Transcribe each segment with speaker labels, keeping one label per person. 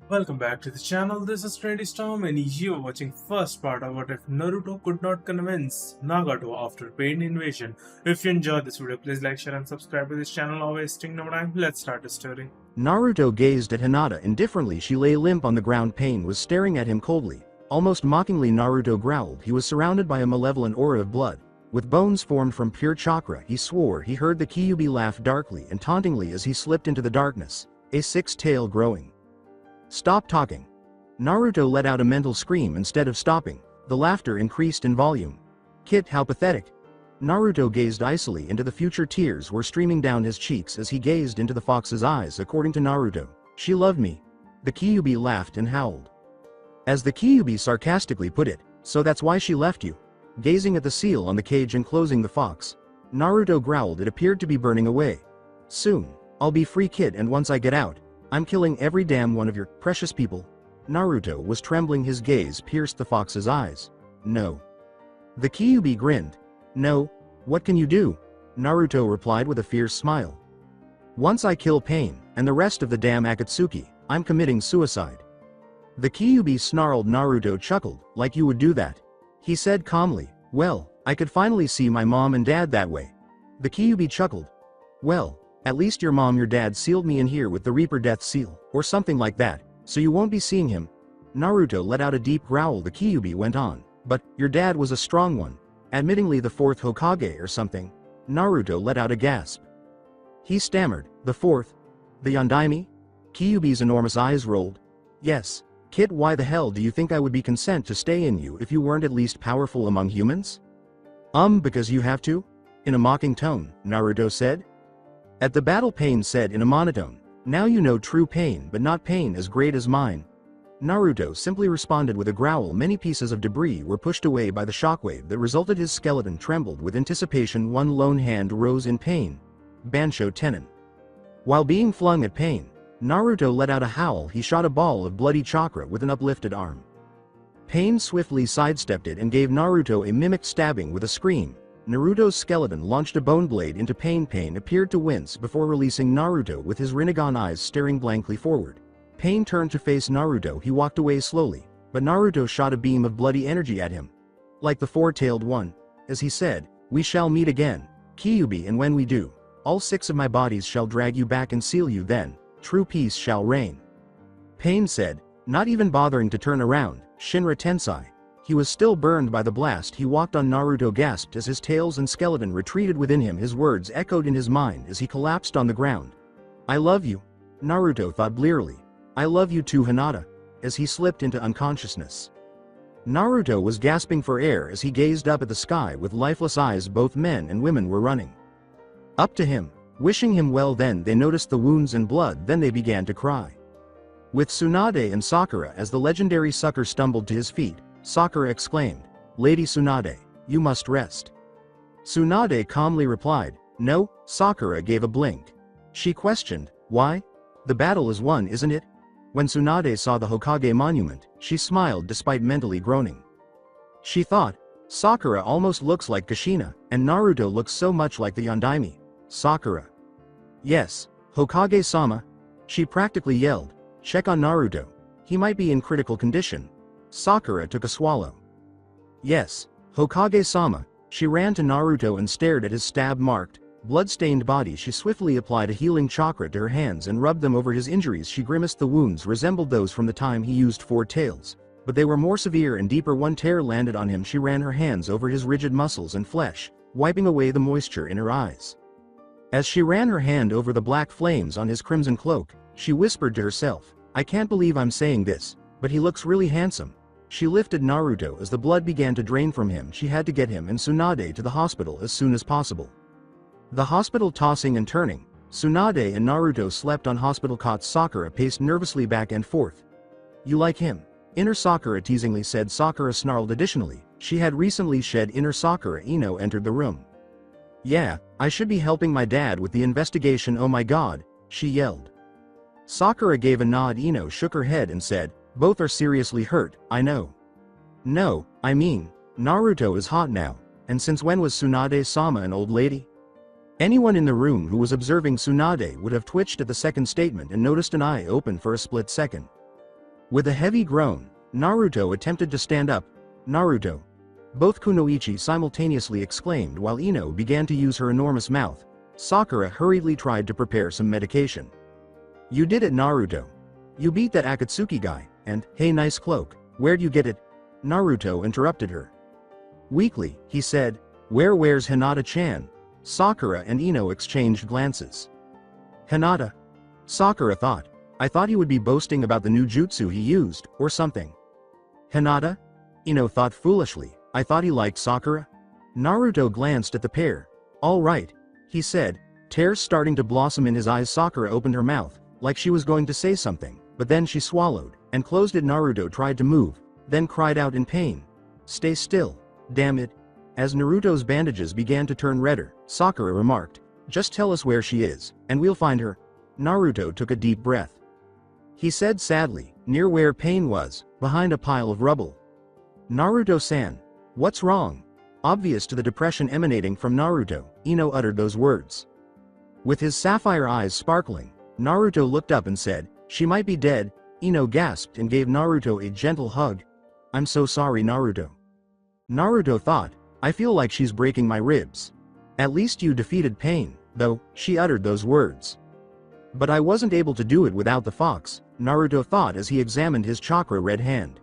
Speaker 1: Welcome back to the channel. This is Trendy Storm and you are watching first part of what if Naruto could not convince Nagato after pain invasion. If you enjoyed this video, please like, share and subscribe to this channel. Not wasting no time. Let's start the story.
Speaker 2: Naruto gazed at Hinata indifferently. She lay limp on the ground. Pain was staring at him coldly. Almost mockingly Naruto growled. He was surrounded by a malevolent aura of blood. With bones formed from pure chakra, he swore. He heard the Kyuubi laugh darkly and tauntingly as he slipped into the darkness, a sixth tail growing. Stop talking. Naruto let out a mental scream instead of stopping. The laughter increased in volume. Kit, how pathetic. Naruto gazed icily into the future. Tears were streaming down his cheeks as he gazed into the fox's eyes. According to Naruto, she loved me. The Kyuubi laughed and howled. As the Kyuubi sarcastically put it, so that's why she left you. Gazing at the seal on the cage enclosing the fox, Naruto growled. It appeared to be burning away. Soon, I'll be free, Kid, and once I get out, I'm killing every damn one of your precious people. Naruto was trembling. His gaze pierced the fox's eyes. No. The Kyuubi grinned. No. What can you do? Naruto replied with a fierce smile. Once I kill Pain, and the rest of the damn Akatsuki, I'm committing suicide. The Kyuubi snarled. Naruto chuckled. Like you would do that? He said calmly. Well, I could finally see my mom and dad that way. The Kyuubi chuckled. Well, at least your dad sealed me in here with the Reaper Death Seal, or something like that, so you won't be seeing him. Naruto let out a deep growl. The Kyuubi went on. But, your dad was a strong one. Admittingly the fourth Hokage or something. Naruto let out a gasp. He stammered. The fourth? The Yondaime? Kyuubi's enormous eyes rolled. Yes. Kid, why the hell do you think I would be content to stay in you if you weren't at least powerful among humans? Because you have to? In a mocking tone, Naruto said. At the battle, Pain said in a monotone. Now you know true pain, but not pain as great as mine. Naruto simply responded with a growl. Many pieces of debris were pushed away by the shockwave that resulted. His skeleton trembled with anticipation. One lone hand rose in pain. Bansho Tenon. While being flung at Pain, Naruto let out a howl. He shot a ball of bloody chakra with an uplifted arm. Pain swiftly sidestepped it and gave Naruto a mimicked stabbing with a scream. Naruto's skeleton launched a bone blade into Pain. Pain appeared to wince before releasing Naruto with his Rinnegan eyes staring blankly forward. Pain turned to face Naruto. He walked away slowly, but Naruto shot a beam of bloody energy at him. Like the four-tailed one, as he said, we shall meet again, Kyuubi, and when we do, all six of my bodies shall drag you back and seal you. Then, true peace shall reign. Pain said, not even bothering to turn around. Shinra Tensei. He was still burned by the blast. He walked on. Naruto gasped as his tails and skeleton retreated within him. His words echoed in his mind as he collapsed on the ground. I love you. Naruto thought blearily. I love you too, Hinata, as he slipped into unconsciousness. Naruto was gasping for air as he gazed up at the sky with lifeless eyes. Both men and women were running up to him, wishing him well. Then they noticed the wounds and blood. Then they began to cry. With Tsunade and Sakura. As the legendary sucker stumbled to his feet, Sakura exclaimed, Lady Tsunade, you must rest. Tsunade calmly replied, No. Sakura gave a blink. She questioned, Why? The battle is won, isn't it? When Tsunade saw the Hokage monument, she smiled despite mentally groaning. She thought, Sakura almost looks like Kushina, and Naruto looks so much like the Yondaime. Sakura. Yes, Hokage-sama. She practically yelled, check on Naruto. He might be in critical condition. Sakura took a swallow. Yes, Hokage-sama. She ran to Naruto and stared at his stab-marked, blood-stained body. She swiftly applied a healing chakra to her hands and rubbed them over his injuries. She grimaced. The wounds resembled those from the time he used four tails, but they were more severe and deeper. One tear landed on him. She ran her hands over his rigid muscles and flesh, wiping away the moisture in her eyes. As she ran her hand over the black flames on his crimson cloak, she whispered to herself, I can't believe I'm saying this, but he looks really handsome. She lifted Naruto as the blood began to drain from him. She had to get him and Tsunade to the hospital as soon as possible. The hospital. Tossing and turning, Tsunade and Naruto slept on hospital cots. Sakura paced nervously back and forth. You like him? Inner Sakura teasingly said. Sakura snarled. Additionally, she had recently shed. Inner Sakura. Ino entered the room. Yeah, I should be helping my dad with the investigation. Oh my god, she yelled. Sakura gave a nod. Ino shook her head and said, both are seriously hurt, I know. No, I mean, Naruto is hot now, and since when was Tsunade-sama an old lady? Anyone in the room who was observing Tsunade would have twitched at the second statement and noticed an eye open for a split second. With a heavy groan, Naruto attempted to stand up. Naruto. Both kunoichi simultaneously exclaimed while Ino began to use her enormous mouth. Sakura hurriedly tried to prepare some medication. You did it, Naruto. You beat that Akatsuki guy, and, hey, nice cloak, where'd you get it? Naruto interrupted her. Weakly, he said, where's Hinata-chan? Sakura and Ino exchanged glances. Hinata? Sakura thought. I thought he would be boasting about the new jutsu he used, or something. Hinata? Ino thought foolishly. I thought he liked Sakura? Naruto glanced at the pair. All right, he said, tears starting to blossom in his eyes. Sakura opened her mouth, like she was going to say something, but then she swallowed, and closed it. Naruto tried to move, then cried out in pain. Stay still, damn it. As Naruto's bandages began to turn redder, Sakura remarked, just tell us where she is, and we'll find her. Naruto took a deep breath. He said sadly, near where Pain was, behind a pile of rubble. Naruto-san. What's wrong? Obvious to the depression emanating from Naruto, Ino uttered those words. With his sapphire eyes sparkling, Naruto looked up and said, she might be dead. Ino gasped and gave Naruto a gentle hug. I'm so sorry, Naruto. Naruto thought, I feel like she's breaking my ribs. At least you defeated Pain, though, she uttered those words. But I wasn't able to do it without the fox, Naruto thought as he examined his chakra red hand.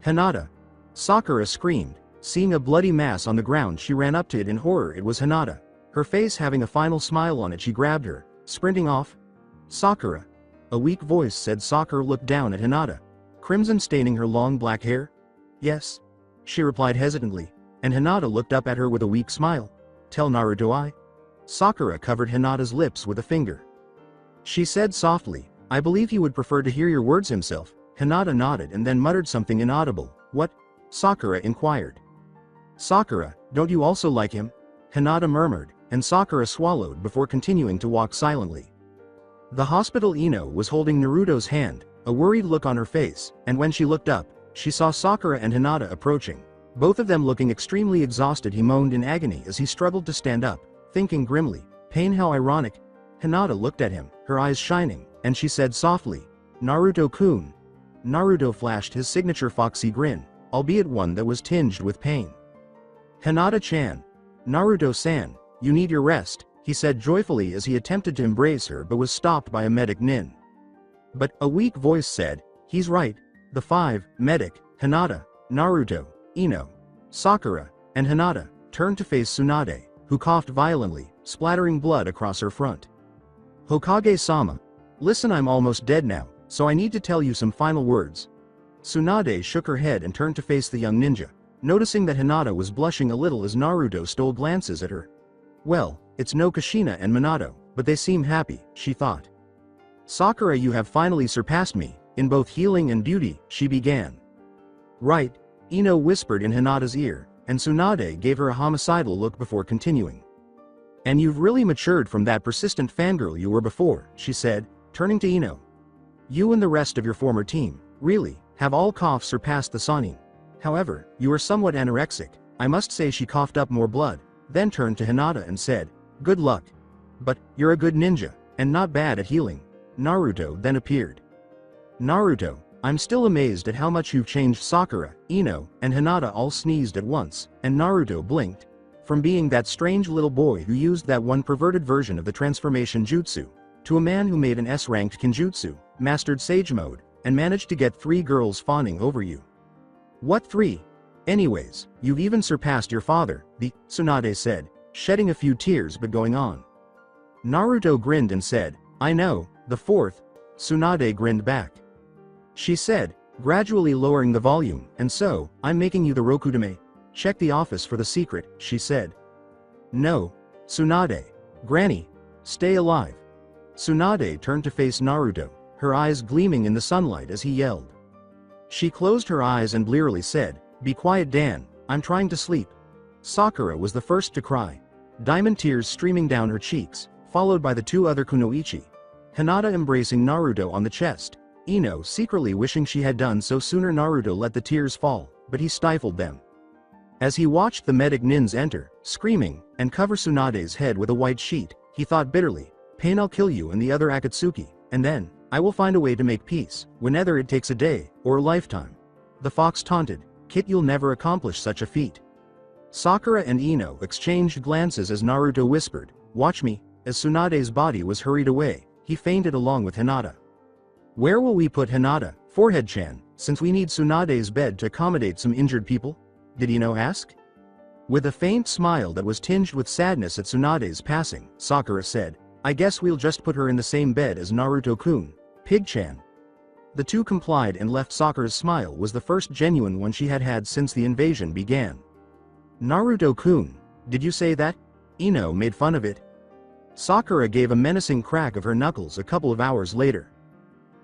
Speaker 2: Hinata. Sakura screamed. Seeing a bloody mass on the ground, she ran up to it in horror. It was Hinata. Her face having a final smile on it, she grabbed her, sprinting off. Sakura. A weak voice said. Sakura looked down at Hinata. Crimson staining her long black hair? Yes. She replied hesitantly, and Hinata looked up at her with a weak smile. Tell Naruto I. Sakura covered Hinata's lips with a finger. She said softly, I believe he would prefer to hear your words himself. Hinata nodded and then muttered something inaudible. What? Sakura inquired. Sakura, don't you also like him? Hinata murmured, and Sakura swallowed before continuing to walk silently. The hospital. Ino was holding Naruto's hand, a worried look on her face, and when she looked up, she saw Sakura and Hinata approaching, both of them looking extremely exhausted. He moaned in agony as he struggled to stand up, thinking grimly, Pain, how ironic. Hinata looked at him, her eyes shining, and she said softly, Naruto-kun. Naruto flashed his signature foxy grin, albeit one that was tinged with pain. Hinata-chan. Naruto-san, you need your rest, he said joyfully as he attempted to embrace her but was stopped by a medic nin. But, a weak voice said, he's right. The five, medic, Hinata, Naruto, Ino, Sakura, and Hinata, turned to face Tsunade, who coughed violently, splattering blood across her front. Hokage-sama. Listen, I'm almost dead now, so I need to tell you some final words. Tsunade shook her head and turned to face the young ninja, noticing that Hinata was blushing a little as Naruto stole glances at her. Well, it's no Kushina and Minato, but they seem happy, she thought. Sakura, you have finally surpassed me, in both healing and beauty, she began. Right, Ino whispered in Hinata's ear, and Tsunade gave her a homicidal look before continuing. And you've really matured from that persistent fangirl you were before, she said, turning to Ino. You and the rest of your former team, really, have all surpassed the Sannin. However, you are somewhat anorexic, I must say. She coughed up more blood, then turned to Hinata and said, good luck. But, you're a good ninja, and not bad at healing. Naruto then appeared. Naruto, I'm still amazed at how much you've changed. Sakura, Ino, and Hinata all sneezed at once, and Naruto blinked. From being that strange little boy who used that one perverted version of the transformation jutsu, to a man who made an S-ranked kinjutsu, mastered sage mode, and managed to get 3 girls fawning over you. What 3? Anyways, you've even surpassed your father, the Tsunade said, shedding a few tears but going on. Naruto grinned and said, I know, the 4th. Tsunade grinned back. She said, gradually lowering the volume, and so, I'm making you the Rokudame. Check the office for the secret, she said. No. Tsunade. Granny. Stay alive. Tsunade turned to face Naruto, her eyes gleaming in the sunlight as he yelled. She closed her eyes and blearily said, be quiet, Dan, I'm trying to sleep. Sakura was the first to cry, diamond tears streaming down her cheeks, followed by the 2 other kunoichi. Hinata embracing Naruto on the chest, Ino secretly wishing she had done so sooner. Naruto let the tears fall, but he stifled them. As he watched the medic nins enter, screaming, and cover Tsunade's head with a white sheet, he thought bitterly, Pain, I'll kill you and the other Akatsuki, and then, I will find a way to make peace, whenever it takes a day, or a lifetime. The fox taunted. Kit, you'll never accomplish such a feat. Sakura and Ino exchanged glances as Naruto whispered, watch me. As Tsunade's body was hurried away, he fainted along with Hinata. Where will we put Hinata, Forehead-chan, since we need Tsunade's bed to accommodate some injured people? Did Ino ask? With a faint smile that was tinged with sadness at Tsunade's passing, Sakura said, I guess we'll just put her in the same bed as Naruto-kun, Pig-chan. The two complied and left. Sakura's smile was the first genuine one she had had since the invasion began. Naruto-kun, did you say that? Ino made fun of it. Sakura gave a menacing crack of her knuckles a couple of hours later.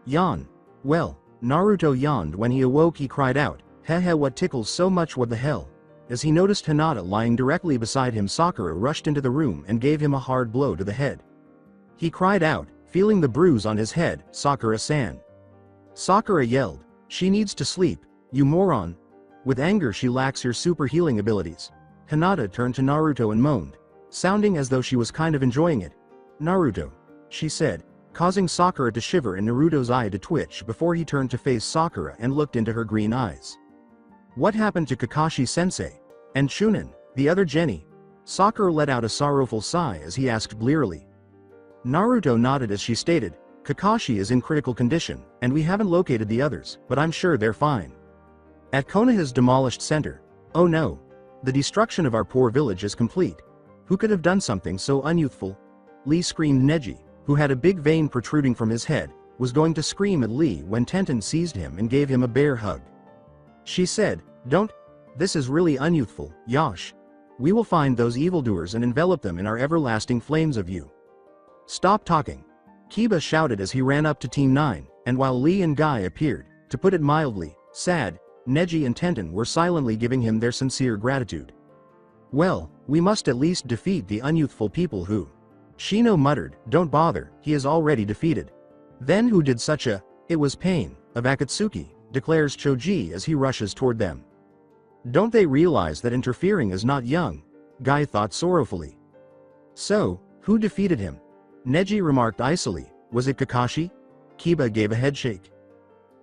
Speaker 2: Yawn. Well, Naruto yawned when he awoke. He cried out, heh, what tickles so much, what the hell? As he noticed Hinata lying directly beside him, Sakura rushed into the room and gave him a hard blow to the head. He cried out, feeling the bruise on his head, Sakura-san. Sakura yelled, she needs to sleep, you moron. With anger, she lacks your super healing abilities. Hinata turned to Naruto and moaned, sounding as though she was kind of enjoying it. Naruto, she said, causing Sakura to shiver and Naruto's eye to twitch before he turned to face Sakura and looked into her green eyes. What happened to Kakashi-sensei? And Chunin, the other Jenny? Sakura let out a sorrowful sigh as he asked blearily. Naruto nodded as she stated, Kakashi is in critical condition, and we haven't located the others, but I'm sure they're fine. At Konoha's demolished center. Oh no. The destruction of our poor village is complete. Who could have done something so unyouthful? Lee screamed. Neji, who had a big vein protruding from his head, was going to scream at Lee when Tenten seized him and gave him a bear hug. She said, don't. This is really unyouthful, Yash. We will find those evildoers and envelop them in our everlasting flames of you. Stop talking. Kiba shouted as he ran up to Team 9, and while Lee and Guy appeared, to put it mildly, sad, Neji and Tenten were silently giving him their sincere gratitude. Well, we must at least defeat the unyouthful people who... Shino muttered, don't bother, he is already defeated. Then who did such a... It was Pain, of Akatsuki, declares Choji as he rushes toward them. Don't they realize that interfering is not young? Guy thought sorrowfully. So, who defeated him? Neji remarked icily, was it Kakashi? Kiba gave a headshake.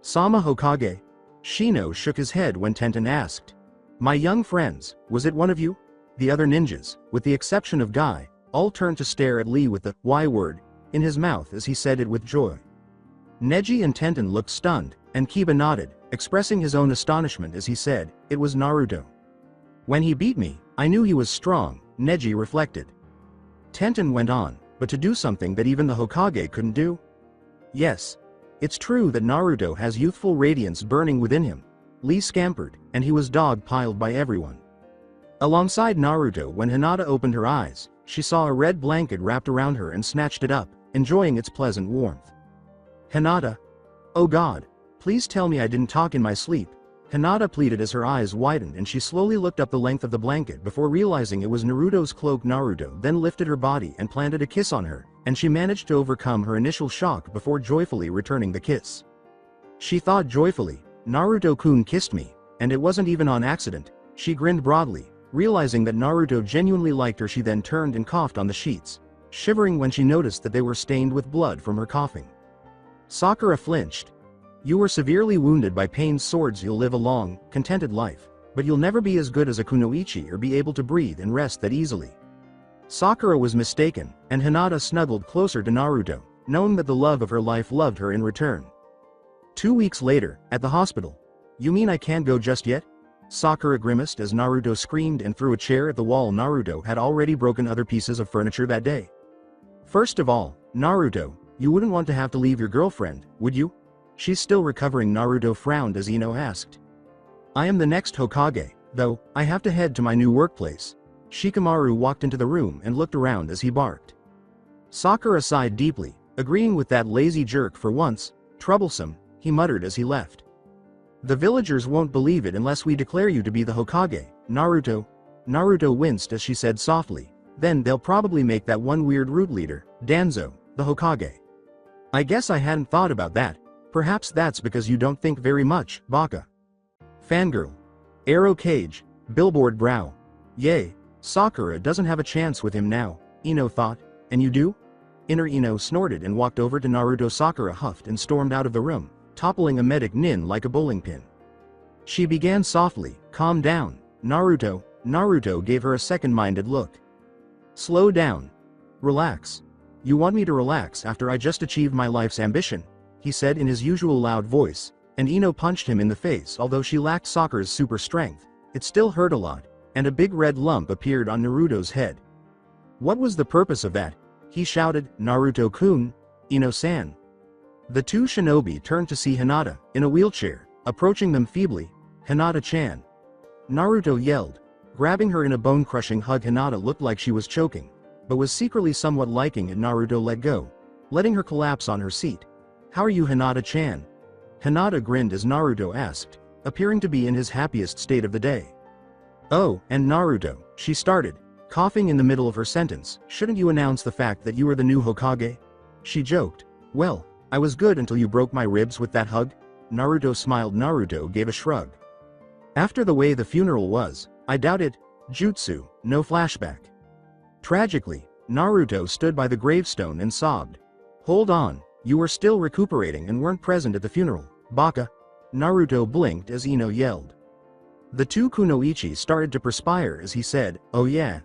Speaker 2: Sama Hokage? Shino shook his head when Tenten asked. My young friends, was it one of you? The other ninjas, with the exception of Guy, all turned to stare at Lee with the Y word in his mouth as he said it with joy. Neji and Tenten looked stunned, and Kiba nodded, expressing his own astonishment as he said, it was Naruto. When he beat me, I knew he was strong, Neji reflected. Tenten went on, but to do something that even the Hokage couldn't do? Yes. It's true that Naruto has youthful radiance burning within him. Lee scampered, and he was dog-piled by everyone. Alongside Naruto, when Hinata opened her eyes, she saw a red blanket wrapped around her and snatched it up, enjoying its pleasant warmth. Hinata? Oh God, please tell me I didn't talk in my sleep. Hinata pleaded as her eyes widened and she slowly looked up the length of the blanket before realizing it was Naruto's cloak. Naruto then lifted her body and planted a kiss on her, and she managed to overcome her initial shock before joyfully returning the kiss. She thought joyfully, Naruto-kun kissed me, and it wasn't even on accident. She grinned broadly, realizing that Naruto genuinely liked her. She then turned and coughed on the sheets, shivering when she noticed that they were stained with blood from her coughing. Sakura flinched. You were severely wounded by Pain's swords. You'll live a long, contented life, but you'll never be as good as a kunoichi or be able to breathe and rest that easily. Sakura was mistaken, and Hinata snuggled closer to Naruto, knowing that the love of her life loved her in return. 2 weeks later, at the hospital. You mean I can't go just yet? Sakura grimaced as Naruto screamed and threw a chair at the wall. Naruto had already broken other pieces of furniture that day. First of all, Naruto, you wouldn't want to have to leave your girlfriend, would you? She's still recovering. Naruto frowned as Ino asked. I am the next Hokage, though. I have to head to my new workplace. Shikamaru walked into the room and looked around as he barked. Sakura sighed deeply, agreeing with that lazy jerk for once. Troublesome, he muttered as he left. The villagers won't believe it unless we declare you to be the Hokage, Naruto. Naruto winced as she said softly, then they'll probably make that one weird root leader, Danzo, the Hokage. I guess I hadn't thought about that. Perhaps that's because you don't think very much, Baka. Fangirl. Arrow cage, billboard brow. Yay, Sakura doesn't have a chance with him now, Ino thought, and you do? Inner Ino snorted and walked over to Naruto. Sakura huffed and stormed out of the room, toppling a medic nin like a bowling pin. She began softly, "Calm down, Naruto." Naruto gave her a second-minded look. "Slow down. Relax. You want me to relax after I just achieved my life's ambition?" he said in his usual loud voice, and Ino punched him in the face. Although she lacked Sakura's super strength, it still hurt a lot, and a big red lump appeared on Naruto's head. "What was the purpose of that?" he shouted. "Naruto-kun, Ino-san." The two shinobi turned to see Hinata, in a wheelchair, approaching them feebly. "Hinata-chan." Naruto yelled, grabbing her in a bone-crushing hug. Hinata looked like she was choking, but was secretly somewhat liking it. Naruto let go, letting her collapse on her seat. "How are you, Hinata-chan?" Hinata grinned as Naruto asked, appearing to be in his happiest state of the day. "Oh, and Naruto," she started, coughing in the middle of her sentence, "shouldn't you announce the fact that you are the new Hokage?" She joked. "Well, I was good until you broke my ribs with that hug." Naruto smiled. Naruto gave a shrug. "After the way the funeral was, I doubt it." Jutsu, no flashback. Tragically, Naruto stood by the gravestone and sobbed. "Hold on, you were still recuperating and weren't present at the funeral, Baka." Naruto blinked as Ino yelled. The two kunoichi started to perspire as he said, "Oh yeah."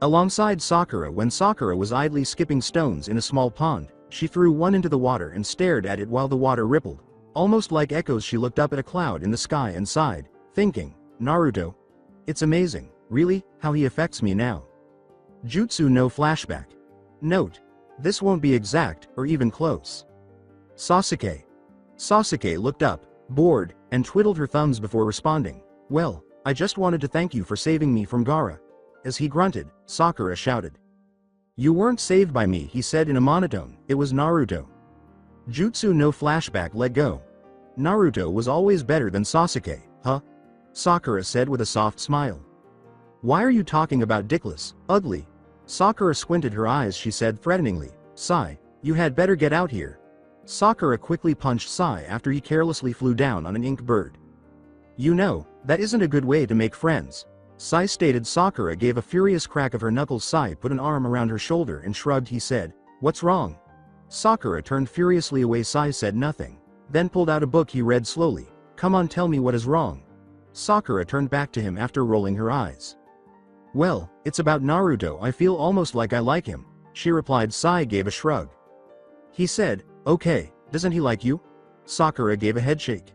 Speaker 2: Alongside Sakura. When Sakura was idly skipping stones in a small pond, she threw one into the water and stared at it while the water rippled. Almost like echoes, she looked up at a cloud in the sky and sighed, thinking, "Naruto. It's amazing, really, how he affects me now." Jutsu, no flashback. Note: this won't be exact, or even close. Sasuke. Sasuke looked up, bored, and twiddled her thumbs before responding. "Well, I just wanted to thank you for saving me from Gaara." As he grunted, Sakura shouted. "You weren't saved by me," he said in a monotone, "it was Naruto." Jutsu, no flashback. Let go. Naruto was always better than Sasuke, huh? Sakura said with a soft smile. "Why are you talking about dickless, ugly?" Sakura squinted her eyes. She said threateningly, "Sai, you had better get out here." Sakura quickly punched Sai after he carelessly flew down on an ink bird. "You know, that isn't a good way to make friends," Sai stated. Sakura gave a furious crack of her knuckles. Sai put an arm around her shoulder and shrugged. He said, "What's wrong?" Sakura turned furiously away. Sai said nothing, then pulled out a book. He read slowly. "Come on, tell me what is wrong." Sakura turned back to him after rolling her eyes. "Well, it's about Naruto. I feel almost like I like him," she replied. Sai gave a shrug. He said, "Okay, doesn't he like you?" Sakura gave a headshake.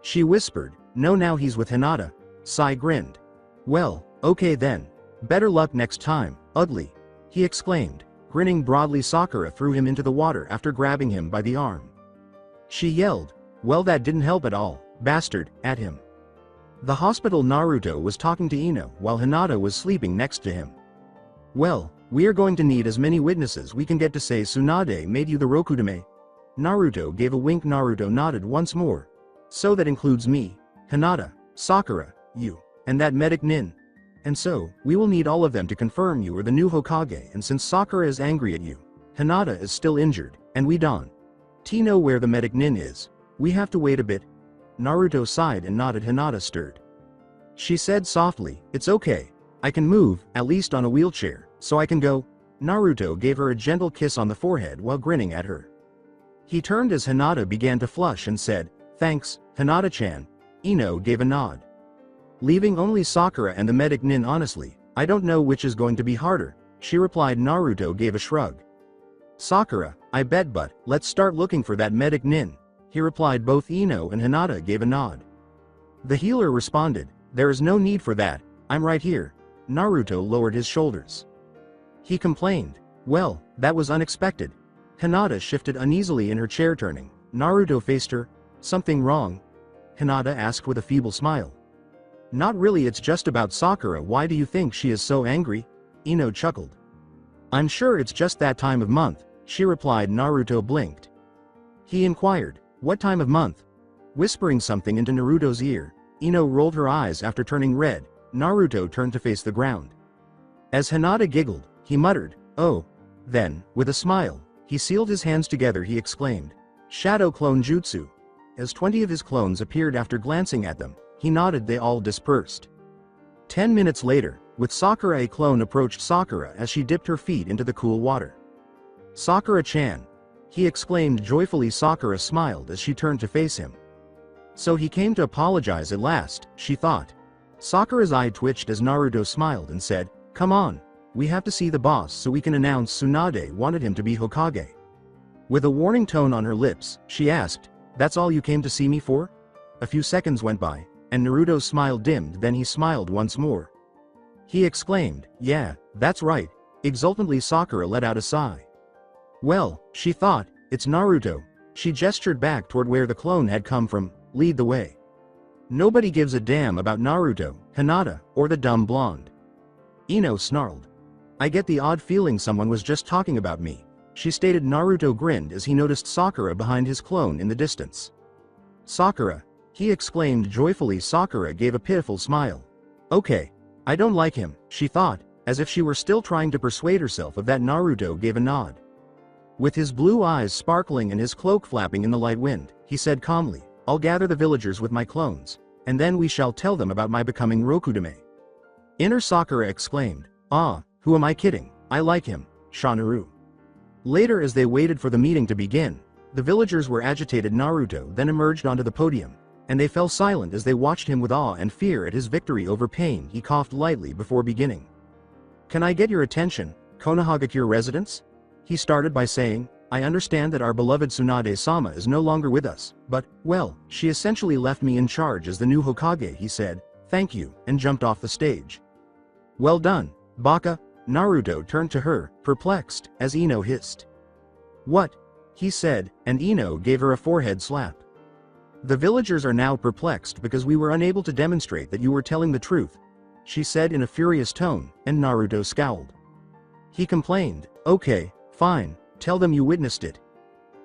Speaker 2: She whispered, "No, now he's with Hinata." Sai grinned. "Well, okay then. Better luck next time, ugly," he exclaimed, grinning broadly. Sakura threw him into the water after grabbing him by the arm. She yelled, "Well, that didn't help at all, bastard," at him. The hospital. Naruto was talking to Ino while Hinata was sleeping next to him. "Well, we are going to need as many witnesses we can get to say Tsunade made you the Rokudame." Naruto gave a wink. Naruto nodded once more. "So that includes me, Hinata, Sakura, you, and that medic nin. And so, we will need all of them to confirm you are the new Hokage. And since Sakura is angry at you, Hinata is still injured, and we don't know where the medic nin is. We have to wait a bit." Naruto sighed and nodded. Hinata stirred. She said softly, "It's okay. I can move, at least on a wheelchair, so I can go." Naruto gave her a gentle kiss on the forehead while grinning at her. He turned as Hinata began to flush and said, "Thanks, Hinata-chan." Ino gave a nod. Leaving only Sakura and the medic nin. "Honestly, I don't know which is going to be harder," she replied. Naruto gave a shrug. "Sakura, I bet, but let's start looking for that medic nin," he replied. Both Ino and Hinata gave a nod. The healer responded, "There is no need for that, I'm right here." Naruto lowered his shoulders. He complained, "Well, that was unexpected." Hinata shifted uneasily in her chair, turning. Naruto faced her. "Something wrong?" Hinata asked with a feeble smile. "Not really, it's just about Sakura." "Why do you think she is so angry?" Ino chuckled. "I'm sure it's just that time of month," she replied. Naruto blinked. He inquired, "What time of month?" Whispering something into Naruto's ear, Ino rolled her eyes after turning red. Naruto turned to face the ground. As Hinata giggled, he muttered, "Oh." Then, with a smile, he sealed his hands together. He exclaimed, "Shadow clone jutsu." As 20 of his clones appeared after glancing at them, he nodded. They all dispersed. 10 minutes later, with Sakura, a clone approached Sakura as she dipped her feet into the cool water. Sakura-chan. He exclaimed joyfully. Sakura smiled as she turned to face him. So he came to apologize at last, she thought. Sakura's eye twitched as Naruto smiled and said, "Come on. We have to see the boss so we can announce Tsunade wanted him to be Hokage." With a warning tone on her lips, she asked, "That's all you came to see me for?" A few seconds went by, and Naruto's smile dimmed. Then he smiled once more. He exclaimed, "Yeah, that's right." Exultantly Sakura let out a sigh. Well, she thought, it's Naruto. She gestured back toward where the clone had come from. Lead the way. Nobody gives a damn about Naruto, Hinata, or the dumb blonde. Ino snarled. I get the odd feeling someone was just talking about me, she stated. Naruto grinned as he noticed Sakura behind his clone in the distance. Sakura, he exclaimed joyfully. Sakura gave a pitiful smile. Okay. I don't like him, she thought, as if she were still trying to persuade herself of that. Naruto gave a nod. With his blue eyes sparkling and his cloak flapping in the light wind, he said calmly, I'll gather the villagers with my clones, and then we shall tell them about my becoming Rokudame. Inner Sakura exclaimed, Ah, who am I kidding? I like him, Shanaru. Later, as they waited for the meeting to begin, the villagers were agitated. Naruto then emerged onto the podium, and they fell silent as they watched him with awe and fear at his victory over pain. He coughed lightly before beginning. Can I get your attention, Konohagakure residents? He started by saying, I understand that our beloved Tsunade-sama is no longer with us, but, well, she essentially left me in charge as the new Hokage. He said, thank you, and jumped off the stage. Well done, Baka. Naruto turned to her, perplexed, as Ino hissed. What? He said, and Ino gave her a forehead slap. The villagers are now perplexed because we were unable to demonstrate that you were telling the truth, she said in a furious tone, and Naruto scowled. He complained, okay, fine, tell them you witnessed it.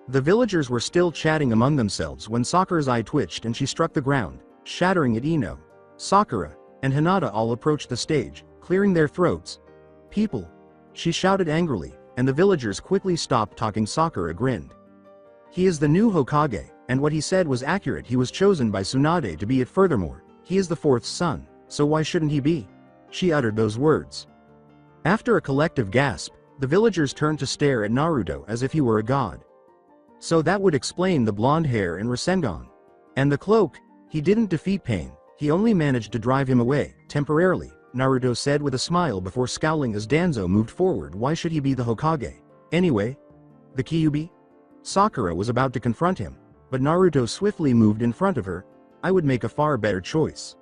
Speaker 2: The villagers were still chatting among themselves when Sakura's eye twitched and she struck the ground, shattering it. Ino, Sakura, and Hinata all approached the stage, clearing their throats. People, she shouted angrily, and the villagers quickly stopped talking. Sakura grinned. He is the new Hokage, and what he said was accurate. He was chosen by Tsunade to be it. Furthermore, he is the fourth son, so why shouldn't he be? She uttered those words. After a collective gasp, the villagers turned to stare at Naruto as if he were a god. So that would explain the blonde hair and Rasengan. And the cloak. He didn't defeat Pain, he only managed to drive him away, temporarily, Naruto said with a smile before scowling as Danzo moved forward. Why should he be the Hokage? Anyway? The Kyuubi? Sakura was about to confront him, but Naruto swiftly moved in front of her. I would make a far better choice.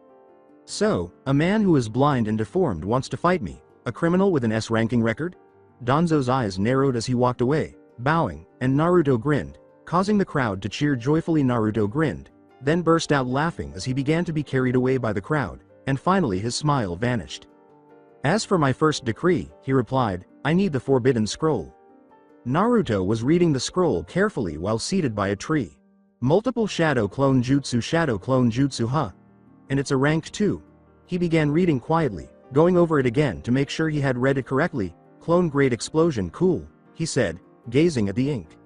Speaker 2: So, a man who is blind and deformed wants to fight me, a criminal with an S-ranking record? Danzo's eyes narrowed as he walked away, bowing, and Naruto grinned, causing the crowd to cheer joyfully. Naruto grinned, then burst out laughing as he began to be carried away by the crowd, and finally his smile vanished. As for my first decree, he replied, I need the Forbidden Scroll. Naruto was reading the scroll carefully while seated by a tree. Multiple Shadow Clone Jutsu, huh? And it's a rank 2. He began reading quietly, going over it again to make sure he had read it correctly. Clone Great Explosion, cool, he said, gazing at the ink.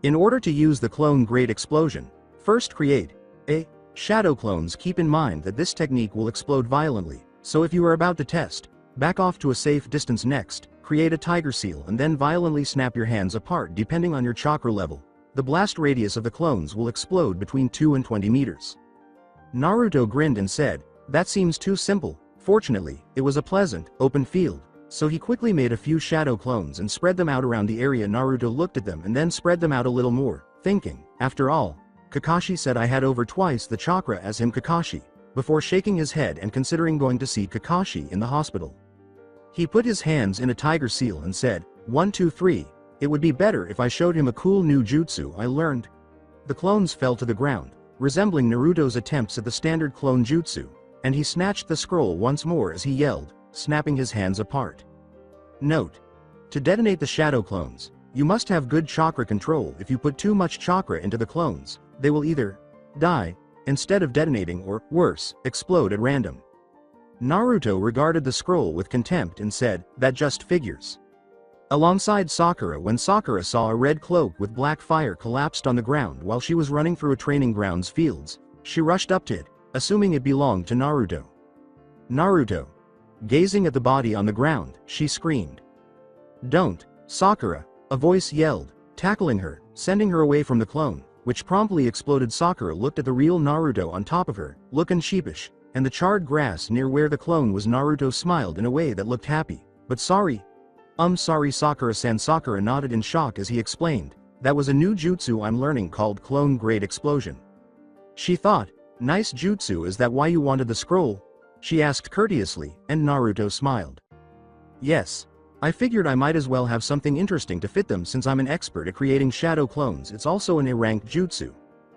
Speaker 2: In order to use the Clone Great Explosion, first create a shadow clones. Keep in mind that this technique will explode violently, so if you are about to test, back off to a safe distance. Next, create a tiger seal and then violently snap your hands apart depending on your chakra level. The blast radius of the clones will explode between 2 and 20 meters. Naruto grinned and said, that seems too simple. Fortunately, it was a pleasant, open field, so he quickly made a few shadow clones and spread them out around the area. Naruto looked at them and then spread them out a little more, thinking, after all, Kakashi said I had over twice the chakra as him. Kakashi, before shaking his head and considering going to see Kakashi in the hospital. He put his hands in a tiger seal and said, 1 2 3, it would be better if I showed him a cool new jutsu I learned. The clones fell to the ground, resembling Naruto's attempts at the standard clone jutsu, and he snatched the scroll once more as he yelled, snapping his hands apart. Note: to detonate the shadow clones, you must have good chakra control. If you put too much chakra into the clones, they will either die instead of detonating or, worse, explode at random. Naruto regarded the scroll with contempt and said, that just figures. Alongside Sakura, when Sakura saw a red cloak with black fire collapsed on the ground while she was running through a training grounds fields, she rushed up to it, assuming it belonged to Naruto. Naruto. Gazing at the body on the ground, she screamed. Don't, Sakura, A voice yelled, tackling her, sending her away from the clone, which promptly exploded. Sakura looked at the real Naruto on top of her, looking sheepish, and the charred grass near where the clone was. Naruto smiled in a way that looked happy. But sorry. Sorry Sakura-san. Sakura nodded in shock as he explained, that was a new jutsu I'm learning called Clone Grade Explosion. She thought, nice jutsu. Is that why you wanted the scroll? She asked courteously, and Naruto smiled. Yes. I figured I might as well have something interesting to fit them since I'm an expert at creating shadow clones. It's also an A-ranked jutsu,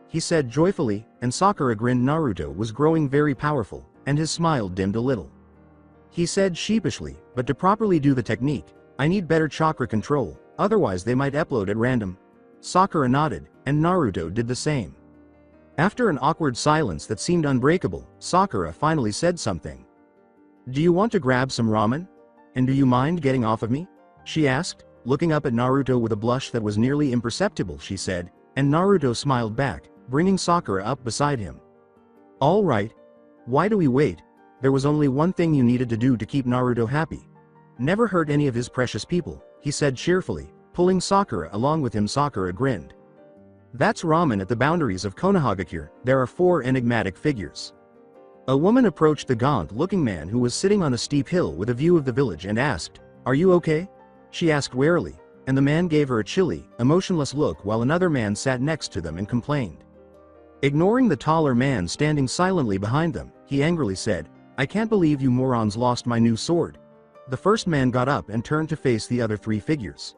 Speaker 2: he said joyfully, and Sakura grinned. Naruto was growing very powerful, and his smile dimmed a little. He said sheepishly, but to properly do the technique, I need better chakra control, otherwise they might upload at random. Sakura nodded, and Naruto did the same. After an awkward silence that seemed unbreakable, Sakura finally said something. Do you want to grab some ramen? And do you mind getting off of me? She asked, looking up at Naruto with a blush that was nearly imperceptible. She said, and Naruto smiled back, bringing Sakura up beside him. All right. Why do we wait? There was only one thing you needed to do to keep Naruto happy. Never hurt any of his precious people, he said cheerfully, pulling Sakura along with him. Sakura grinned. That's ramen. At the boundaries of Konohagakure, there are 4 enigmatic figures. A woman approached the gaunt-looking man who was sitting on a steep hill with a view of the village and asked, Are you okay? She asked warily, and the man gave her a chilly, emotionless look while another man sat next to them and complained. Ignoring the taller man standing silently behind them, he angrily said, I can't believe you morons lost my new sword. The first man got up and turned to face the other 3 figures.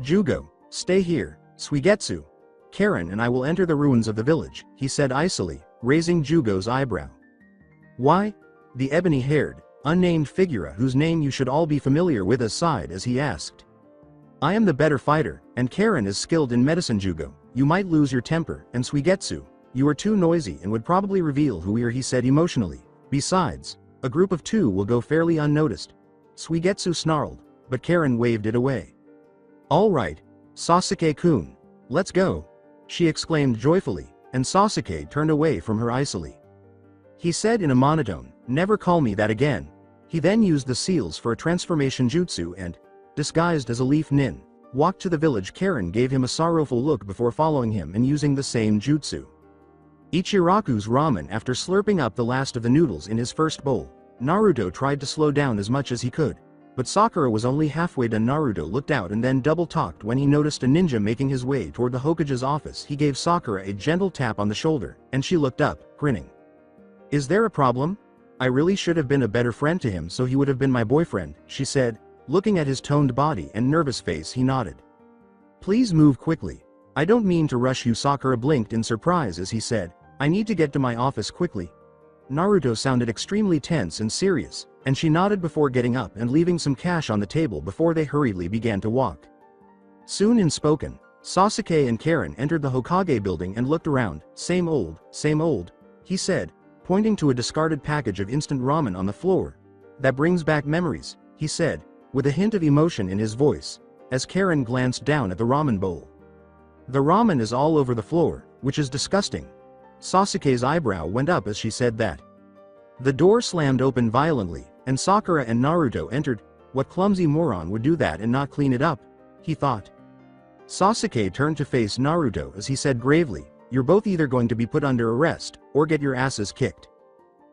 Speaker 2: Jugo, stay here. Suigetsu, Karen and I will enter the ruins of the village, he said icily, raising Jugo's eyebrow. Why? The ebony-haired, unnamed figure whose name you should all be familiar with sighed as he asked. I am the better fighter, and Karen is skilled in medicine. Jugo, you might lose your temper, and Suigetsu, you are too noisy and would probably reveal who we are, he said emotionally. Besides, a group of 2 will go fairly unnoticed. Suigetsu snarled, but Karen waved it away. All right, Sasuke-kun, let's go, she exclaimed joyfully, and Sasuke turned away from her icily. He said in a monotone, never call me that again. He then used the seals for a transformation jutsu and, disguised as a leaf nin, walked to the village. Karen gave him a sorrowful look before following him and using the same jutsu. Ichiraku's ramen. After slurping up the last of the noodles in his first bowl, Naruto tried to slow down as much as he could, but Sakura was only halfway done. Naruto looked out and then double-talked when he noticed a ninja making his way toward the Hokage's office. He gave Sakura a gentle tap on the shoulder, and she looked up, grinning. Is there a problem? I really should have been a better friend to him so he would have been my boyfriend, she said, looking at his toned body and nervous face. He nodded. Please move quickly. I don't mean to rush you. Sakura blinked in surprise as he said, I need to get to my office quickly. Naruto sounded extremely tense and serious, and she nodded before getting up and leaving some cash on the table before they hurriedly began to walk. Soon in spoken, Sasuke and Karen entered the Hokage building and looked around. Same old, he said, pointing to a discarded package of instant ramen on the floor. That brings back memories, he said, with a hint of emotion in his voice, as Karen glanced down at the ramen bowl. The ramen is all over the floor, which is disgusting. Sasuke's eyebrow went up as she said that. The door slammed open violently, and Sakura and Naruto entered. What clumsy moron would do that and not clean it up? He thought. Sasuke turned to face Naruto as he said gravely, You're both either going to be put under arrest, or get your asses kicked.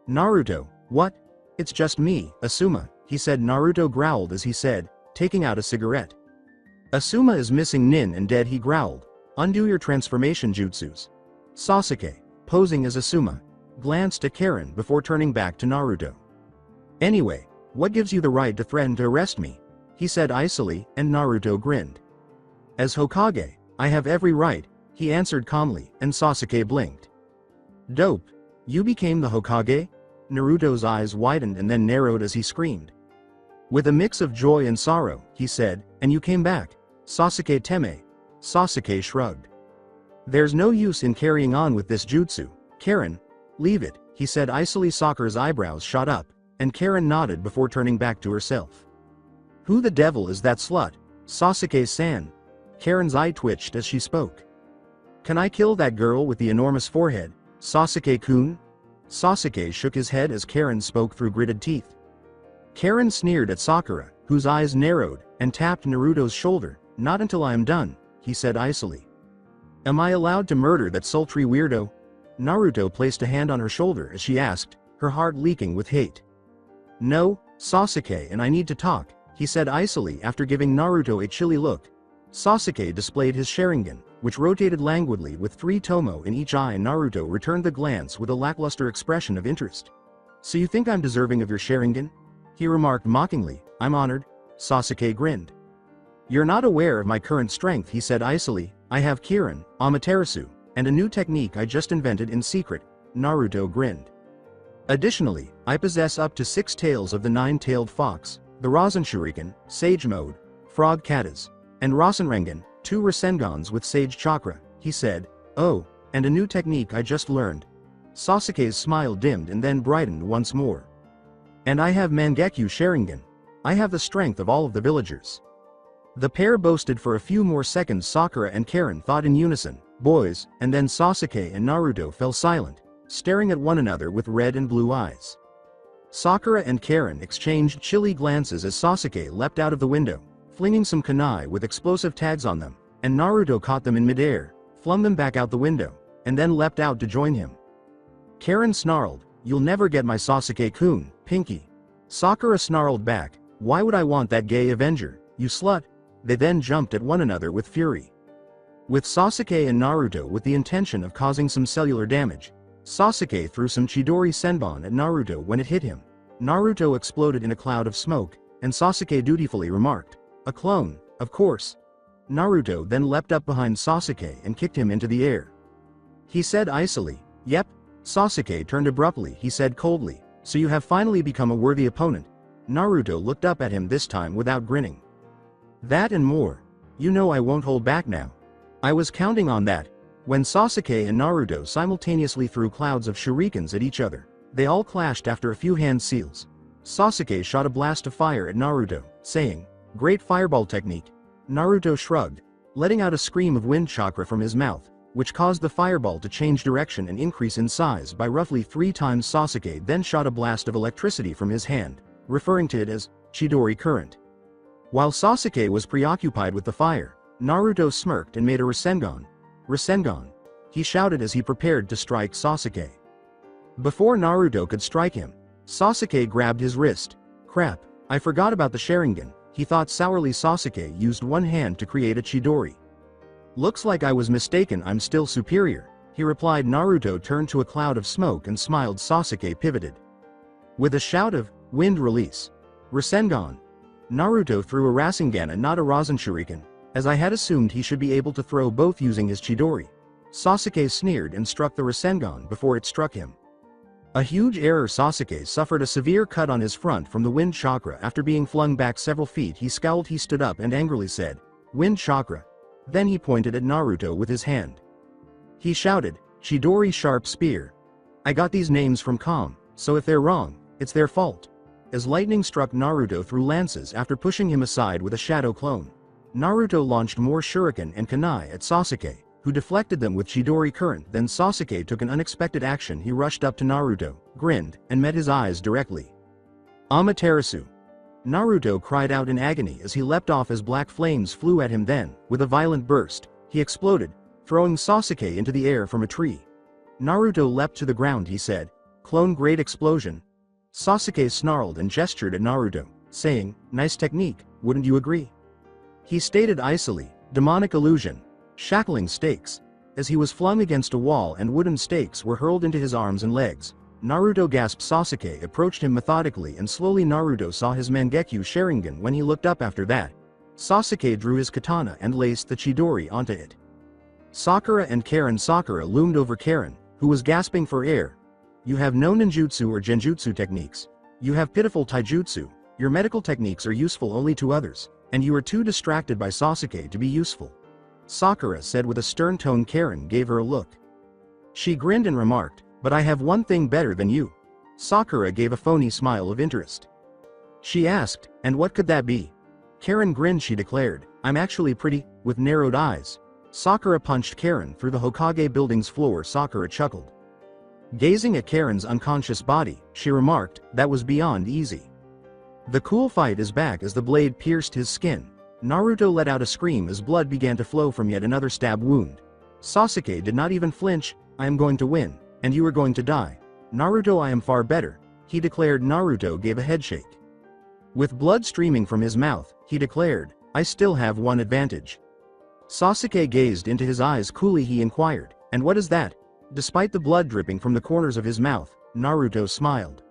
Speaker 2: Naruto, what? It's just me, Asuma, he said. Naruto growled as he said, taking out a cigarette. Asuma is missing, nin and dead, he growled. Undo your transformation jutsus. Sasuke, posing as Asuma, glanced at Karen before turning back to Naruto. Anyway, what gives you the right to threaten to arrest me? He said icily, and Naruto grinned. As Hokage, I have every right, he answered calmly, and Sasuke blinked. Dope. You became the Hokage? Naruto's eyes widened and then narrowed as he screamed. With a mix of joy and sorrow, he said, and you came back, Sasuke Teme. Sasuke shrugged. There's no use in carrying on with this jutsu, Karen. Leave it, he said icily. Sakura's eyebrows shot up, and Karen nodded before turning back to herself. Who the devil is that slut? Sasuke-san. Karen's eye twitched as she spoke. Can I kill that girl with the enormous forehead, Sasuke-kun? Sasuke shook his head as Karen spoke through gritted teeth. Karen sneered at Sakura, whose eyes narrowed, and tapped Naruto's shoulder, Not until I am done, he said icily. Am I allowed to murder that sultry weirdo? Naruto placed a hand on her shoulder as she asked, her heart leaking with hate. No, Sasuke, and I need to talk, he said icily after giving Naruto a chilly look. Sasuke displayed his Sharingan, which rotated languidly with 3 tomo in each eye. Naruto returned the glance with a lackluster expression of interest. So you think I'm deserving of your Sharingan? He remarked mockingly. I'm honored. Sasuke grinned. You're not aware of my current strength, he said icily. I have Kirin, Amaterasu, and a new technique I just invented in secret. Naruto grinned. Additionally, I possess up to 6 tails of the 9-tailed fox, the Rasen Shuriken, Sage Mode, Frog Katas, and Rasenrengan, 2 Rasengans with Sage Chakra, he said. Oh, and a new technique I just learned. Sasuke's smile dimmed and then brightened once more. And I have Mangekyo Sharingan. I have the strength of all of the villagers. The pair boasted for a few more seconds. Sakura and Karen thought in unison, boys, and then Sasuke and Naruto fell silent, staring at one another with red and blue eyes. Sakura and Karen exchanged chilly glances as Sasuke leapt out of the window, flinging some kunai with explosive tags on them, and Naruto caught them in midair, flung them back out the window, and then leapt out to join him. Karen snarled, "You'll never get my Sasuke-kun, Pinky." Sakura snarled back, "Why would I want that gay Avenger, you slut?" They then jumped at one another with fury. With Sasuke and Naruto with the intention of causing some cellular damage, Sasuke threw some Chidori Senbon at Naruto. When it hit him, Naruto exploded in a cloud of smoke, and Sasuke dutifully remarked, "A clone, of course." Naruto then leapt up behind Sasuke and kicked him into the air. He said icily, "Yep." Sasuke turned abruptly. He said coldly, "So you have finally become a worthy opponent." Naruto looked up at him this time without grinning. "That and more. You know I won't hold back now. I was counting on that." When Sasuke and Naruto simultaneously threw clouds of shurikens at each other, they all clashed after a few hand seals. Sasuke shot a blast of fire at Naruto, saying, "Great fireball technique." Naruto shrugged, letting out a scream of wind chakra from his mouth, which caused the fireball to change direction and increase in size by roughly 3 times. Sasuke then shot a blast of electricity from his hand, referring to it as Chidori current. While Sasuke was preoccupied with the fire, Naruto smirked and made a Rasengan. "Rasengan!" he shouted as he prepared to strike Sasuke. Before Naruto could strike him, Sasuke grabbed his wrist. "Crap, I forgot about the Sharingan," he thought sourly. Sasuke used one hand to create a Chidori. "Looks like I was mistaken. I'm still superior," he replied. Naruto turned to a cloud of smoke and smiled. Sasuke pivoted. With a shout of wind release, Rasengan, Naruto threw a Rasengan and not a Rasen Shuriken, as I had assumed he should be able to throw both using his Chidori. Sasuke sneered and struck the Rasengan before it struck him. A huge error. Sasuke suffered a severe cut on his front from the wind chakra after being flung back several feet. He scowled. He stood up and angrily said, "Wind chakra." Then he pointed at Naruto with his hand. He shouted, "Chidori sharp spear." I got these names from Calm, so if they're wrong, it's their fault. As lightning struck Naruto through lances after pushing him aside with a shadow clone, Naruto launched more shuriken and kunai at Sasuke, who deflected them with Chidori current. Then Sasuke took an unexpected action. He rushed up to Naruto, grinned, and met his eyes directly. "Amaterasu!" Naruto cried out in agony as he leapt off as black flames flew at him. Then, with a violent burst, he exploded, throwing Sasuke into the air from a tree. Naruto leapt to the ground. He said, "Clone great explosion." Sasuke snarled and gestured at Naruto, saying, "Nice technique, wouldn't you agree?" He stated icily, "Demonic illusion. Shackling stakes." As he was flung against a wall and wooden stakes were hurled into his arms and legs, Naruto gasped. Sasuke approached him methodically and slowly. Naruto saw his Mangekyo Sharingan. When he looked up after that, Sasuke drew his katana and laced the Chidori onto it. Sakura and Karen. Sakura loomed over Karen, who was gasping for air. "You have no ninjutsu or genjutsu techniques. You have pitiful taijutsu. Your medical techniques are useful only to others, and you are too distracted by Sasuke to be useful," Sakura said with a stern tone. Karen gave her a look. She grinned and remarked, "But I have one thing better than you." Sakura gave a phony smile of interest. She asked, "And what could that be?" Karen grinned. She declared, "I'm actually pretty," with narrowed eyes. Sakura punched Karen through the Hokage building's floor. Sakura chuckled. Gazing at Karen's unconscious body, she remarked, "That was beyond easy." The cool fight is back as the blade pierced his skin. Naruto let out a scream as blood began to flow from yet another stab wound. Sasuke did not even flinch. I am going to win, and you are going to die. Naruto, I am far better, he declared. Naruto gave a headshake. With blood streaming from his mouth, he declared, I still have one advantage. Sasuke gazed into his eyes coolly. He inquired, and what is that? Despite the blood dripping from the corners of his mouth, Naruto smiled.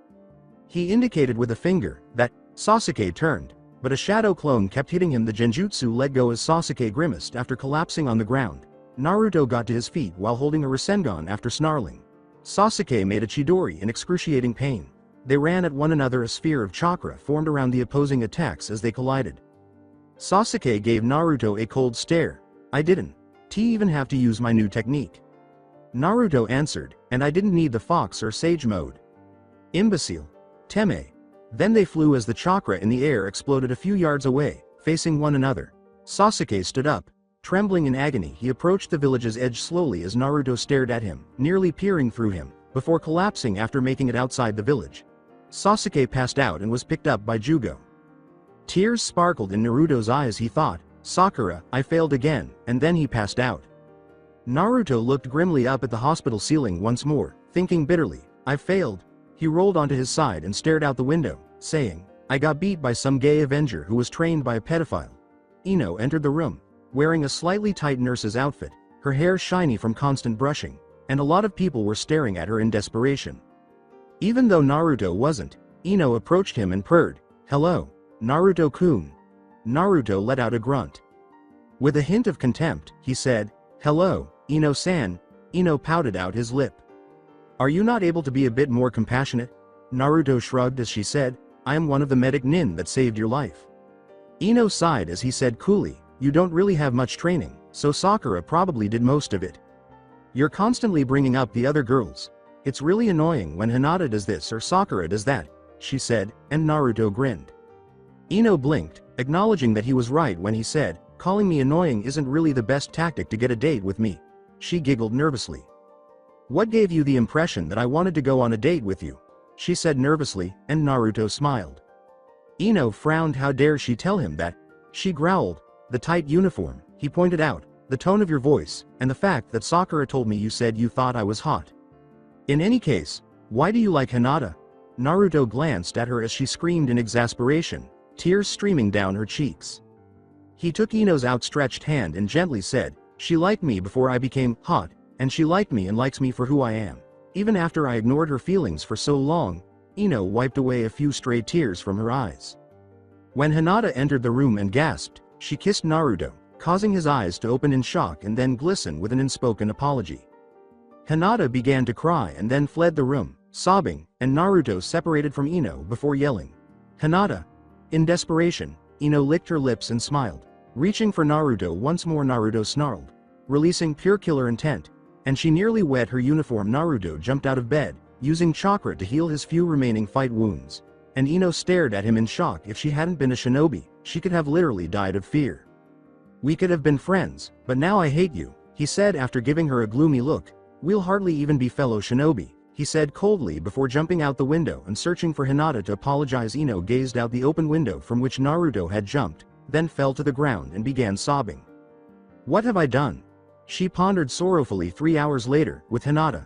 Speaker 2: He indicated with a finger that Sasuke turned, but a shadow clone kept hitting him. The genjutsu let go as Sasuke grimaced after collapsing on the ground. Naruto got to his feet while holding a Rasengan after snarling. Sasuke made a Chidori in excruciating pain. They ran at one another. A sphere of chakra formed around the opposing attacks as they collided. Sasuke gave Naruto a cold stare. I didn't even have to use my new technique. Naruto answered, and I didn't need the fox or sage mode. Imbecile. Teme. Then they flew as the chakra in the air exploded a few yards away, facing one another. Sasuke stood up. Trembling in agony, he approached the village's edge slowly as Naruto stared at him, nearly peering through him, before collapsing after making it outside the village. Sasuke passed out and was picked up by Jugo. Tears sparkled in Naruto's eyes. He thought, Sakura, I failed again, and then he passed out. Naruto looked grimly up at the hospital ceiling once more, thinking bitterly, I failed. He rolled onto his side and stared out the window, saying, I got beat by some gay Avenger who was trained by a pedophile. Ino entered the room, wearing a slightly tight nurse's outfit, her hair shiny from constant brushing, and a lot of people were staring at her in desperation. Even though Naruto wasn't, Ino approached him and purred, Hello, Naruto-kun. Naruto let out a grunt. With a hint of contempt, he said, Hello, Ino-san. Ino pouted out his lip. Are you not able to be a bit more compassionate? Naruto shrugged as she said, I am one of the medic nin that saved your life. Ino sighed as he said coolly, you don't really have much training, so Sakura probably did most of it. You're constantly bringing up the other girls. It's really annoying when Hinata does this or Sakura does that, she said, and Naruto grinned. Ino blinked, acknowledging that he was right when he said, calling me annoying isn't really the best tactic to get a date with me. She giggled nervously. What gave you the impression that I wanted to go on a date with you? She said nervously, and Naruto smiled. Ino frowned. How dare she tell him that? She growled. The tight uniform, he pointed out, the tone of your voice, and the fact that Sakura told me you said you thought I was hot. In any case, why do you like Hinata? Naruto glanced at her as she screamed in exasperation, tears streaming down her cheeks. He took Ino's outstretched hand and gently said, she liked me before I became hot, and she liked me and likes me for who I am. Even after I ignored her feelings for so long. Ino wiped away a few stray tears from her eyes. When Hinata entered the room and gasped, she kissed Naruto, causing his eyes to open in shock and then glisten with an unspoken apology. Hinata began to cry and then fled the room, sobbing, and Naruto separated from Ino before yelling, Hinata! In desperation, Ino licked her lips and smiled. Reaching for Naruto once more, Naruto snarled, releasing pure killer intent, and she nearly wet her uniform. Naruto jumped out of bed, using chakra to heal his few remaining fight wounds, and Ino stared at him in shock. If she hadn't been a shinobi, she could have literally died of fear. We could have been friends, but now I hate you, he said after giving her a gloomy look. We'll hardly even be fellow shinobi, he said coldly before jumping out the window and searching for Hinata to apologize. Ino gazed out the open window from which Naruto had jumped, then fell to the ground and began sobbing. What have I done? She pondered sorrowfully. 3 hours later, with Hinata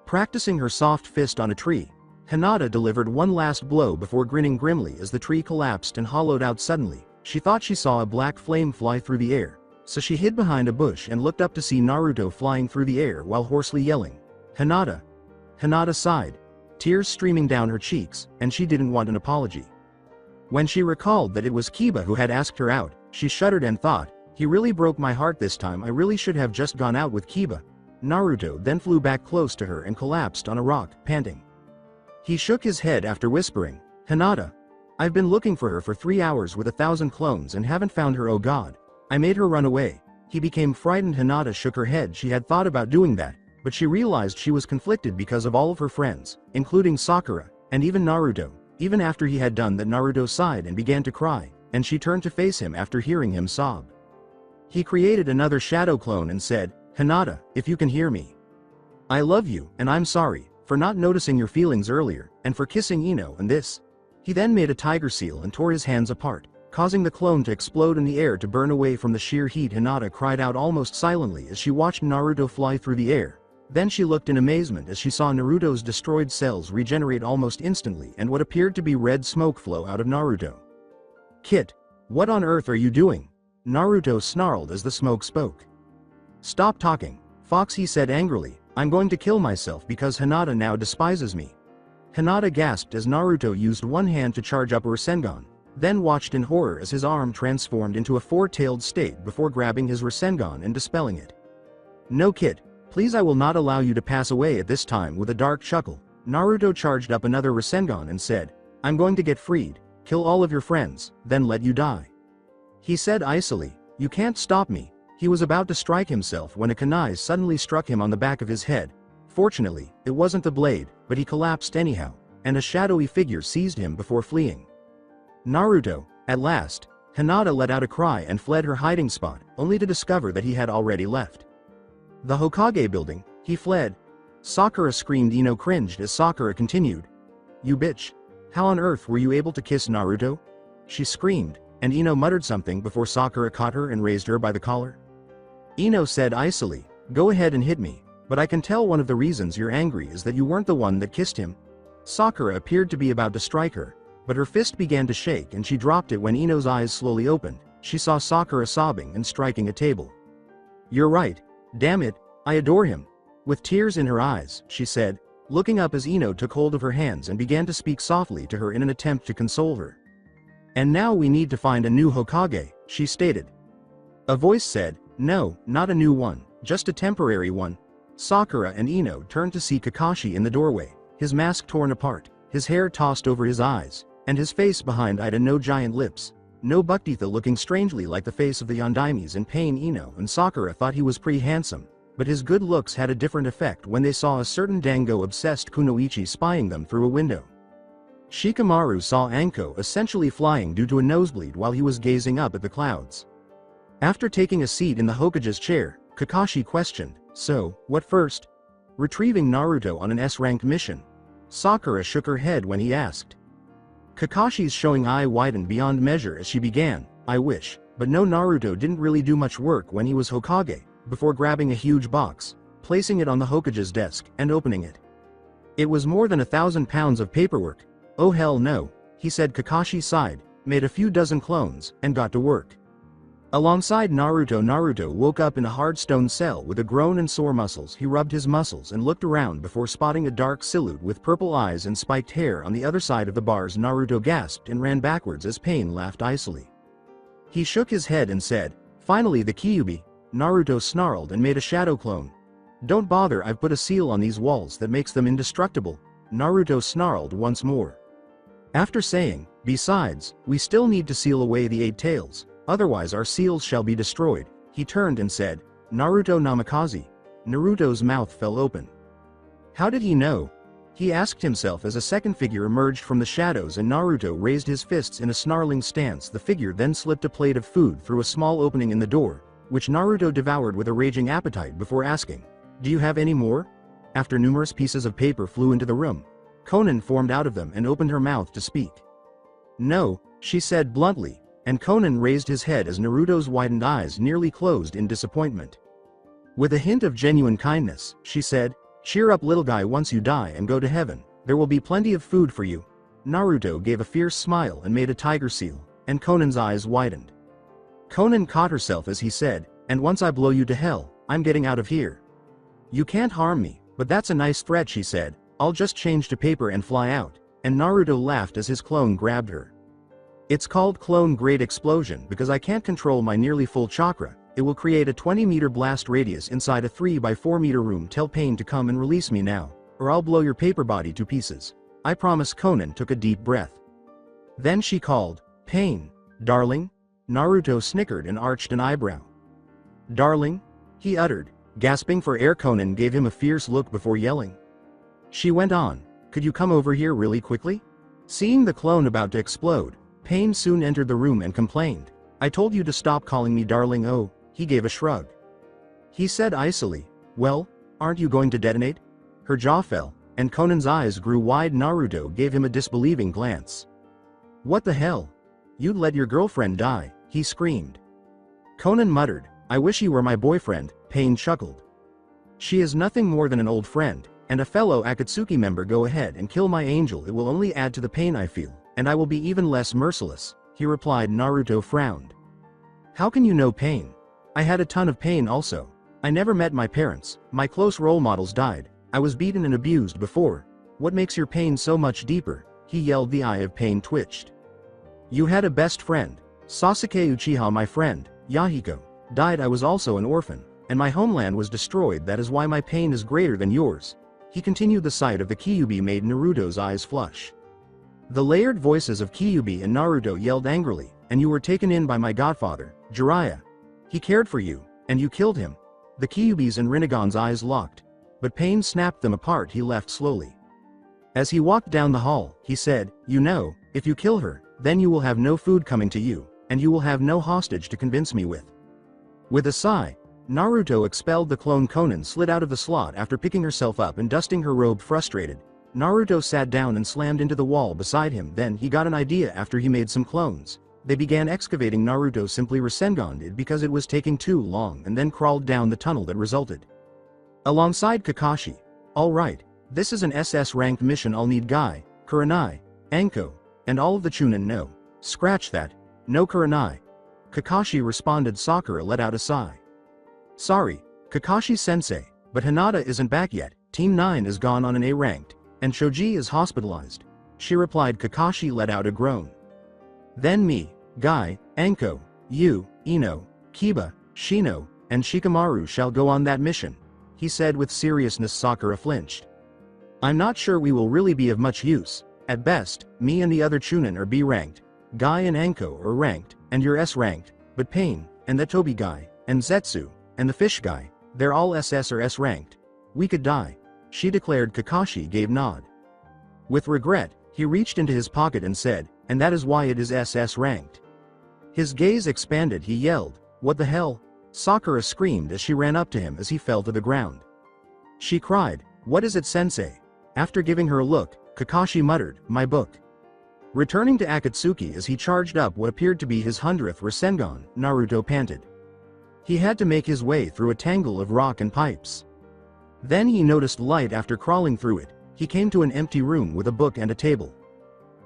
Speaker 2: practicing her soft fist on a tree, Hinata delivered one last blow before grinning grimly as the tree collapsed and hollowed out suddenly. She thought she saw a black flame fly through the air, so she hid behind a bush and looked up to see Naruto flying through the air while hoarsely yelling, Hinata! Hinata sighed, tears streaming down her cheeks, and she didn't want an apology. When she recalled that it was Kiba who had asked her out, she shuddered and thought, he really broke my heart this time. I really should have just gone out with Kiba. Naruto then flew back close to her and collapsed on a rock, panting. He shook his head after whispering, Hinata! I've been looking for her for 3 hours with 1,000 clones and haven't found her. Oh god. I made her run away. He became frightened. Hinata shook her head. She had thought about doing that, but she realized she was conflicted because of all of her friends, including Sakura, and even Naruto. Even after he had done that, Naruto sighed and began to cry, and she turned to face him after hearing him sob. He created another shadow clone and said, Hinata, if you can hear me, I love you, and I'm sorry for not noticing your feelings earlier, and for kissing Ino and this. He then made a tiger seal and tore his hands apart, causing the clone to explode in the air to burn away from the sheer heat. Hinata cried out almost silently as she watched Naruto fly through the air. Then she looked in amazement as she saw Naruto's destroyed cells regenerate almost instantly and what appeared to be red smoke flow out of Naruto. "Kit, what on earth are you doing?" Naruto snarled as the smoke spoke. "Stop talking, Fox," he said angrily. "I'm going to kill myself because Hinata now despises me." Hinata gasped as Naruto used one hand to charge up a Rasengan, then watched in horror as his arm transformed into a four-tailed state before grabbing his Rasengan and dispelling it. "No, Kit, please, I will not allow you to pass away at this time." With a dark chuckle, Naruto charged up another Rasengan and said, "I'm going to get freed, kill all of your friends, then let you die." He said icily, "You can't stop me." He was about to strike himself when a kunai suddenly struck him on the back of his head. Fortunately, it wasn't the blade, but he collapsed anyhow, and a shadowy figure seized him before fleeing. Naruto, at last. Hinata let out a cry and fled her hiding spot, only to discover that he had already left the Hokage building. He fled. Sakura screamed. Ino cringed as Sakura continued, "You bitch. How on earth were you able to kiss Naruto?" she screamed, and Ino muttered something before Sakura caught her and raised her by the collar. Ino said icily, "Go ahead and hit me, but I can tell one of the reasons you're angry is that you weren't the one that kissed him." Sakura appeared to be about to strike her, but her fist began to shake and she dropped it when Ino's eyes slowly opened. She saw Sakura sobbing and striking a table. "You're right. Damn it, I adore him." With tears in her eyes, she said, looking up as Ino took hold of her hands and began to speak softly to her in an attempt to console her. "And now we need to find a new Hokage," she stated. A voice said, "No, not a new one, just a temporary one." Sakura and Ino turned to see Kakashi in the doorway, his mask torn apart, his hair tossed over his eyes, and his face behind Ida no giant lips, no buckteeth, looking strangely like the face of the Yondaimes in pain. Ino and Sakura thought he was pretty handsome, but his good looks had a different effect when they saw a certain Dango-obsessed Kunoichi spying them through a window. Shikamaru saw Anko essentially flying due to a nosebleed while he was gazing up at the clouds. After taking a seat in the Hokage's chair, Kakashi questioned, "So, what first?" "Retrieving Naruto on an S-rank mission." Sakura shook her head when he asked. Kakashi's showing eye widened beyond measure as she began, "I wish, but no, Naruto didn't really do much work when he was Hokage," before grabbing a huge box, placing it on the Hokage's desk, and opening it. It was more than 1,000 pounds of paperwork. "Oh hell no," he said. Kakashi sighed, made a few dozen clones, and got to work. Alongside Naruto, Naruto woke up in a hard stone cell with a groan and sore muscles. He rubbed his muscles and looked around before spotting a dark silhouette with purple eyes and spiked hair on the other side of the bars. Naruto gasped and ran backwards as pain laughed icily. He shook his head and said, "Finally the Kyuubi." Naruto snarled and made a shadow clone. "Don't bother, I've put a seal on these walls that makes them indestructible." Naruto snarled once more. After saying, "Besides, we still need to seal away the 8 tails. Otherwise our seals shall be destroyed," he turned and said, "Naruto namikaze." Naruto's mouth fell open. How did he know? He asked himself as a second figure emerged from the shadows and Naruto raised his fists in a snarling stance. The figure then slipped a plate of food through a small opening in the door, which Naruto devoured with a raging appetite before asking, "Do you have any more?" After numerous pieces of paper flew into the room, Konan formed out of them and opened her mouth to speak. "No," she said bluntly, and Konan raised his head as Naruto's widened eyes nearly closed in disappointment. With a hint of genuine kindness, she said, "Cheer up little guy, once you die and go to heaven, there will be plenty of food for you." Naruto gave a fierce smile and made a tiger seal, and Konan's eyes widened. Konan caught herself as he said, "And once I blow you to hell, I'm getting out of here." "You can't harm me, but that's a nice threat," she said. "I'll just change to paper and fly out," and Naruto laughed as his clone grabbed her. "It's called Clone Grade Explosion because I can't control my nearly full chakra. It will create a 20-meter blast radius inside a 3x4-meter room. Tell Pain to come and release me now, or I'll blow your paper body to pieces. I promise." Konan took a deep breath. Then she called, "Pain, darling?" Naruto snickered and arched an eyebrow. "Darling?" he uttered, gasping for air. Konan gave him a fierce look before yelling. She went on, "Could you come over here really quickly?" Seeing the clone about to explode, Pain soon entered the room and complained, "I told you to stop calling me darling." "Oh," he gave a shrug. He said icily, "Well, aren't you going to detonate?" Her jaw fell, and Konan's eyes grew wide. Naruto gave him a disbelieving glance. "What the hell?" You'd let your girlfriend die, he screamed. Conan muttered, I wish you were my boyfriend, Pain chuckled. She is nothing more than an old friend, and a fellow Akatsuki member. Go ahead and kill my angel, it will only add to the pain I feel, and I will be even less merciless, he replied. Naruto frowned. How can you know pain? I had a ton of pain also. I never met my parents, my close role models died, I was beaten and abused before. What makes your pain so much deeper? He yelled. The eye of pain twitched. You had a best friend. Sasuke Uchiha, my friend, Yahiko, died. I was also an orphan, and my homeland was destroyed. That is why my pain is greater than yours. He continued. The sight of the Kyuubi made Naruto's eyes flush. The layered voices of Kyuubi and Naruto yelled angrily, and you were taken in by my godfather, Jiraiya. He cared for you, and you killed him. The Kyuubi's and Rinnegan's eyes locked, but pain snapped them apart. He left slowly. As he walked down the hall, he said, you know, if you kill her, then you will have no food coming to you, and you will have no hostage to convince me with. With a sigh, Naruto expelled the clone. Conan slid out of the slot after picking herself up and dusting her robe. Frustrated, Naruto sat down and slammed into the wall beside him. Then he got an idea. After he made some clones, they began excavating. Naruto simply Rasengan'd it because it was taking too long and then crawled down the tunnel that resulted. Alongside Kakashi. Alright, this is an SS ranked mission. I'll need Guy, Kurenai, Anko, and all of the Chunin. No. Scratch that. No Kurenai. Kakashi responded. Sakura let out a sigh. Sorry, Kakashi-sensei, but Hinata isn't back yet. Team 9 is gone on an A ranked, and Shoji is hospitalized. She replied. Kakashi let out a groan. Then me, Guy, Anko, you, Ino, Kiba, Shino, and Shikamaru shall go on that mission, he said with seriousness. Sakura flinched. I'm not sure we will really be of much use. At best, me and the other Chunin are B ranked. Guy and Anko are ranked, and you're S ranked, but Pain, and the Tobi guy, and Zetsu, and the fish guy, they're all SS or S ranked. We could die, she declared. Kakashi gave nod. With regret, he reached into his pocket and said, and that is why it is SS ranked. His gaze expanded. He yelled, what the hell? Sakura screamed as she ran up to him as he fell to the ground. She cried, what is it, sensei? After giving her a look, Kakashi muttered, my book. Returning to Akatsuki as he charged up what appeared to be his 100th Rasengan, Naruto panted. He had to make his way through a tangle of rock and pipes. Then he noticed light. After crawling through it, he came to an empty room with a book and a table.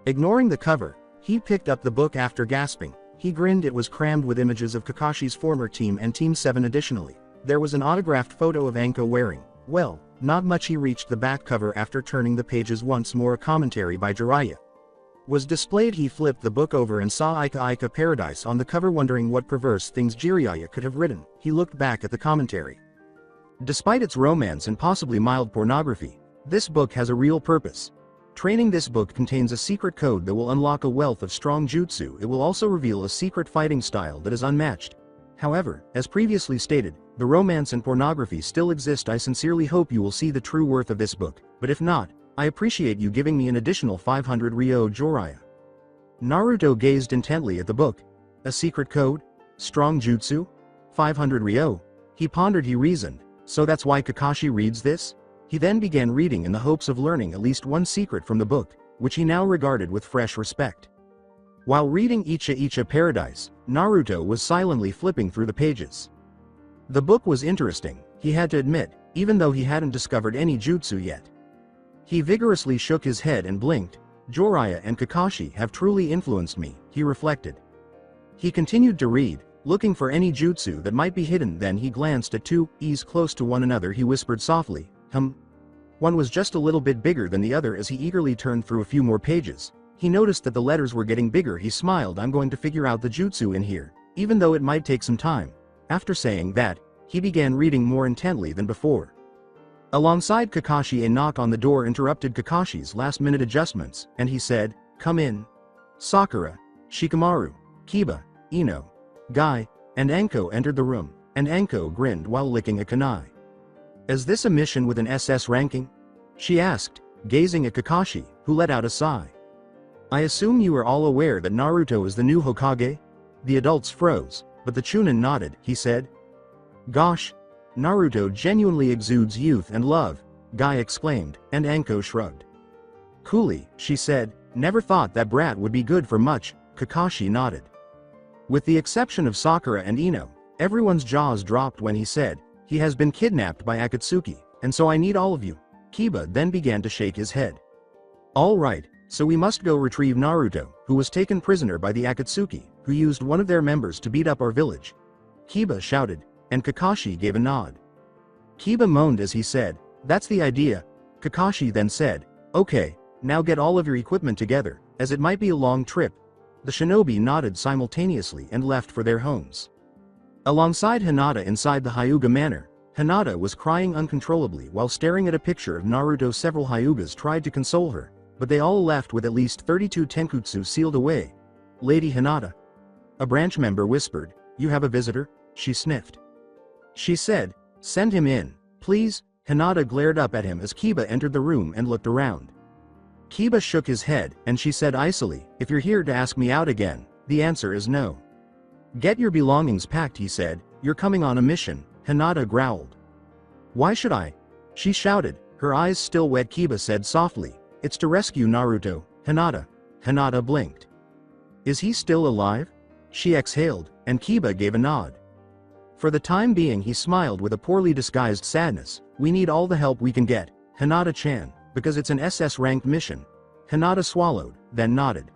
Speaker 2: Ignoring the cover, he picked up the book. After gasping, he grinned. It was crammed with images of Kakashi's former team and Team 7. Additionally, there was an autographed photo of Anko wearing, well, not much. He reached the back cover. After turning the pages once more, a commentary by Jiraiya was displayed. He flipped the book over and saw Ika Ika Paradise on the cover. Wondering what perverse things Jiraiya could have written, he looked back at the commentary. Despite its romance and possibly mild pornography, this book has a real purpose. Training. This book contains a secret code that will unlock a wealth of strong jutsu. It will also reveal a secret fighting style that is unmatched. However, as previously stated, the romance and pornography still exist. I sincerely hope you will see the true worth of this book, but if not, I appreciate you giving me an additional 500 Ryo. Jiraiya. Naruto gazed intently at the book. A secret code? Strong jutsu? 500 Ryo? He pondered. He reasoned, so that's why Kakashi reads this? He then began reading in the hopes of learning at least one secret from the book, which he now regarded with fresh respect. While reading Icha Icha Paradise, Naruto was silently flipping through the pages. The book was interesting, he had to admit, even though he hadn't discovered any jutsu yet. He vigorously shook his head and blinked. Jiraiya and Kakashi have truly influenced me, he reflected. He continued to read, looking for any jutsu that might be hidden. Then he glanced at two E's close to one another. He whispered softly, One was just a little bit bigger than the other. As he eagerly turned through a few more pages, he noticed that the letters were getting bigger. He smiled. I'm going to figure out the jutsu in here, even though it might take some time. After saying that, he began reading more intently than before. Alongside Kakashi, a knock on the door interrupted Kakashi's last-minute adjustments, and he said, come in. Sakura, Shikamaru, Kiba, Ino, Guy, and Anko entered the room, and Anko grinned while licking a kunai. Is this a mission with an SS ranking? She asked, gazing at Kakashi, who let out a sigh. I assume you are all aware that Naruto is the new Hokage? The adults froze, but the Chunin nodded. He said, gosh, Naruto genuinely exudes youth and love, Guy exclaimed, and Anko shrugged. Coolly, she said, never thought that brat would be good for much. Kakashi nodded. With the exception of Sakura and Ino, everyone's jaws dropped when he said, "He has been kidnapped by Akatsuki, and so I need all of you." Kiba then began to shake his head. "All right, so we must go retrieve Naruto, who was taken prisoner by the Akatsuki, who used one of their members to beat up our village." Kiba shouted, and Kakashi gave a nod. Kiba moaned as he said, "That's the idea." Kakashi then said, "Okay, now get all of your equipment together, as it might be a long trip." The shinobi nodded simultaneously and left for their homes. Alongside Hinata inside the Hyuga manor, Hinata was crying uncontrollably while staring at a picture of Naruto. Several Hyugas tried to console her, but they all left with at least 32 tenkutsu sealed away. "Lady Hinata," a branch member whispered, "You have a visitor?" She sniffed. She said, "Send him in, please." Hinata glared up at him as Kiba entered the room and looked around. Kiba shook his head, and she said icily, "If you're here to ask me out again, the answer is no." "Get your belongings packed," he said, "you're coming on a mission." Hinata growled. "Why should I?" she shouted, her eyes still wet. Kiba said softly, "It's to rescue Naruto." Hinata blinked. "Is he still alive?" She exhaled, and Kiba gave a nod. For the time being he smiled with a poorly disguised sadness. "We need all the help we can get, Hinata-chan, because it's an SS-ranked mission." Hinata swallowed, then nodded.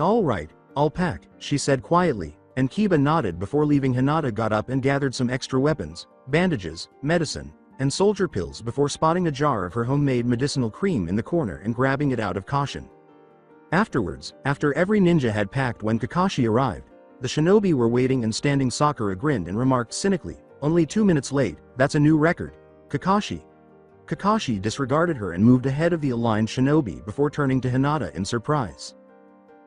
Speaker 2: All right, I'll pack," she said quietly, and Kiba nodded before leaving. Hinata got up and gathered some extra weapons, bandages, medicine, and soldier pills before spotting a jar of her homemade medicinal cream in the corner and grabbing it out of caution. Afterwards, after every ninja had packed when Kakashi arrived, the shinobi were waiting and standing. Sakura grinned and remarked cynically, "Only 2 minutes late, that's a new record." Kakashi disregarded her and moved ahead of the aligned shinobi before turning to Hinata in surprise.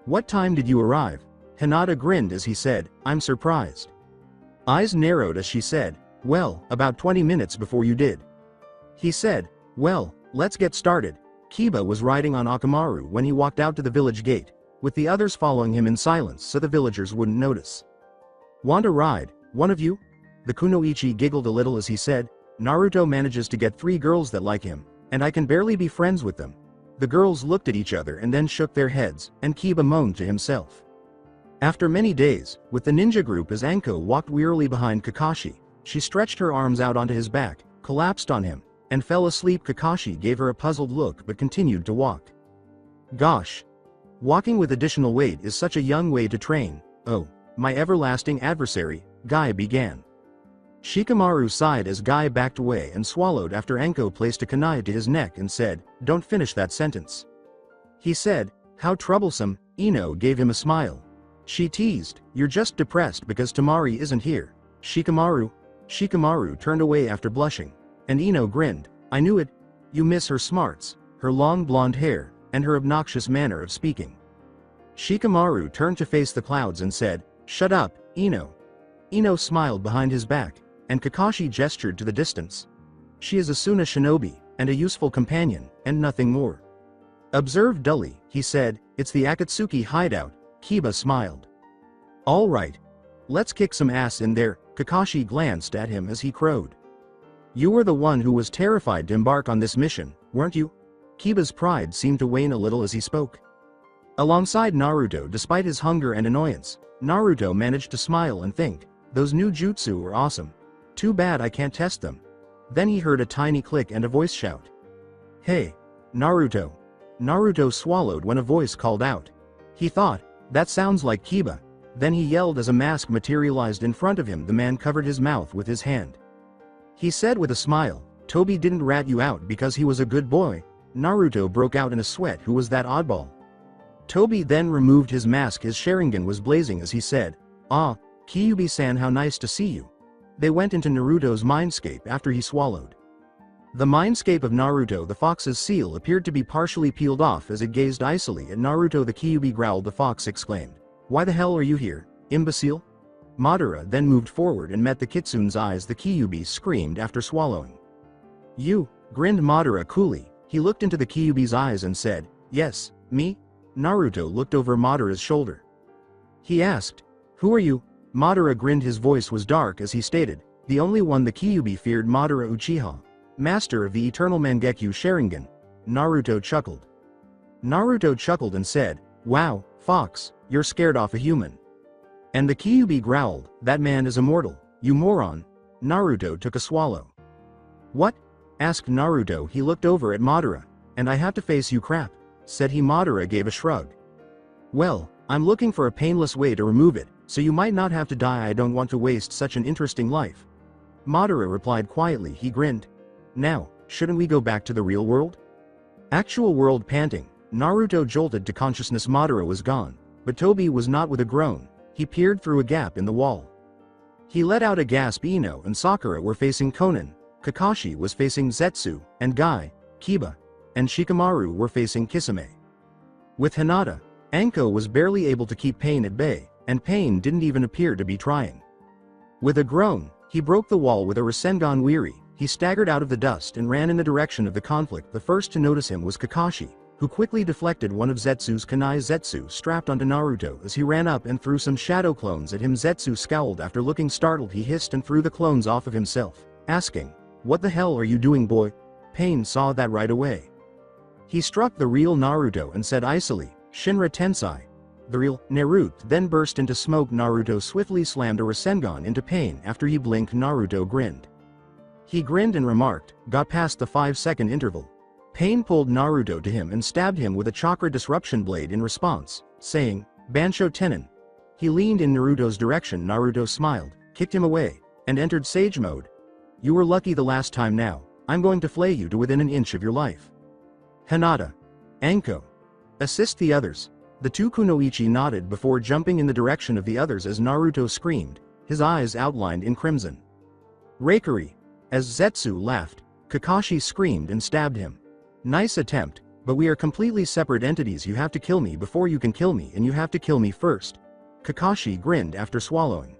Speaker 2: "What time did you arrive?" Hinata grinned as he said, "I'm surprised." Eyes narrowed as she said, "Well, about 20 minutes before you did." He said, "Well, let's get started." Kiba was riding on Akamaru when he walked out to the village gate, with the others following him in silence so the villagers wouldn't notice. "Want a ride, one of you?" The kunoichi giggled a little as he said, "Naruto manages to get 3 girls that like him, and I can barely be friends with them." The girls looked at each other and then shook their heads, and Kiba moaned to himself. After many days, with the ninja group as Anko walked wearily behind Kakashi, she stretched her arms out onto his back, collapsed on him, and fell asleep. Kakashi gave her a puzzled look but continued to walk. "Gosh. Walking with additional weight is such a young way to train. Oh, my everlasting adversary," Guy began. Shikamaru sighed as Guy backed away and swallowed after Anko placed a kunai to his neck and said, "Don't finish that sentence." He said, "How troublesome." Ino gave him a smile. She teased, "You're just depressed because Tamari isn't here." Shikamaru turned away after blushing, and Ino grinned, "I knew it. You miss her smarts, her long blonde hair, and her obnoxious manner of speaking." Shikamaru turned to face the clouds and said, "Shut up, Ino." Ino smiled behind his back, and Kakashi gestured to the distance. "She is a Suna shinobi, and a useful companion, and nothing more." Observed dully, he said, "It's the Akatsuki hideout." Kiba smiled. "All right. Let's kick some ass in there." Kakashi glanced at him as he crowed. "You were the one who was terrified to embark on this mission, weren't you?" Kiba's pride seemed to wane a little as he spoke. Alongside Naruto, despite his hunger and annoyance, Naruto managed to smile and think, "Those new jutsu were awesome. Too bad I can't test them." Then he heard a tiny click and a voice shout, "Hey, Naruto." Naruto swallowed when a voice called out. He thought, "That sounds like Kiba." Then he yelled as a mask materialized in front of him. The man covered his mouth with his hand. He said with a smile, "Toby didn't rat you out because he was a good boy." Naruto broke out in a sweat. Who was that oddball? Toby then removed his mask. His Sharingan was blazing as he said, "Ah, Kyuubi-san, how nice to see you." They went into Naruto's mindscape after he swallowed. The mindscape of Naruto the fox's seal appeared to be partially peeled off as it gazed icily at Naruto. "The Kyuubi growled." The fox exclaimed, "Why the hell are you here, imbecile?" Madara then moved forward and met the kitsune's eyes. The Kyuubi screamed after swallowing. "You?" grinned Madara coolly. He looked into the Kyuubi's eyes and said, "Yes, me?" Naruto looked over Madara's shoulder. He asked, "Who are you?" Madara grinned. His voice was dark as he stated, "The only one the Kyuubi feared, Madara Uchiha, master of the eternal Mangekyo Sharingan." Naruto chuckled and said, Wow, Fox, you're scared off a human. And the Kyuubi growled, that man is immortal, you moron. Naruto took a swallow. What? Asked Naruto. He looked over at Madara. And I have to face you crap, said he. Madara gave a shrug. Well, I'm looking for a painless way to remove it, so you might not have to die. I don't want to waste such an interesting life. Madara replied quietly. He grinned. Now, shouldn't we go back to the real world? Actual world. Panting, Naruto jolted to consciousness. Madara was gone, but Tobi was not. With a groan, he peered through a gap in the wall. He let out a gasp. Ino and Sakura were facing Konan, Kakashi was facing Zetsu, and Guy, Kiba, and Shikamaru were facing Kisame. With Hinata, Anko was barely able to keep Pain at bay, and Pain didn't even appear to be trying. With a groan, he broke the wall with a Rasengan. Weary, he staggered out of the dust and ran in the direction of the conflict. The first to notice him was Kakashi, who quickly deflected one of Zetsu's kunai. Zetsu strapped onto Naruto as he ran up and threw some shadow clones at him. Zetsu scowled. After looking startled, he hissed and threw the clones off of himself, asking, "What the hell are you doing, boy?" Pain saw that right away. He struck the real Naruto and said icily, "Shinra Tensei." The real Naruto then burst into smoke. Naruto swiftly slammed a Rasengan into Pain. After he blinked, Naruto grinned. He grinned and remarked, "Got past the 5-second interval." Pain pulled Naruto to him and stabbed him with a chakra disruption blade in response, saying, "Bansho Tenin." He leaned in Naruto's direction. Naruto smiled, kicked him away, and entered Sage mode. "You were lucky the last time. Now, I'm going to flay you to within an inch of your life." Hinata, Anko, assist the others. The two kunoichi nodded before jumping in the direction of the others as Naruto screamed, his eyes outlined in crimson. "Reikari!" As Zetsu laughed, Kakashi screamed and stabbed him. "Nice attempt, but we are completely separate entities. You have to kill me before you can kill me, and you have to kill me first." Kakashi grinned after swallowing.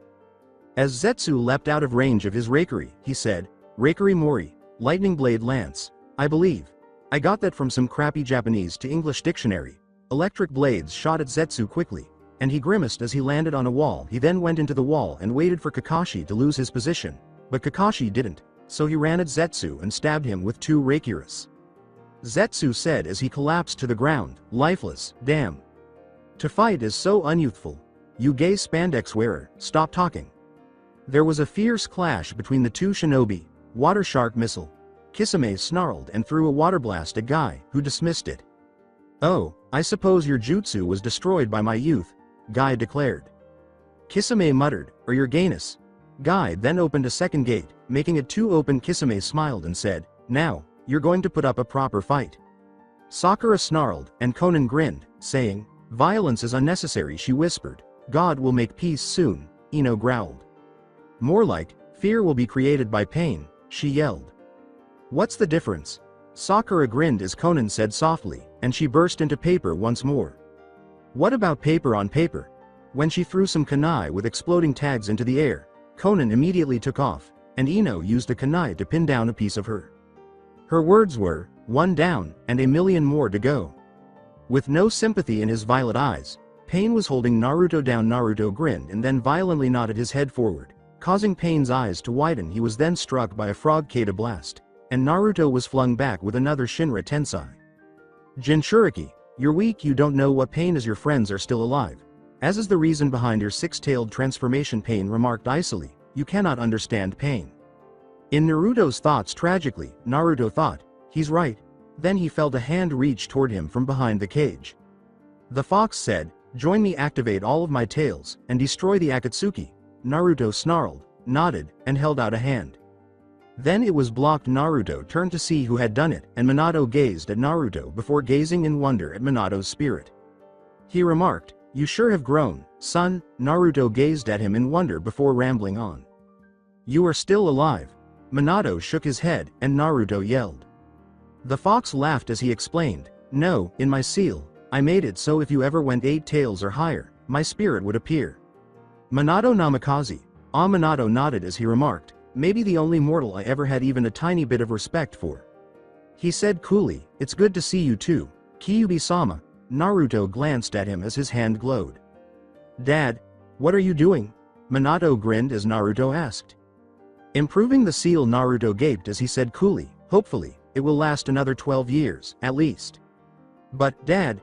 Speaker 2: As Zetsu leapt out of range of his Reikari, he said, "Reikari Mori, lightning blade lance. I believe I got that from some crappy Japanese to English dictionary." Electric blades shot at Zetsu quickly, and he grimaced as he landed on a wall. He then went into the wall and waited for Kakashi to lose his position, but Kakashi didn't, so he ran at Zetsu and stabbed him with 2 Reikiris. Zetsu said as he collapsed to the ground, lifeless. "Damn. To fight is so unyouthful. You gay spandex wearer, stop talking." There was a fierce clash between the two shinobi. Water shark missile. Kisame snarled and threw a water blast at Guy, who dismissed it. "Oh, I suppose your jutsu was destroyed by my youth," Guy declared. Kisame muttered, "Or your gayness." Guy then opened a second gate, making it 2 open. Kisame smiled and said, "Now, you're going to put up a proper fight." Sakura snarled, and Konan grinned, saying, "Violence is unnecessary," she whispered. "God will make peace soon," Ino growled. "More like, fear will be created by pain," she yelled. "What's the difference?" Sakura grinned as Konan said softly, and she burst into paper once more. "What about paper on paper?" When she threw some kunai with exploding tags into the air, Konan immediately took off, and Ino used a kunai to pin down a piece of her. Her words were, "One down, and a million more to go." With no sympathy in his violet eyes, Pain was holding Naruto down. Naruto grinned and then violently nodded his head forward, causing Pain's eyes to widen. He was then struck by a frog Kata blast, and Naruto was flung back with another Shinra Tensei. "Jinchuriki, you're weak. You don't know what Pain is. Your friends are still alive. As is the reason behind your 6-tailed transformation," Pain remarked icily. "You cannot understand Pain." In Naruto's thoughts, tragically, Naruto thought, "He's right." Then he felt a hand reach toward him from behind the cage. The fox said, "Join me, activate all of my tails, and destroy the Akatsuki." Naruto snarled, nodded, and held out a hand. Then it was blocked. Naruto turned to see who had done it, and Minato gazed at Naruto before gazing in wonder at Minato's spirit. He remarked, "You sure have grown, son." Naruto gazed at him in wonder before rambling on. "You are still alive." Minato shook his head, and Naruto yelled. The fox laughed as he explained, "No, in my seal, I made it so if you ever went 8 tails or higher, my spirit would appear." Minato namikaze. Minato nodded as he remarked, "Maybe the only mortal I ever had even a tiny bit of respect for." He said coolly, "It's good to see you too, Kyuubi-sama." Naruto glanced at him as his hand glowed. "Dad, what are you doing?" Minato grinned as Naruto asked. "Improving the seal." Naruto gaped as he said coolly, "Hopefully, it will last another 12 years, at least." "But, Dad..."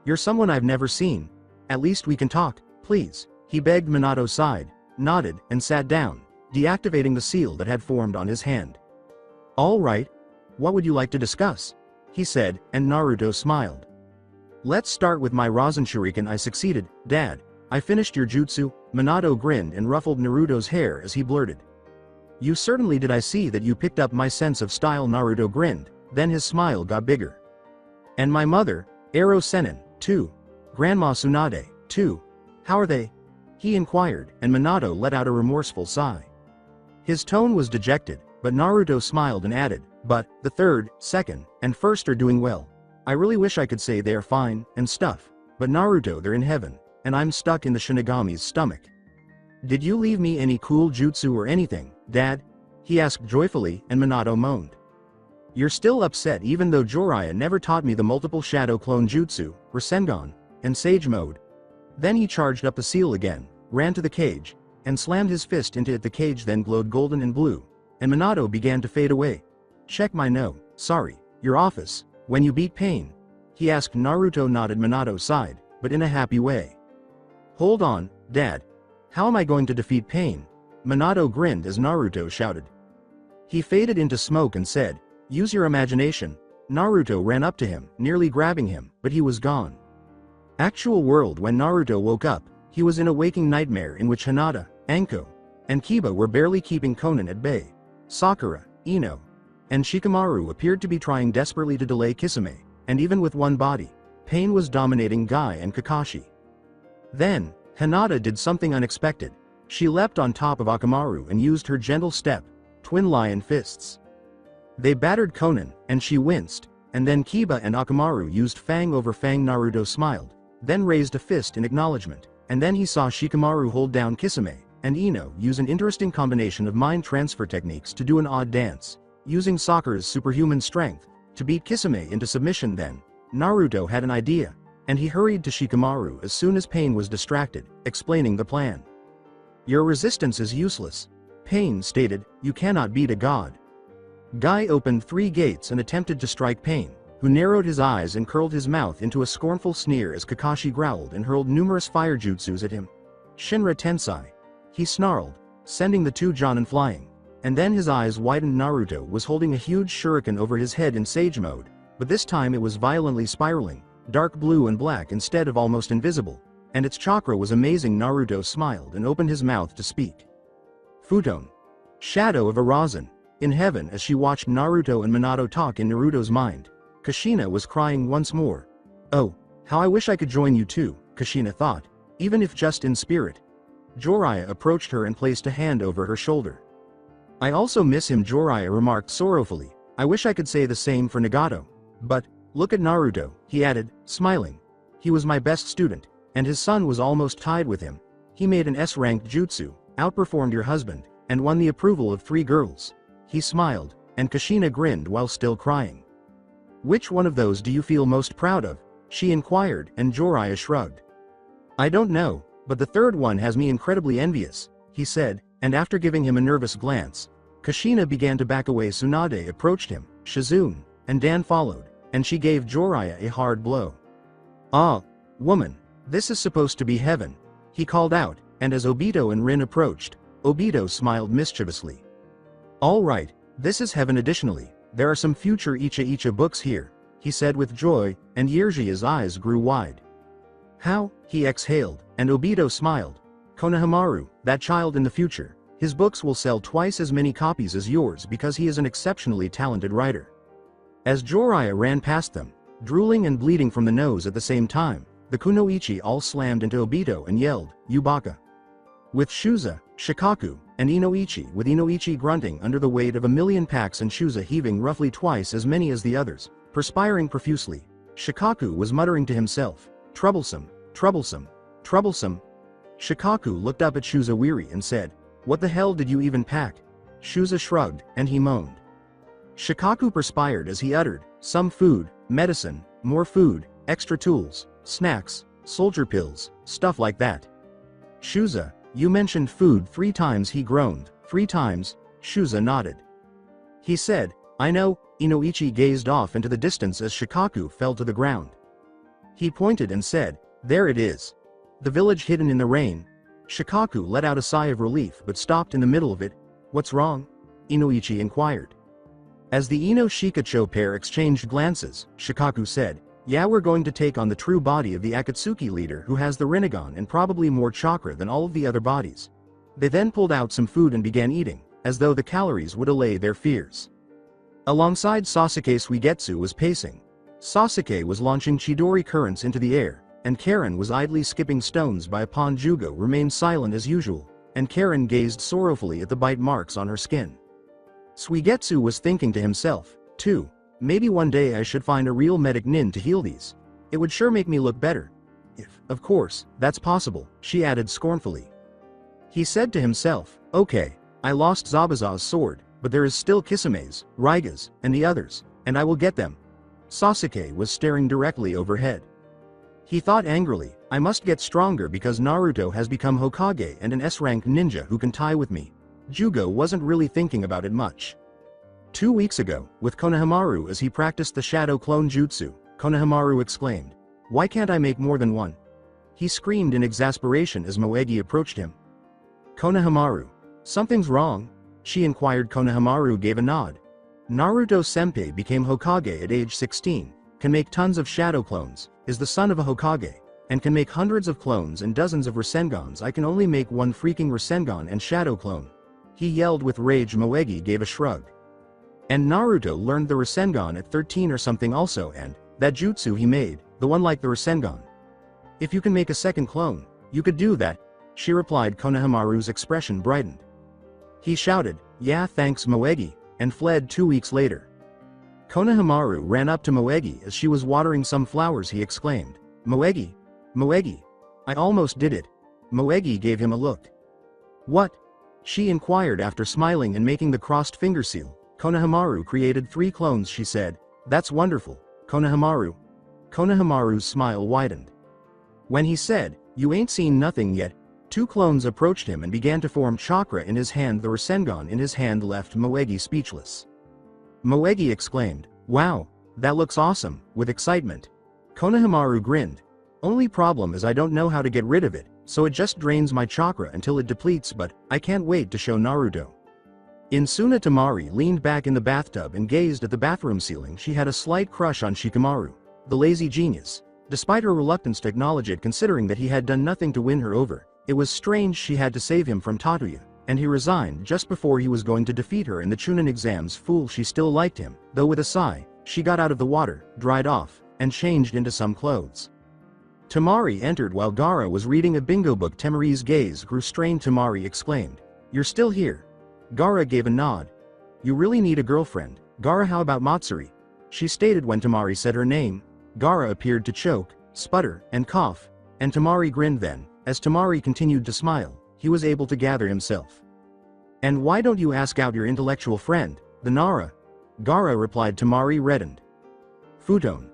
Speaker 2: You're someone I've never seen. At least we can talk, please. He begged. Minato sighed, nodded, and sat down, deactivating the seal that had formed on his hand. All right. What would you like to discuss? He said, and Naruto smiled. Let's start with my Rasen Shuriken. I succeeded, Dad. I finished your jutsu. Minato grinned and ruffled Naruto's hair as he blurted. You certainly did. I see that you picked up my sense of style. Naruto grinned, then his smile got bigger. And my mother, Ero Sennin, too. Grandma Tsunade, too. How are they? He inquired, and Minato let out a remorseful sigh. His tone was dejected, but Naruto smiled and added, but, the third, second, and first are doing well. I really wish I could say they are fine, and stuff, but Naruto, they're in heaven, and I'm stuck in the Shinigami's stomach. Did you leave me any cool jutsu or anything, Dad? He asked joyfully, and Minato moaned. You're still upset even though Jiraiya never taught me the multiple shadow clone jutsu, Rasengan, and Sage Mode. Then he charged up the seal again, ran to the cage, and slammed his fist into it. The cage then glowed golden and blue, and Minato began to fade away. Check my no, sorry, your office, when you beat Pain? He asked. Naruto nodded. Minato sighed, but in a happy way. Hold on, Dad. How am I going to defeat Pain? Minato grinned as Naruto shouted. He faded into smoke and said, use your imagination. Naruto ran up to him, nearly grabbing him, but he was gone. Actual world. When Naruto woke up, he was in a waking nightmare in which Hinata, Anko, and Kiba were barely keeping Konan at bay. Sakura, Ino, and Shikamaru appeared to be trying desperately to delay Kisame, and even with one body, Pain was dominating Guy and Kakashi. Then, Hinata did something unexpected. She leapt on top of Akamaru and used her gentle step, twin lion fists. They battered Konan, and she winced, and then Kiba and Akamaru used fang over fang. Naruto smiled, then raised a fist in acknowledgement, and then he saw Shikamaru hold down Kisame, and Ino use an interesting combination of mind transfer techniques to do an odd dance, using Sakura's superhuman strength, to beat Kisame into submission. Then, Naruto had an idea, and he hurried to Shikamaru as soon as Pain was distracted, explaining the plan. Your resistance is useless. Pain stated, you cannot beat a god. Guy opened 3 gates and attempted to strike Pain, who narrowed his eyes and curled his mouth into a scornful sneer as Kakashi growled and hurled numerous fire jutsus at him. Shinra Tensai. He snarled, sending the 2 Jonin flying, and then his eyes widened. Naruto was holding a huge shuriken over his head in Sage Mode, but this time it was violently spiraling, dark blue and black instead of almost invisible, and its chakra was amazing. Naruto smiled and opened his mouth to speak. Futon. Shadow of a Rasen. In heaven. As she watched Naruto and Minato talk in Naruto's mind, Kushina was crying once more. Oh, how I wish I could join you too, Kushina thought, even if just in spirit. Jiraiya approached her and placed a hand over her shoulder. I also miss him, Jiraiya remarked sorrowfully. I wish I could say the same for Nagato. But, look at Naruto, he added, smiling. He was my best student, and his son was almost tied with him. He made an S-ranked jutsu, outperformed your husband, and won the approval of 3 girls. He smiled, and Kushina grinned while still crying. Which one of those do you feel most proud of? She inquired, and Jiraiya shrugged. I don't know, but the third one has me incredibly envious, he said, and after giving him a nervous glance, Kushina began to back away. Tsunade approached him, Shizune, and Dan followed, and she gave Jiraiya a hard blow. Ah, woman, this is supposed to be heaven, he called out, and as Obito and Rin approached, Obito smiled mischievously. All right, this is heaven. Additionally, there are some future Icha books here, he said with joy, and Yirjia's eyes grew wide. How? He exhaled, and Obito smiled. Konohamaru, that child in the future, his books will sell twice as many copies as yours because he is an exceptionally talented writer. As Jiraiya ran past them, drooling and bleeding from the nose at the same time, the Kunoichi all slammed into Obito and yelled, Yubaka. With Shuza, Shikaku, and Inoichi, with Inoichi grunting under the weight of 1,000,000 packs and Shuza heaving roughly twice as many as the others, perspiring profusely, Shikaku was muttering to himself, troublesome, troublesome, troublesome. Shikaku looked up at Shuza weary and said, what the hell did you even pack? Shuza shrugged, and he moaned. Shikaku perspired as he uttered, some food, medicine, more food, extra tools, snacks, soldier pills, stuff like that. Shuza, you mentioned food 3 times. He groaned. 3 times, Shuza nodded. He said, I know. Inoichi gazed off into the distance as Shikaku fell to the ground. He pointed and said, "There it is. The village hidden in the rain." Shikaku let out a sigh of relief but stopped in the middle of it. "What's wrong?" Inoichi inquired. As the Ino-Shikacho pair exchanged glances, Shikaku said, "Yeah, we're going to take on the true body of the Akatsuki leader who has the Rinnegan and probably more chakra than all of the other bodies." They then pulled out some food and began eating, as though the calories would allay their fears. Alongside Sasuke, Suigetsu was pacing. Sasuke was launching Chidori currents into the air, and Karen was idly skipping stones by a pond. Jugo remained silent as usual, and Karen gazed sorrowfully at the bite marks on her skin. Suigetsu was thinking to himself, too, maybe one day I should find a real medic nin to heal these. It would sure make me look better. If, of course, that's possible, she added scornfully. He said to himself, okay, I lost Zabuza's sword, but there is still Kisame's, Raiga's, and the others, and I will get them. Sasuke was staring directly overhead. He thought angrily, I must get stronger because Naruto has become Hokage and an S-rank ninja who can tie with me. Jugo wasn't really thinking about it much. 2 weeks ago, with Konohamaru as he practiced the shadow clone jutsu, Konohamaru exclaimed, "Why can't I make more than one?" He screamed in exasperation as Moegi approached him. Konohamaru. Something's wrong? She inquired. Konohamaru gave a nod. Naruto-senpai became Hokage at age 16, can make tons of shadow clones, is the son of a Hokage, and can make hundreds of clones and dozens of Rasengans. I can only make one freaking Rasengan and shadow clone. He yelled with rage. Moegi gave a shrug. And Naruto learned the Rasengan at 13 or something also, and that jutsu he made, the one like the Rasengan. If you can make a second clone, you could do that, she replied. Konohamaru's expression brightened. He shouted, yeah thanks Moegi, and fled. 2 weeks later. Konohamaru ran up to Moegi as she was watering some flowers. He exclaimed, Moegi, Moegi, I almost did it. Moegi gave him a look. What? She inquired after smiling and making the crossed finger seal. Konohamaru created 3 clones, she said. That's wonderful, Konohamaru. Konohamaru's smile widened. When he said, you ain't seen nothing yet, 2 clones approached him and began to form chakra in his hand. The Rasengan in his hand left Moegi speechless. Moegi exclaimed, wow, that looks awesome, with excitement. Konohamaru grinned. Only problem is I don't know how to get rid of it, so it just drains my chakra until it depletes, but I can't wait to show Naruto. In Suna, Tamari leaned back in the bathtub and gazed at the bathroom ceiling. She had a slight crush on Shikamaru, the lazy genius. Despite her reluctance to acknowledge it, considering that he had done nothing to win her over, it was strange she had to save him from Tatsuya, and he resigned just before he was going to defeat her in the Chunin exams. Fool, she still liked him, though. With a sigh, she got out of the water, dried off, and changed into some clothes. Tamari entered while Gaara was reading a bingo book. Tamari's gaze grew strained. Tamari exclaimed, you're still here? Gaara gave a nod. You really need a girlfriend, Gaara. How about Matsuri? She stated when Tamari said her name. Gaara appeared to choke, sputter, and cough, and Tamari grinned. Then, as Tamari continued to smile, he was able to gather himself. And why don't you ask out your intellectual friend, the Nara? Gaara replied. Tamari reddened. Futon.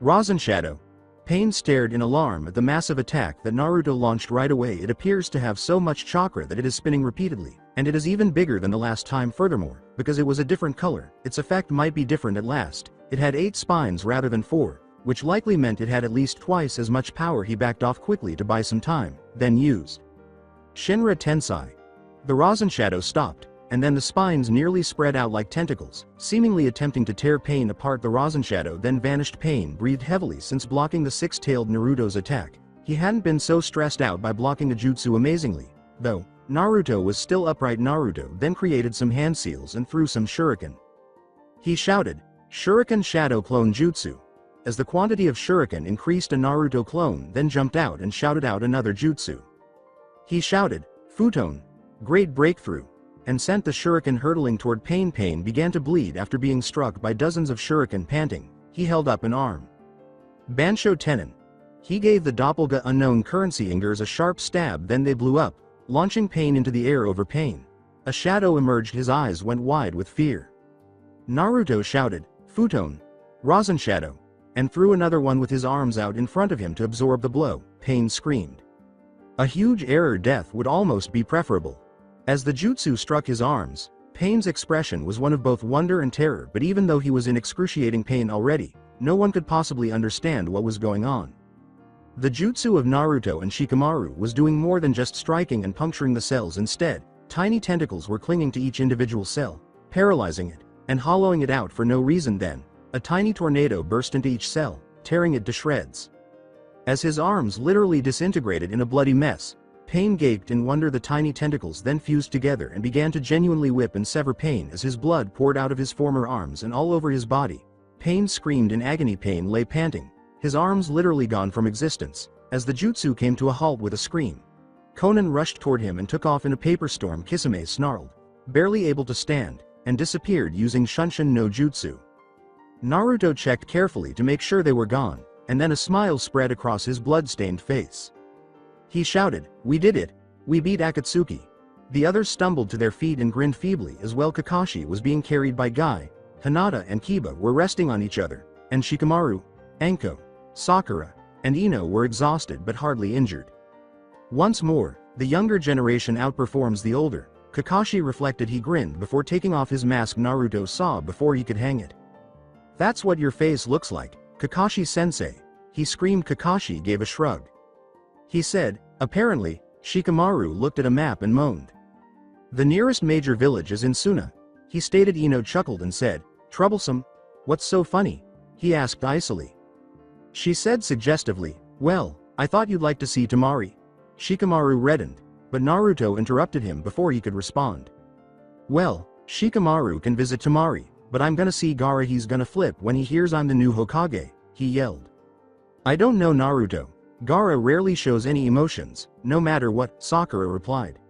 Speaker 2: Rasen Shadow. Pain stared in alarm at the massive attack that Naruto launched right away. It appears to have so much chakra that it is spinning repeatedly, and it is even bigger than the last time. Furthermore, because it was a different color, its effect might be different at last. It had 8 spines rather than 4, which likely meant it had at least twice as much power. He backed off quickly to buy some time, then used Shinra Tensai. The Rasen Shadow stopped, and then the spines nearly spread out like tentacles, seemingly attempting to tear Pain apart. The Rasen Shadow then vanished. Pain breathed heavily. Since blocking the 6-tailed Naruto's attack, he hadn't been so stressed out by blocking a jutsu. Amazingly, though, Naruto was still upright. Naruto then created some hand seals and threw some shuriken. He shouted, Shuriken Shadow Clone Jutsu. As the quantity of shuriken increased, a Naruto clone then jumped out and shouted out another jutsu. He shouted, Futon. Great breakthrough, and sent the shuriken hurtling toward Pain. Pain began to bleed after being struck by dozens of shuriken. Panting, he held up an arm. Bansho Tenon. He gave the doppelganger unknown currency ingers a sharp stab, then they blew up, launching Pain into the air. Over Pain, a shadow emerged. His eyes went wide with fear. Naruto shouted, Futon. Rasen Shadow, and threw another one with his arms out in front of him to absorb the blow. Pain screamed. A huge error. Death would almost be preferable. As the jutsu struck his arms, Pain's expression was one of both wonder and terror, but even though he was in excruciating pain already, no one could possibly understand what was going on. The jutsu of Naruto and Shikamaru was doing more than just striking and puncturing the cells. Instead, tiny tentacles were clinging to each individual cell, paralyzing it, and hollowing it out for no reason. Then, a tiny tornado burst into each cell, tearing it to shreds. As his arms literally disintegrated in a bloody mess, Pain gaped in wonder. The tiny tentacles then fused together and began to genuinely whip and sever Pain as his blood poured out of his former arms and all over his body. Pain screamed in agony. Pain lay panting, his arms literally gone from existence, as the jutsu came to a halt with a scream. Conan rushed toward him and took off in a paper storm. Kisame snarled, barely able to stand, and disappeared using Shunshin no Jutsu. Naruto checked carefully to make sure they were gone, and then a smile spread across his blood-stained face. He shouted, "We did it! We beat Akatsuki!" The others stumbled to their feet and grinned feebly as well. Kakashi was being carried by Guy, Hinata and Kiba were resting on each other, and Shikamaru, Anko, Sakura, and Ino were exhausted but hardly injured. Once more, the younger generation outperforms the older, Kakashi reflected. He grinned before taking off his mask. Naruto saw before he could hang it. "That's what your face looks like, Kakashi-sensei," he screamed. Kakashi gave a shrug. He said, "Apparently." Shikamaru looked at a map and moaned. "The nearest major village is in Suna," he stated. Ino chuckled and said, "Troublesome? What's so funny?" he asked icily. She said suggestively, "Well, I thought you'd like to see Tamari." Shikamaru reddened, but Naruto interrupted him before he could respond. "Well, Shikamaru can visit Tamari, but I'm gonna see Gaara. He's gonna flip when he hears I'm the new Hokage," he yelled. "I don't know, Naruto. Gaara rarely shows any emotions, no matter what," Sakura replied.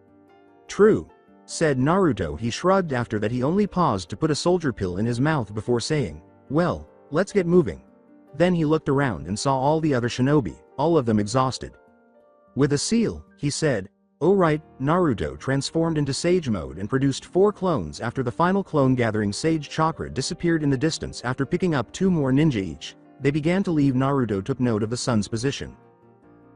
Speaker 2: "True," said Naruto. He shrugged. After that he only paused to put a soldier pill in his mouth before saying, "Well, let's get moving." Then he looked around and saw all the other shinobi, all of them exhausted. With a seal, he said, "Oh right." Naruto transformed into Sage mode and produced 4 clones. After the final clone gathering Sage chakra disappeared in the distance. After picking up 2 more ninja each, they began to leave. Naruto took note of the sun's position.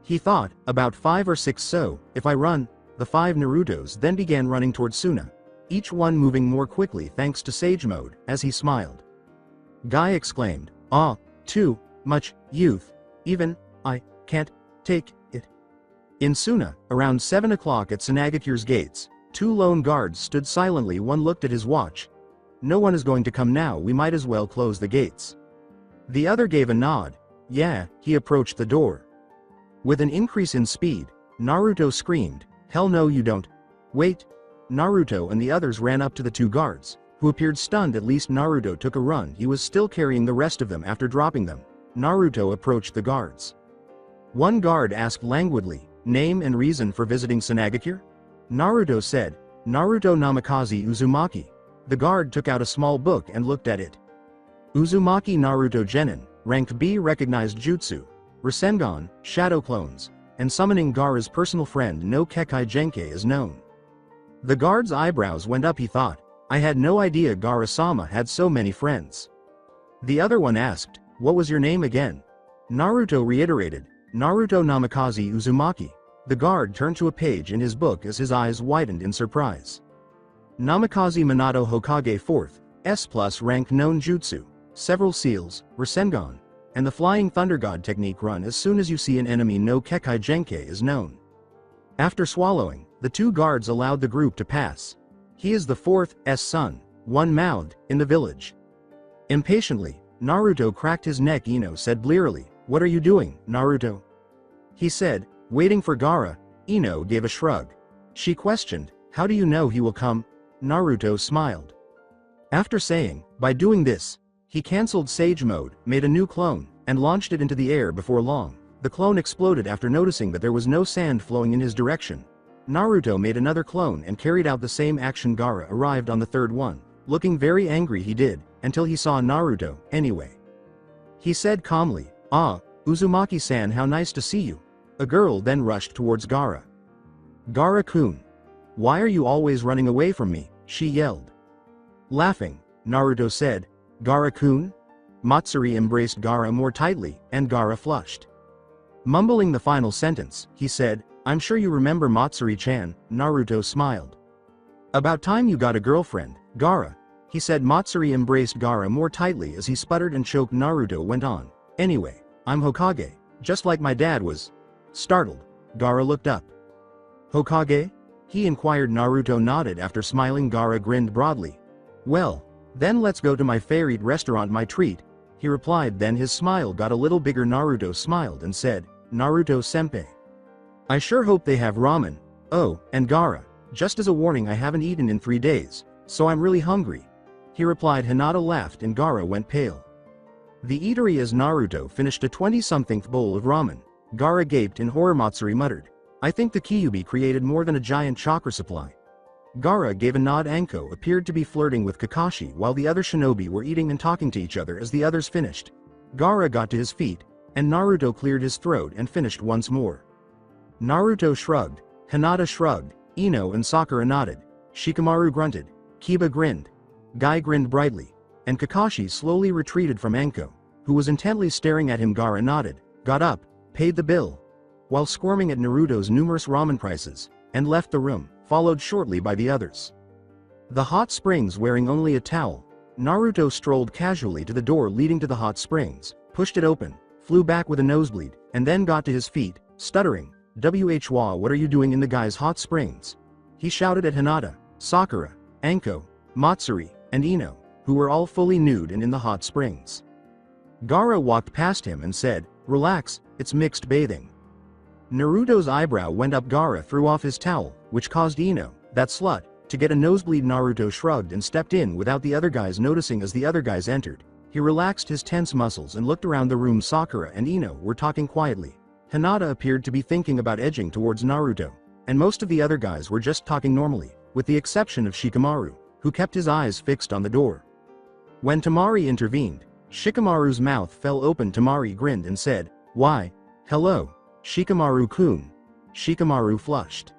Speaker 2: He thought, about 5 or 6, so, if I run. The 5 Narutos then began running towards Suna, each one moving more quickly thanks to Sage mode, as he smiled. Guy exclaimed, "Ah, too much youth. Even I can't take it." In Suna, around 7 o'clock at Tsunagakure's gates, 2 lone guards stood silently. One looked at his watch. "No one is going to come now, we might as well close the gates." The other gave a nod. "Yeah." He approached the door. With an increase in speed, Naruto screamed, "Hell no you don't. Wait." Naruto and the others ran up to the 2 guards, who appeared stunned. At least Naruto took a run. He was still carrying the rest of them after dropping them. Naruto approached the guards. One guard asked languidly, "Name and reason for visiting Tsunagakure?" Naruto said, "Naruto Namikaze Uzumaki." The guard took out a small book and looked at it. Uzumaki Naruto Genin, rank B, recognized jutsu, Rasengan, shadow clones, and summoning Gaara's personal friend no Kekai Genkai is known. The guard's eyebrows went up. He thought, "I had no idea Gaara-sama had so many friends." The other one asked, "What was your name again?" Naruto reiterated, "Naruto Namikaze Uzumaki." The guard turned to a page in his book as his eyes widened in surprise. Namikaze Minato Hokage 4th, S+ rank known jutsu, several seals, Rasengan, and the Flying Thunder God technique. Run as soon as you see an enemy. No Kekai Genkai is known. After swallowing, the 2 guards allowed the group to pass. "He is the 4th S son," one mouthed, "in the village." Impatiently, Naruto cracked his neck. Ino said blearily, "What are you doing, Naruto?" He said, "Waiting for Gaara." Ino gave a shrug. She questioned, "How do you know he will come?" Naruto smiled. After saying, "By doing this," he cancelled Sage mode, made a new clone, and launched it into the air. Before long, the clone exploded. After noticing that there was no sand flowing in his direction, Naruto made another clone and carried out the same action. Gaara arrived on the 3rd one, looking very angry. He did, until he saw Naruto, anyway. He said calmly, "Ah, Uzumaki-san, how nice to see you." A girl then rushed towards Gaara. "Gaara-kun. Why are you always running away from me?" she yelled. Laughing, Naruto said, "Gaara-kun?" Matsuri embraced Gaara more tightly, and Gaara flushed. Mumbling the final sentence, he said, "I'm sure you remember Matsuri-chan." Naruto smiled. "About time you got a girlfriend, Gaara," he said. Matsuri embraced Gaara more tightly as he sputtered and choked. Naruto went on, "Anyway, I'm Hokage. just like my dad was. Startled, Gaara looked up. Hokage? He inquired. Naruto nodded. After smiling, Gaara grinned broadly. Well, then let's go to my favorite restaurant, my treat, he replied. Then his smile got a little bigger. Naruto smiled and said, Naruto-senpai. I sure hope they have ramen. Oh, and Gaara, just as a warning, I haven't eaten in 3 days, so I'm really hungry, he replied. Hinata laughed and Gaara went pale. The eatery. As Naruto finished a 20-somethingth bowl of ramen, Gaara gaped in horror. Matsuri muttered, I think the Kyuubi created more than a giant chakra supply. Gaara gave a nod. Anko appeared to be flirting with Kakashi while the other shinobi were eating and talking to each other. As the others finished, Gaara got to his feet, and Naruto cleared his throat and finished once more. Naruto shrugged, Hinata shrugged, Ino and Sakura nodded, Shikamaru grunted, Kiba grinned, Guy grinned brightly, and Kakashi slowly retreated from Anko, who was intently staring at him. Gaara nodded, got up, paid the bill, while squirming at Naruto's numerous ramen prices, and left the room, followed shortly by the others. The hot springs. Wearing only a towel, Naruto strolled casually to the door leading to the hot springs, pushed it open, flew back with a nosebleed, and then got to his feet, stuttering, "Wha, what are you doing in the guy's hot springs?" He shouted at Hinata, Sakura, Anko, Matsuri, and Ino, who were all fully nude and in the hot springs. Gaara walked past him and said, "Relax, it's mixed bathing." Naruto's eyebrow went up. Gaara threw off his towel, which caused Ino, that slut, to get a nosebleed. Naruto shrugged and stepped in without the other guys noticing. As the other guys entered, he relaxed his tense muscles and looked around the room. Sakura and Ino were talking quietly. Hinata appeared to be thinking about edging towards Naruto, and most of the other guys were just talking normally, with the exception of Shikamaru, who kept his eyes fixed on the door. When Temari intervened, Shikamaru's mouth fell open. Temari grinned and said, "Why, hello, Shikamaru-kun." Shikamaru flushed.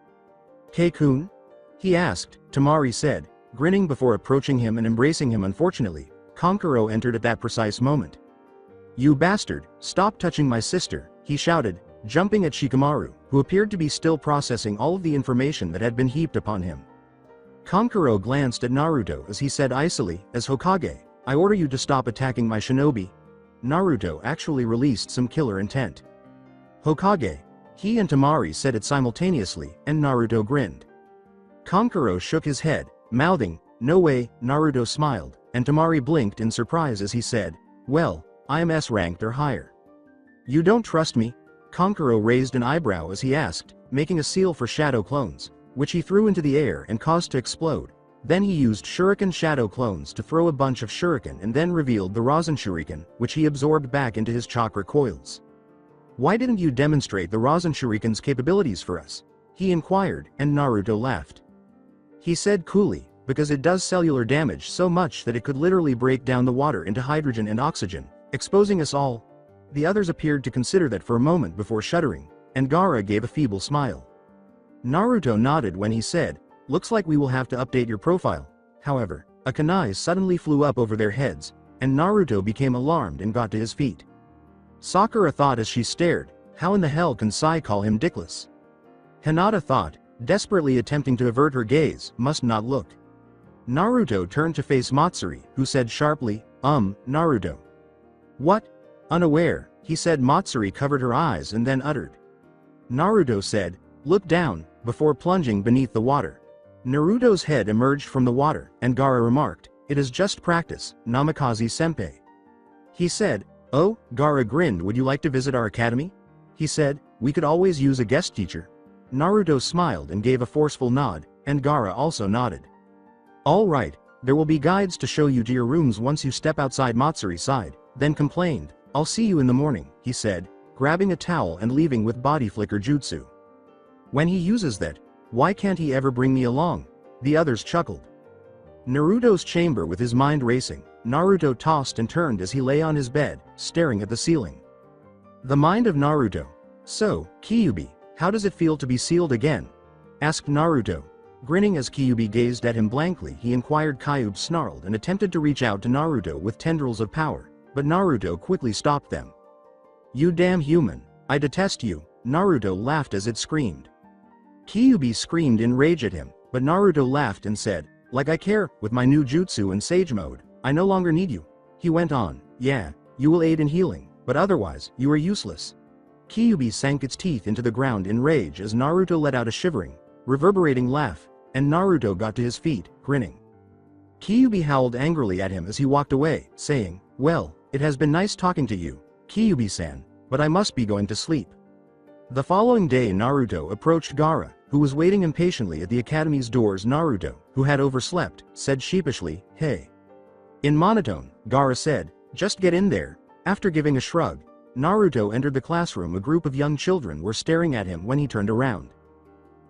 Speaker 2: "K-kun?" he asked. Temari said, grinning before approaching him and embracing him. Unfortunately, Kankuro entered at that precise moment. "You bastard, stop touching my sister," he shouted, jumping at Shikamaru, who appeared to be still processing all of the information that had been heaped upon him. Kankuro glanced at Naruto as he said icily, "As Hokage, I order you to stop attacking my shinobi." Naruto actually released some killer intent. "Hokage," he and Temari said it simultaneously, and Naruto grinned. Kankuro shook his head, mouthing, "No way." Naruto smiled, and Temari blinked in surprise as he said, "Well, I am S-ranked or higher." "You don't trust me?" Kankuro raised an eyebrow as he asked, making a seal for shadow clones, which he threw into the air and caused to explode. Then he used shuriken shadow clones to throw a bunch of shuriken and then revealed the Rasen shuriken, which he absorbed back into his chakra coils. "Why didn't you demonstrate the Rasen shuriken's capabilities for us?" he inquired, and Naruto laughed. He said coolly, "Because it does cellular damage so much that it could literally break down the water into hydrogen and oxygen, exposing us all." The others appeared to consider that for a moment before shuddering, and Gaara gave a feeble smile. Naruto nodded when he said, "Looks like we will have to update your profile." However, a kunai suddenly flew up over their heads, and Naruto became alarmed and got to his feet. Sakura thought as she stared, "How in the hell can Sai call him dickless?" Hinata thought, desperately attempting to avert her gaze, "Must not look." Naruto turned to face Matsuri, who said sharply, Naruto." "What?" Unaware, he said. Matsuri covered her eyes and then uttered. Naruto said, "Look down," before plunging beneath the water. Naruto's head emerged from the water, and Gaara remarked, "It is just practice, Namikaze-senpai." He said, "Oh," Gaara grinned. "Would you like to visit our academy?" He said, "We could always use a guest teacher." Naruto smiled and gave a forceful nod, and Gaara also nodded. "All right, there will be guides to show you to your rooms once you step outside." Matsuri sighed, then complained, "I'll see you in the morning," he said, grabbing a towel and leaving with body flicker jutsu. "When he uses that, why can't he ever bring me along?" The others chuckled. Naruto's chamber. With his mind racing, Naruto tossed and turned as he lay on his bed, staring at the ceiling. The mind of Naruto. "So, Kyuubi, how does it feel to be sealed again?" asked Naruto. Grinning as Kyuubi gazed at him blankly, he inquired. Kyuubi snarled and attempted to reach out to Naruto with tendrils of power, but Naruto quickly stopped them. "You damn human, I detest you." Naruto laughed as it screamed. Kyuubi screamed in rage at him, but Naruto laughed and said, "Like I care, with my new jutsu and sage mode, I no longer need you." He went on, "Yeah, you will aid in healing, but otherwise, you are useless." Kyuubi sank its teeth into the ground in rage as Naruto let out a shivering, reverberating laugh, and Naruto got to his feet, grinning. Kyuubi howled angrily at him as he walked away, saying, "Well, it has been nice talking to you, Kyuubi-san, but I must be going to sleep." The following day Naruto approached Gaara, who was waiting impatiently at the academy's doors. Naruto, who had overslept, said sheepishly, "Hey." In monotone, Gaara said, "Just get in there." After giving a shrug, Naruto entered the classroom. A group of young children were staring at him when he turned around.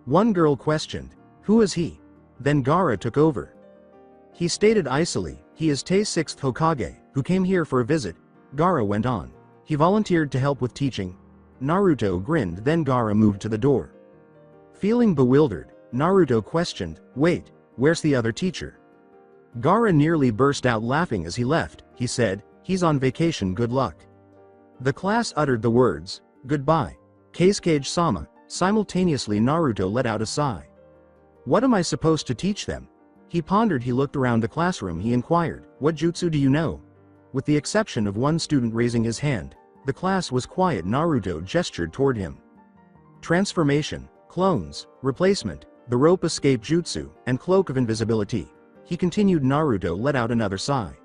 Speaker 2: One girl questioned, "Who is he?" Then Gaara took over. He stated icily, "He is Tei's 6th Hokage, who came here for a visit." Gaara went on. "He volunteered to help with teaching." Naruto grinned. Then Gaara moved to the door. Feeling bewildered, Naruto questioned, "Wait, where's the other teacher?" Gaara nearly burst out laughing as he left. He said, "He's on vacation, good luck." The class uttered the words, "Goodbye, Kazekage-sama." Simultaneously Naruto let out a sigh. "What am I supposed to teach them?" He pondered. He looked around the classroom. He inquired, "What jutsu do you know?" With the exception of one student raising his hand, the class was quiet. Naruto gestured toward him. Transformation, clones, replacement, the rope escape jutsu, and cloak of invisibility. He continued. Naruto let out another sigh.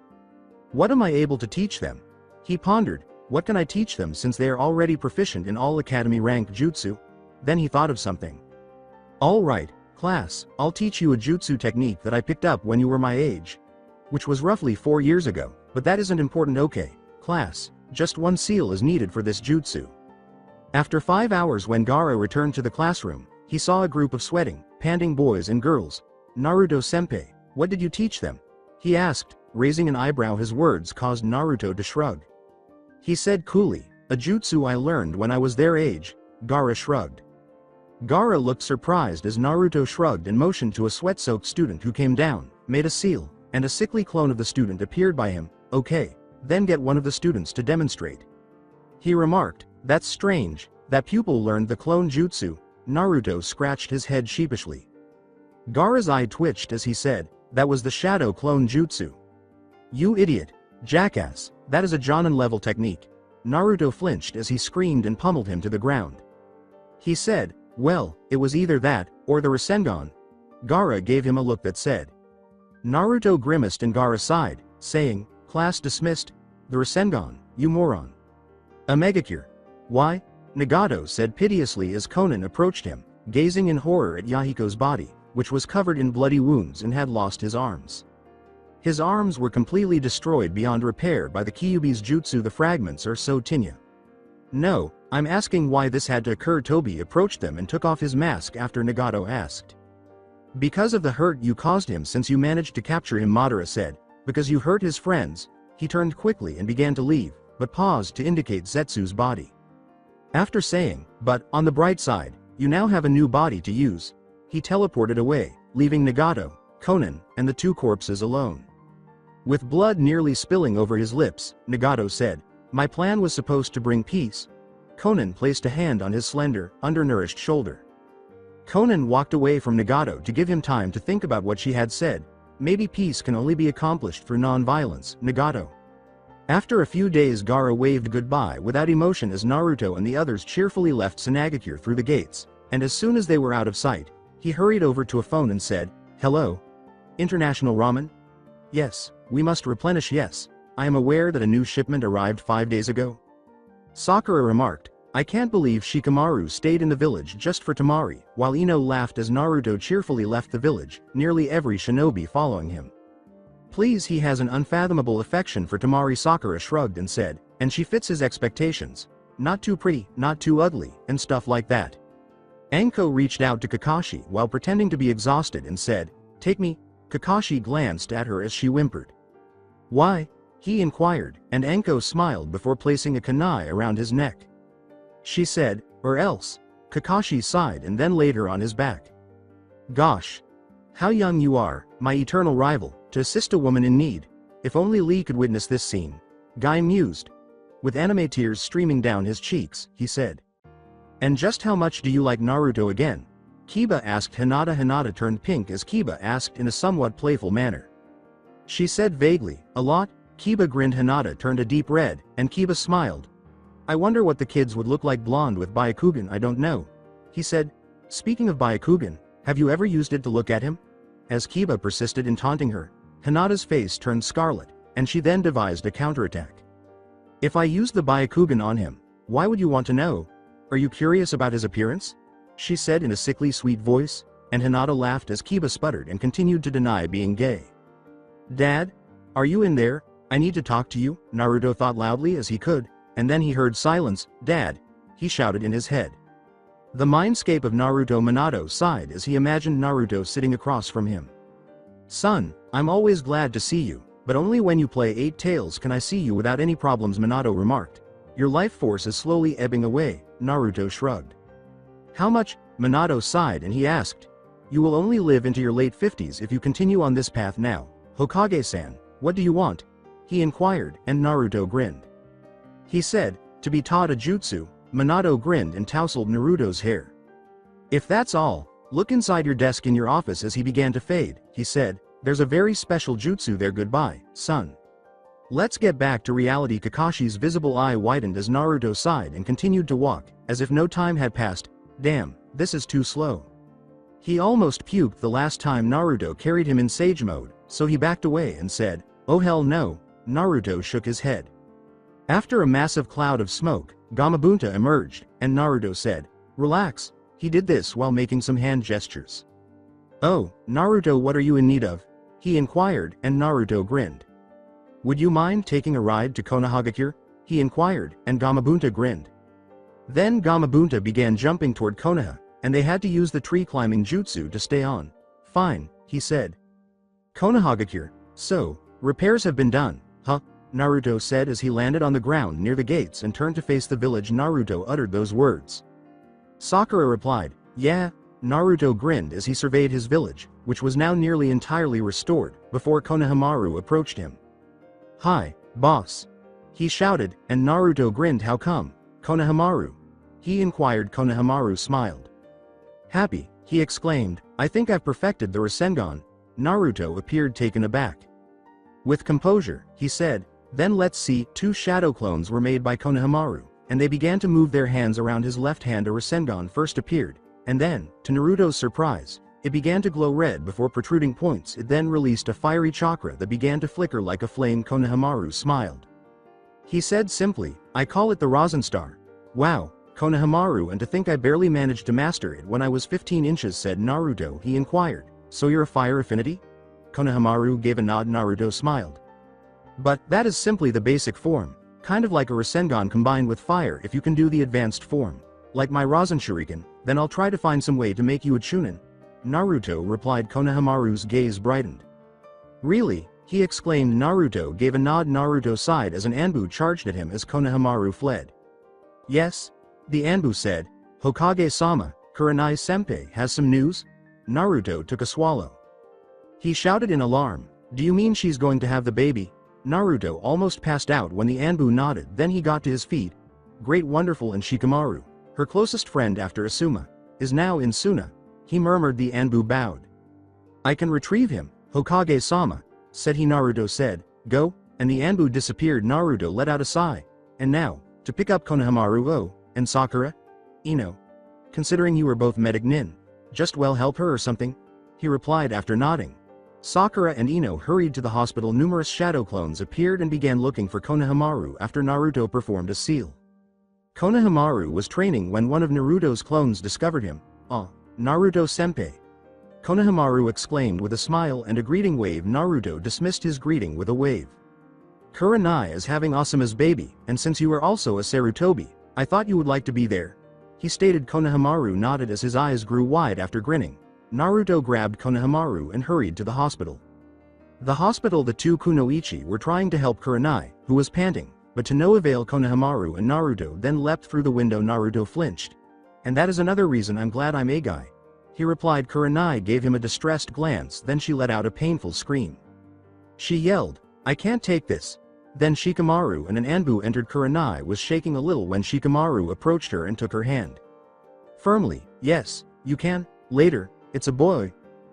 Speaker 2: "What am I able to teach them?" He pondered, "What can I teach them since they are already proficient in all academy rank jutsu?" Then he thought of something. "All right, class, I'll teach you a jutsu technique that I picked up when you were my age. Which was roughly 4 years ago, but that isn't important. Okay, class, just one seal is needed for this jutsu." After 5 hours when Gaara returned to the classroom, he saw a group of sweating, panting boys and girls. "Naruto-senpai, what did you teach them?" he asked, raising an eyebrow. His words caused Naruto to shrug. He said coolly, "A jutsu I learned when I was their age." Gaara shrugged. Gaara looked surprised as Naruto shrugged and motioned to a sweat-soaked student who came down, made a seal, and a sickly clone of the student appeared by him. "Okay, then get one of the students to demonstrate." He remarked, "That's strange, that pupil learned the clone jutsu." Naruto scratched his head sheepishly. Gaara's eye twitched as he said, "That was the shadow clone jutsu." "You idiot, jackass, that is a Jonin-level technique." Naruto flinched as he screamed and pummeled him to the ground. He said, "Well, it was either that, or the Rasengan." Gaara gave him a look that said. Naruto grimaced and Gaara sighed, saying, "Class dismissed. The Rasengan, you moron." "A megacure." "Why?" Nagato said piteously as Konan approached him, gazing in horror at Yahiko's body, which was covered in bloody wounds and had lost his arms. His arms were completely destroyed beyond repair by the Kyuubi's jutsu. "The fragments are so Tinya." "No, I'm asking why this had to occur." Tobi approached them and took off his mask after Nagato asked. "Because of the hurt you caused him since you managed to capture him," Madara said. "Because you hurt his friends." He turned quickly and began to leave, but paused to indicate Zetsu's body. After saying, "But, on the bright side, you now have a new body to use," he teleported away, leaving Nagato, Konan, and the two corpses alone. With blood nearly spilling over his lips, Nagato said, "My plan was supposed to bring peace." Konan placed a hand on his slender, undernourished shoulder. Konan walked away from Nagato to give him time to think about what she had said. "Maybe peace can only be accomplished through non-violence, Nagato." After a few days Gaara waved goodbye without emotion as Naruto and the others cheerfully left Tsunade through the gates, and as soon as they were out of sight, he hurried over to a phone and said, "Hello? International Ramen? Yes, we must replenish. Yes, I am aware that a new shipment arrived 5 days ago." Sakura remarked, "I can't believe Shikamaru stayed in the village just for Temari," while Ino laughed as Naruto cheerfully left the village, nearly every shinobi following him. "Please, he has an unfathomable affection for Temari." Sakura shrugged and said, "And she fits his expectations. Not too pretty, not too ugly, and stuff like that." Anko reached out to Kakashi while pretending to be exhausted and said, "Take me." Kakashi glanced at her as she whimpered. "Why?" he inquired, and Anko smiled before placing a kunai around his neck. She said, "Or else." Kakashi sighed and then laid her on his back. "Gosh. How young you are, my eternal rival, to assist a woman in need. If only Lee could witness this scene." Guy mused. With anime tears streaming down his cheeks, he said. "And just how much do you like Naruto again?" Kiba asked Hinata. Hinata turned pink as Kiba asked in a somewhat playful manner. She said vaguely, "A lot?" Kiba grinned. Hinata turned a deep red, and Kiba smiled. I wonder what the kids would look like blonde with Byakugan. I don't know. He said. Speaking of Byakugan, have you ever used it to look at him? As Kiba persisted in taunting her, Hinata's face turned scarlet, and she then devised a counterattack. If I used the Byakugan on him, why would you want to know? Are you curious about his appearance? She said in a sickly sweet voice, and Hinata laughed as Kiba sputtered and continued to deny being gay. Dad? Are you in there? I need to talk to you, Naruto thought loudly as he could, and then he heard silence. Dad! He shouted in his head. The mindscape of Naruto Minato sighed as he imagined Naruto sitting across from him. Son, I'm always glad to see you, but only when you play 8 Tails can I see you without any problems, Minato remarked. Your life force is slowly ebbing away, Naruto shrugged. How much? Minato sighed and he asked. You will only live into your late 50s if you continue on this path now. Hokage-san, what do you want? He inquired, and Naruto grinned. He said, to be taught a jutsu. Minato grinned and tousled Naruto's hair. If that's all, look inside your desk in your office. As he began to fade, he said, there's a very special jutsu there. Goodbye, son. Let's get back to reality. Kakashi's visible eye widened as Naruto sighed and continued to walk, as if no time had passed. Damn, this is too slow. He almost puked the last time Naruto carried him in sage mode, so he backed away and said, oh hell no. Naruto shook his head. After a massive cloud of smoke, Gamabunta emerged, and Naruto said, relax. He did this while making some hand gestures. Oh, Naruto, what are you in need of? He inquired, and Naruto grinned. Would you mind taking a ride to Konohagakure? He inquired, and Gamabunta grinned. Then Gamabunta began jumping toward Konoha, and they had to use the tree climbing jutsu to stay on. Fine, he said. Konohagakure, so, repairs have been done, huh? Naruto said as he landed on the ground near the gates and turned to face the village. Naruto uttered those words. Sakura replied, yeah. Naruto grinned as he surveyed his village, which was now nearly entirely restored, before Konohamaru approached him. Hi, boss. He shouted, and Naruto grinned. How come, Konohamaru? He inquired. Konohamaru smiled. Happy, he exclaimed, I think I've perfected the Rasengan. Naruto appeared taken aback. With composure, he said, then let's see. 2 shadow clones were made by Konohamaru, and they began to move their hands around his left hand. A Rasengan first appeared, and then, to Naruto's surprise, it began to glow red before protruding points. It then released a fiery chakra that began to flicker like a flame. Konohamaru smiled. He said simply, I call it the Rosenstar. Wow, Konohamaru, and to think I barely managed to master it when I was 15 inches, said Naruto. He inquired, so you're a fire affinity? Konohamaru gave a nod. Naruto smiled. But, that is simply the basic form, kind of like a Rasengan combined with fire. If you can do the advanced form, like my Rasenshuriken, then I'll try to find some way to make you a Chunin. Naruto replied. Konohamaru's gaze brightened. Really? He exclaimed. Naruto gave a nod. Naruto sighed as an Anbu charged at him as Konohamaru fled. Yes? The Anbu said, Hokage-sama, Kurenai-senpai has some news? Naruto took a swallow. He shouted in alarm, do you mean she's going to have the baby? Naruto almost passed out when the Anbu nodded. Then he got to his feet. Great, wonderful, and Shikamaru, her closest friend after Asuma, is now in Suna. He murmured. The Anbu bowed. I can retrieve him, Hokage-sama, said he. Naruto said, go, and the Anbu disappeared. Naruto let out a sigh. And now, to pick up Konohamaru. Oh, and Sakura? Ino. Considering you were both medic nin, just well help her or something? He replied after nodding. Sakura and Ino hurried to the hospital. Numerous shadow clones appeared and began looking for Konohamaru after Naruto performed a seal. Konohamaru was training when one of Naruto's clones discovered him. Oh, Naruto-senpai. Konohamaru exclaimed with a smile and a greeting wave. Naruto dismissed his greeting with a wave. Kurenai is having Asuma's baby, and since you are also a Sarutobi, I thought you would like to be there. He stated. Konohamaru nodded as his eyes grew wide after grinning. Naruto grabbed Konohamaru and hurried to the hospital. The hospital. The 2 kunoichi were trying to help Kurenai, who was panting, but to no avail. Konohamaru and Naruto then leapt through the window. Naruto flinched. And that is another reason I'm glad I'm a guy, he replied. Kurenai gave him a distressed glance, then she let out a painful scream. She yelled, I can't take this. Then Shikamaru and an Anbu entered. Kurenai was shaking a little when Shikamaru approached her and took her hand. Firmly, yes, you can, later, it's a boy,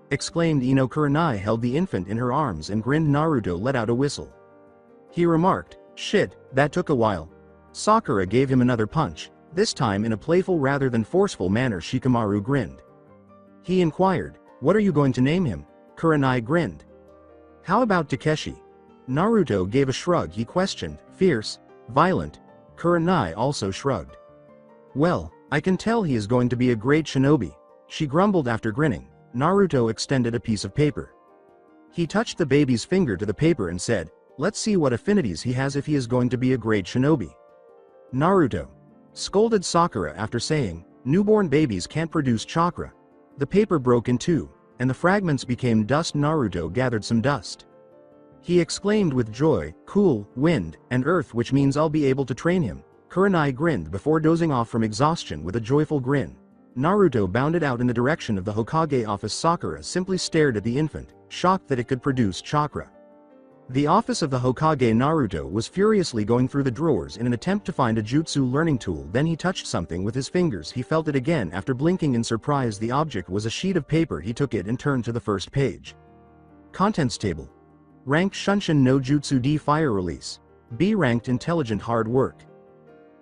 Speaker 2: exclaimed Ino. Kurenai held the infant in her arms and grinned. Naruto let out a whistle. He remarked, shit, that took a while. Sakura gave him another punch, this time in a playful rather than forceful manner. Shikamaru grinned. He inquired, "What are you going to name him?" Kurenai grinned. "How about Takeshi?" Naruto gave a shrug. He questioned, "Fierce? Violent?" Kurenai also shrugged. "Well, I can tell he is going to be a great shinobi," she grumbled after grinning. Naruto extended a piece of paper. He touched the baby's finger to the paper and said, "Let's see what affinities he has if he is going to be a great shinobi." Naruto scolded Sakura after saying, "Newborn babies can't produce chakra." The paper broke in two, and the fragments became dust. Naruto gathered some dust. He exclaimed with joy, "Cool, wind, and earth, which means I'll be able to train him." Kurenai grinned before dozing off from exhaustion with a joyful grin. Naruto bounded out in the direction of the Hokage office. Sakura simply stared at the infant, shocked that it could produce chakra. The office of the Hokage. Naruto was furiously going through the drawers in an attempt to find a jutsu learning tool. Then he touched something with his fingers. He felt it again after blinking in surprise. The object was a sheet of paper. He took it and turned to the first page. Contents table. Ranked Shunshin no Jutsu D. Fire release. B. Ranked Intelligent Hard Work.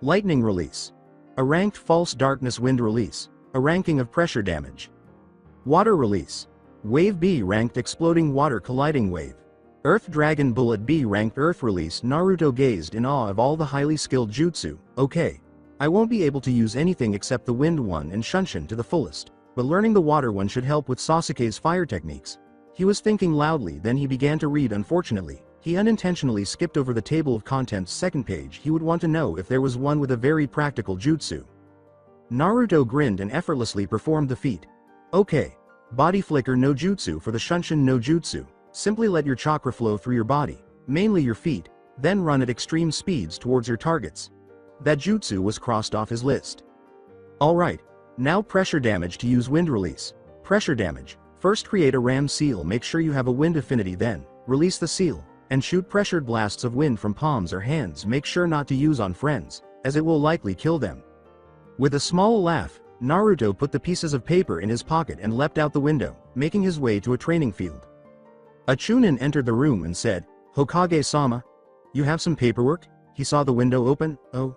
Speaker 2: Lightning release. A ranked False Darkness Wind release. A ranking of pressure damage. Water release. Wave B. Ranked Exploding Water Colliding Wave. Earth Dragon Bullet B. Ranked Earth release. Naruto gazed in awe of all the highly skilled jutsu. Okay. I won't be able to use anything except the wind one and Shunshin to the fullest, but learning the water one should help with Sasuke's fire techniques. He was thinking loudly, then he began to read. Unfortunately, he unintentionally skipped over the table of contents' second page. He would want to know if there was one with a very practical jutsu. Naruto grinned and effortlessly performed the feat. Okay. Body Flicker no Jutsu. For the Shunshin no Jutsu, simply let your chakra flow through your body, mainly your feet, then run at extreme speeds towards your targets. That jutsu was crossed off his list. Alright. Now pressure damage. To use wind release. Pressure damage. First create a ram seal. Make sure you have a wind affinity, then release the seal, and shoot pressured blasts of wind from palms or hands. Make sure not to use on friends, as it will likely kill them. With a small laugh, Naruto put the pieces of paper in his pocket and leapt out the window, making his way to a training field. A Chunin entered the room and said, "Hokage-sama, you have some paperwork?" He saw the window open. Oh.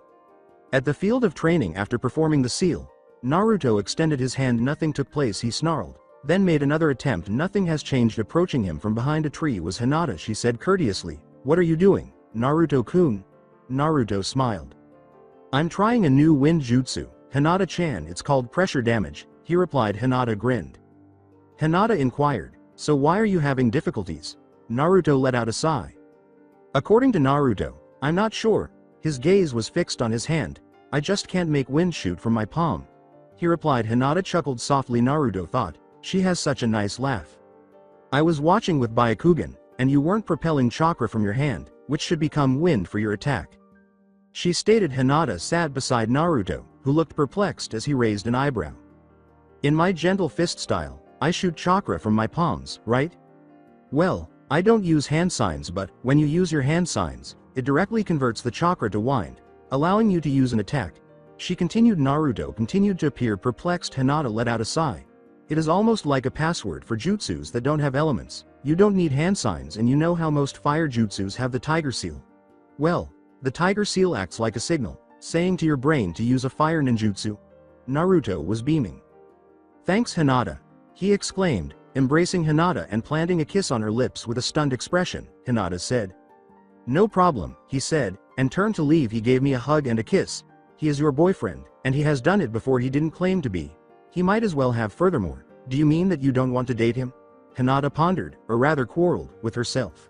Speaker 2: At the field of training, after performing the seal, Naruto extended his hand. Nothing took place. He snarled, then made another attempt. Nothing has changed. Approaching him from behind a tree was Hinata. She said courteously, "What are you doing, Naruto-kun?" Naruto smiled. "I'm trying a new wind jutsu, Hinata-chan. It's called pressure damage," he replied. Hinata grinned. Hinata inquired, "So why are you having difficulties?" Naruto let out a sigh. According to Naruto, "I'm not sure." His gaze was fixed on his hand. "I just can't make wind shoot from my palm," he replied. Hinata chuckled softly. Naruto thought, "She has such a nice laugh. I was watching with Byakugan, and you weren't propelling chakra from your hand, which should become wind for your attack," she stated. Hinata sat beside Naruto, who looked perplexed as he raised an eyebrow. "In my gentle fist style, I shoot chakra from my palms, right? Well, I don't use hand signs, but when you use your hand signs, it directly converts the chakra to wind, allowing you to use an attack," she continued. Naruto continued to appear perplexed. Hinata let out a sigh. "It is almost like a password for jutsus that don't have elements. You don't need hand signs, and you know how most fire jutsus have the tiger seal. Well, the tiger seal acts like a signal, saying to your brain to use a fire ninjutsu." Naruto was beaming. "Thanks, Hinata," he exclaimed, embracing Hinata and planting a kiss on her lips with a stunned expression. Hinata said, "No problem," he said, and turned to leave. "He gave me a hug and a kiss. He is your boyfriend, and he has done it before. He didn't claim to be. He might as well have. Furthermore, do you mean that you don't want to date him?" Hinata pondered, or rather quarreled, with herself.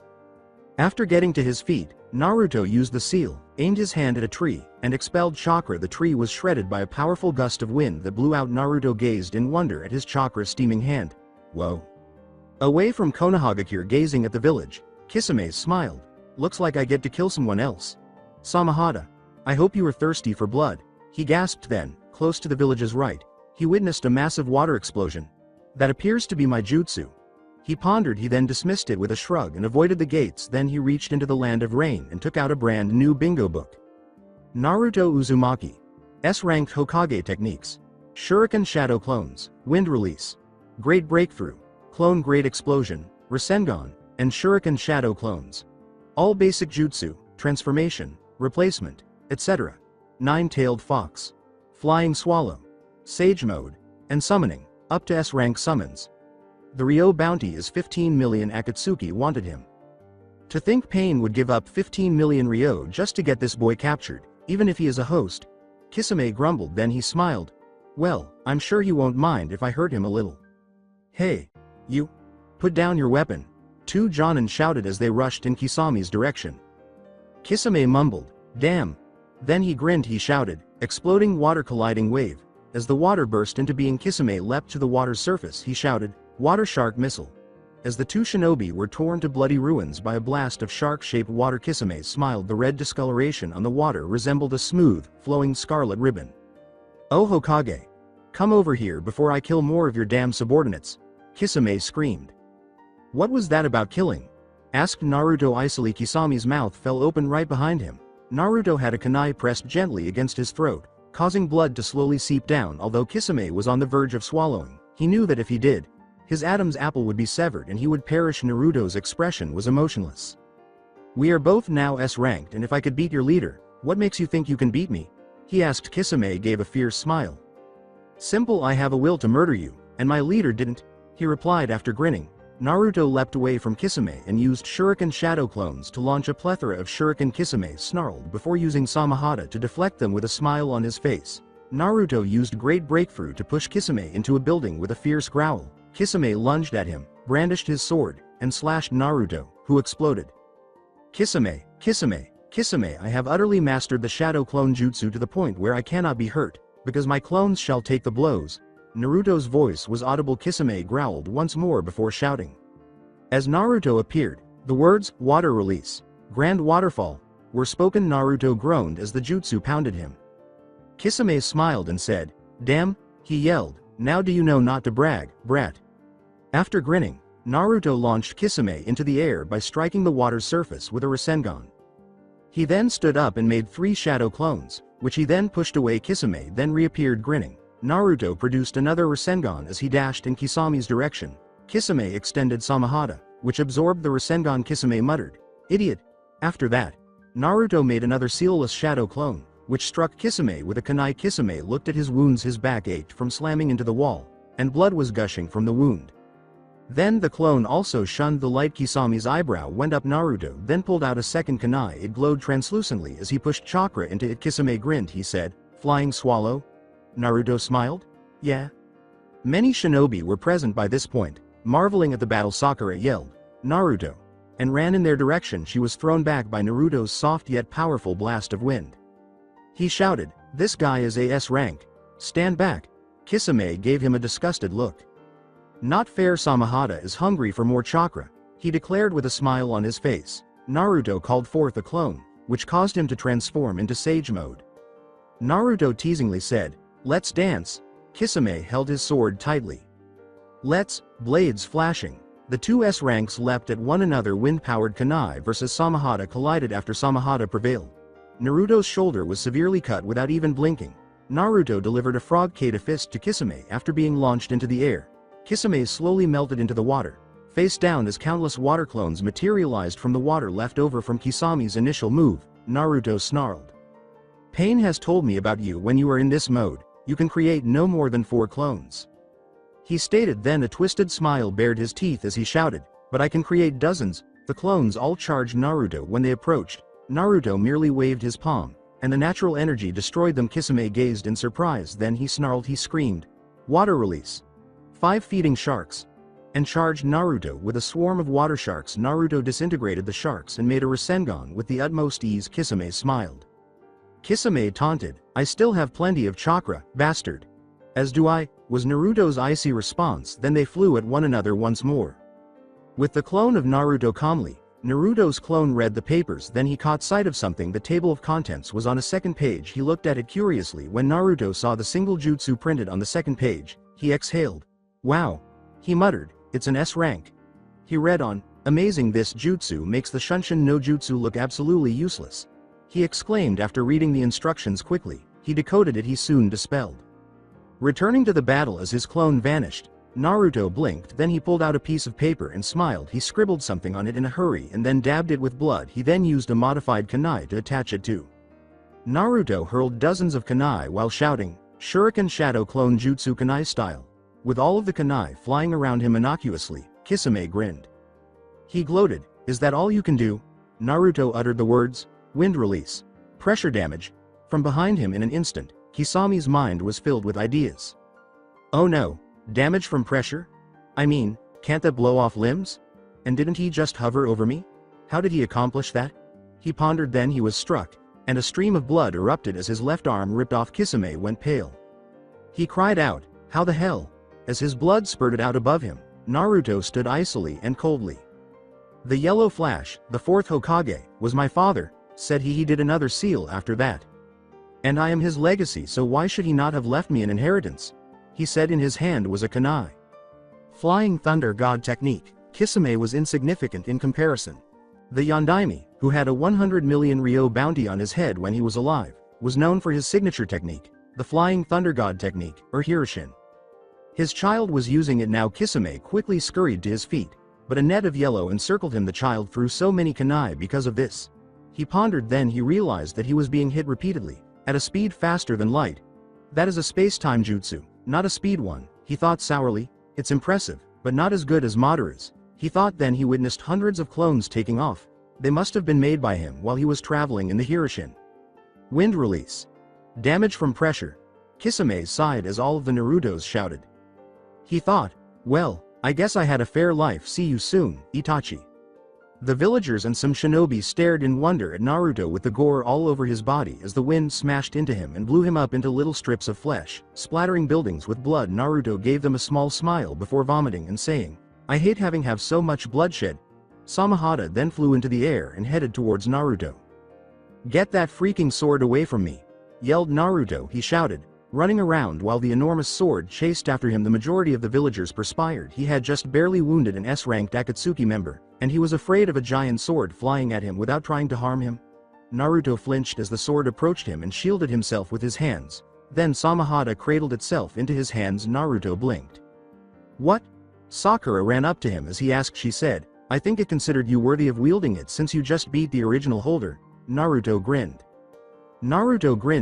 Speaker 2: After getting to his feet, Naruto used the seal, aimed his hand at a tree, and expelled chakra. The tree was shredded by a powerful gust of wind that blew out. Naruto gazed in wonder at his chakra steaming hand. Whoa. Away from Konohagakure, gazing at the village, Kisame smiled. "Looks like I get to kill someone else. Samahata. I hope you are thirsty for blood," he gasped. Then, close to the village's right, he witnessed a massive water explosion. "That appears to be my jutsu," he pondered. He then dismissed it with a shrug and avoided the gates. Then he reached into the land of rain and took out a brand new bingo book. Naruto Uzumaki. S-ranked Hokage techniques. Shuriken Shadow Clones, Wind Release, Great Breakthrough, Clone Great Explosion, Rasengan, and Shuriken Shadow Clones. All basic jutsu, transformation, replacement, etc. Nine-tailed fox, flying swallow, sage mode, and summoning, up to S rank summons. The Ryo bounty is 15 million. Akatsuki wanted him. To think Pain would give up 15 million Ryo just to get this boy captured, even if he is a host. Kisame grumbled, then he smiled. Well, I'm sure he won't mind if I hurt him a little. Hey, you! Put down your weapon, two Jonin shouted as they rushed in Kisame's direction. Kisame mumbled, damn. Then he grinned, he shouted, exploding water colliding wave. As the water burst into being, Kisame leapt to the water's surface, he shouted, water shark missile. As the two shinobi were torn to bloody ruins by a blast of shark-shaped water, Kisame smiled. The red discoloration on the water resembled a smooth, flowing scarlet ribbon. Oh Hokage! Come over here before I kill more of your damn subordinates! Kisame screamed. What was that about killing? Asked Naruto icily. Kisame's mouth fell open right behind him. Naruto had a kunai pressed gently against his throat, causing blood to slowly seep down. Although Kisame was on the verge of swallowing, he knew that if he did, his Adam's apple would be severed and he would perish. Naruto's expression was emotionless. We are both now S-ranked, and if I could beat your leader, what makes you think you can beat me? He asked. Kisame gave a fierce smile. Simple, I have a will to murder you, and my leader didn't, he replied after grinning. Naruto leapt away from Kisame and used shuriken shadow clones to launch a plethora of shuriken. Kisame snarled before using Samahata to deflect them with a smile on his face. Naruto used great breakthrough to push Kisame into a building with a fierce growl. Kisame lunged at him, brandished his sword, and slashed Naruto, who exploded. Kisame, Kisame, Kisame, I have utterly mastered the shadow clone jutsu to the point where I cannot be hurt, because my clones shall take the blows. Naruto's voice was audible. Kisame growled once more before shouting. As Naruto appeared, the words, water release, grand waterfall, were spoken. Naruto groaned as the jutsu pounded him. Kisame smiled and said, damn, he yelled, now do you know not to brag, brat? After grinning, Naruto launched Kisame into the air by striking the water's surface with a Rasengan. He then stood up and made 3 shadow clones, which he then pushed away. Kisame then reappeared grinning. Naruto produced another Rasengan as he dashed in Kisame's direction. Kisame extended Samahata, which absorbed the Rasengan. Kisame muttered, idiot. After that, Naruto made another sealless shadow clone, which struck Kisame with a kunai. Kisame looked at his wounds. His back ached from slamming into the wall, and blood was gushing from the wound. Then the clone also shunned the light. Kisame's eyebrow went up. Naruto then pulled out a second kunai. It glowed translucently as he pushed chakra into it. Kisame grinned. He said, flying swallow? Naruto smiled. Yeah. Many shinobi were present by this point, marveling at the battle. Sakura yelled, Naruto, and ran in their direction. She was thrown back by Naruto's soft yet powerful blast of wind. He shouted, this guy is a S rank. Stand back. Kisame gave him a disgusted look. Not fair. Samahata is hungry for more chakra, he declared with a smile on his face. Naruto called forth a clone, which caused him to transform into sage mode. Naruto teasingly said, let's dance. Kisame held his sword tightly. Let's, blades flashing. The two S ranks leapt at one another. Wind-powered kunai versus Samahata collided after Samahata prevailed. Naruto's shoulder was severely cut without even blinking. Naruto delivered a frog Kata fist to Kisame after being launched into the air. Kisame slowly melted into the water, face down as countless water clones materialized from the water left over from Kisame's initial move. Naruto snarled. Pain has told me about you. When you are in this mode, you can create no more than 4 clones. He stated. Then a twisted smile bared his teeth as he shouted, but I can create dozens. The clones all charged Naruto when they approached. Naruto merely waved his palm, and the natural energy destroyed them. Kisame gazed in surprise, then he snarled. He screamed, water release. 5 feeding sharks, and charged Naruto with a swarm of water sharks. Naruto disintegrated the sharks and made a Rasengan with the utmost ease. Kisame smiled. Kisame taunted, I still have plenty of chakra, bastard. As do I, was Naruto's icy response. Then they flew at one another once more. With the clone of Naruto calmly, Naruto's clone read the papers. Then he caught sight of something. The table of contents was on a second page. He looked at it curiously. When Naruto saw the single jutsu printed on the second page, he exhaled. Wow. He muttered, it's an S rank. He read on, amazing, this jutsu makes the Shunshin no jutsu look absolutely useless. He exclaimed after reading the instructions quickly. He decoded it. He soon dispelled. Returning to the battle as his clone vanished, Naruto blinked. Then he pulled out a piece of paper and smiled. He scribbled something on it in a hurry and then dabbed it with blood. He then used a modified kunai to attach it to Naruto hurled dozens of kunai while shouting, "Shuriken Shadow Clone Jutsu Kunai style." With all of the kunai flying around him innocuously, Kisame grinned. He gloated, "Is that all you can do?" Naruto uttered the words, "Wind release. Pressure damage." From behind him in an instant, Kisame's mind was filled with ideas. Oh no, damage from pressure? I mean, can't that blow off limbs? And didn't he just hover over me? How did he accomplish that? He pondered, then he was struck, and a stream of blood erupted as his left arm ripped off. Kisame went pale. He cried out, "How the hell?" As his blood spurted out above him, Naruto stood icily and coldly. "The yellow flash, the fourth Hokage, was my father," said he. "He did another seal after that. And I am his legacy, so why should he not have left me an inheritance?" He said. In his hand was a kunai. Flying Thunder God technique. Kisame was insignificant in comparison. The Yondaime, who had a 100 million Ryo bounty on his head when he was alive, was known for his signature technique, the Flying Thunder God technique, or Hiroshin. His child was using it now. Kisame quickly scurried to his feet, but a net of yellow encircled him. The child threw so many kunai because of this. He pondered, then he realized that he was being hit repeatedly, at a speed faster than light. That is a space-time jutsu, not a speed one, he thought sourly. It's impressive, but not as good as Madara's. He thought. Then he witnessed hundreds of clones taking off. They must have been made by him while he was traveling in the Hiroshin. Wind release. Damage from pressure. Kisame sighed as all of the Narutos shouted. He thought, well, I guess I had a fair life. See you soon, Itachi. The villagers and some shinobi stared in wonder at Naruto with the gore all over his body as the wind smashed into him and blew him up into little strips of flesh, splattering buildings with blood. Naruto gave them a small smile before vomiting and saying, "I hate having have so much bloodshed." Samahata then flew into the air and headed towards Naruto. "Get that freaking sword away from me!" yelled Naruto. He shouted, running around while the enormous sword chased after him. The majority of the villagers perspired. He had just barely wounded an S-ranked Akatsuki member, and he was afraid of a giant sword flying at him without trying to harm him. Naruto flinched as the sword approached him and shielded himself with his hands. Then Samahata cradled itself into his hands. Naruto blinked. "What?" Sakura ran up to him as he asked. She said, "I think it considered you worthy of wielding it since you just beat the original holder." Naruto grinned.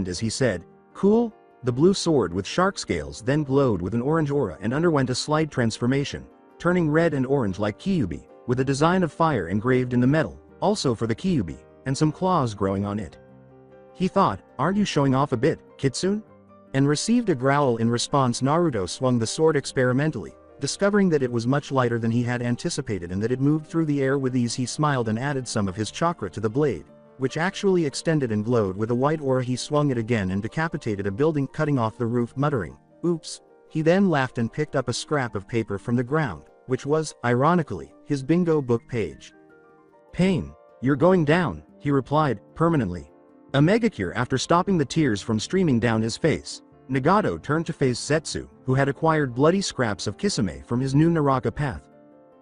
Speaker 2: As he said, "Cool." The blue sword with shark scales then glowed with an orange aura and underwent a slight transformation, turning red and orange like Kyuubi, with a design of fire engraved in the metal, also for the Kyuubi, and some claws growing on it. He thought, "Aren't you showing off a bit, Kitsune?" And received a growl in response. Naruto swung the sword experimentally, discovering that it was much lighter than he had anticipated and that it moved through the air with ease. He smiled and added some of his chakra to the blade, which actually extended and glowed with a white aura. He swung it again and decapitated a building, cutting off the roof, muttering, "Oops." He then laughed and picked up a scrap of paper from the ground, which was, ironically, his bingo book page. "Pain, you're going down," he replied, permanently. A megacure after stopping the tears from streaming down his face. Nagato turned to face Zetsu, who had acquired bloody scraps of Kisame from his new Naraka path.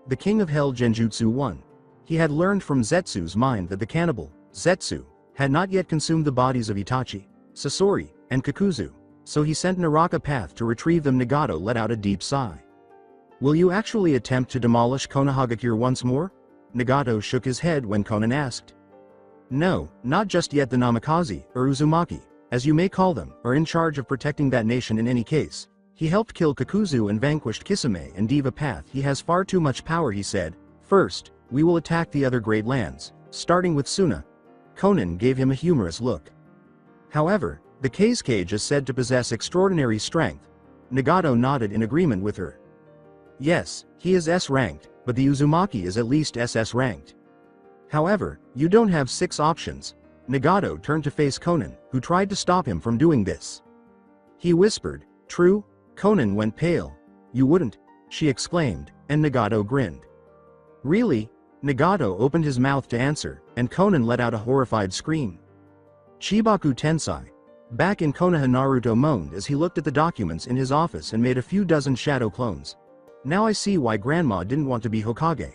Speaker 2: The King of Hell Genjutsu 1. He had learned from Zetsu's mind that the cannibal, Zetsu, had not yet consumed the bodies of Itachi, Sasori, and Kakuzu, so he sent Naraka path to retrieve them. Nagato let out a deep sigh. "Will you actually attempt to demolish Konohagakure once more?" Nagato shook his head when Konan asked. "No, not just yet. The Namikaze, or Uzumaki, as you may call them, are in charge of protecting that nation in any case. He helped kill Kakuzu and vanquished Kisame and Diva Path. He has far too much power," he said. "First, we will attack the other great lands, starting with Suna." Konan gave him a humorous look. "However, the Kazekage is said to possess extraordinary strength." Nagato nodded in agreement with her. "Yes, he is S-ranked, but the Uzumaki is at least SS ranked. However, you don't have 6 options." Nagato turned to face Konan, who tried to stop him from doing this. He whispered, "True?" Konan went pale. "You wouldn't?" she exclaimed, and Nagato grinned. "Really?" Nagato opened his mouth to answer, and Konan let out a horrified scream. Chibaku Tensai. Back in Konoha, Naruto moaned as he looked at the documents in his office and made a few dozen shadow clones. "Now I see why Grandma didn't want to be Hokage."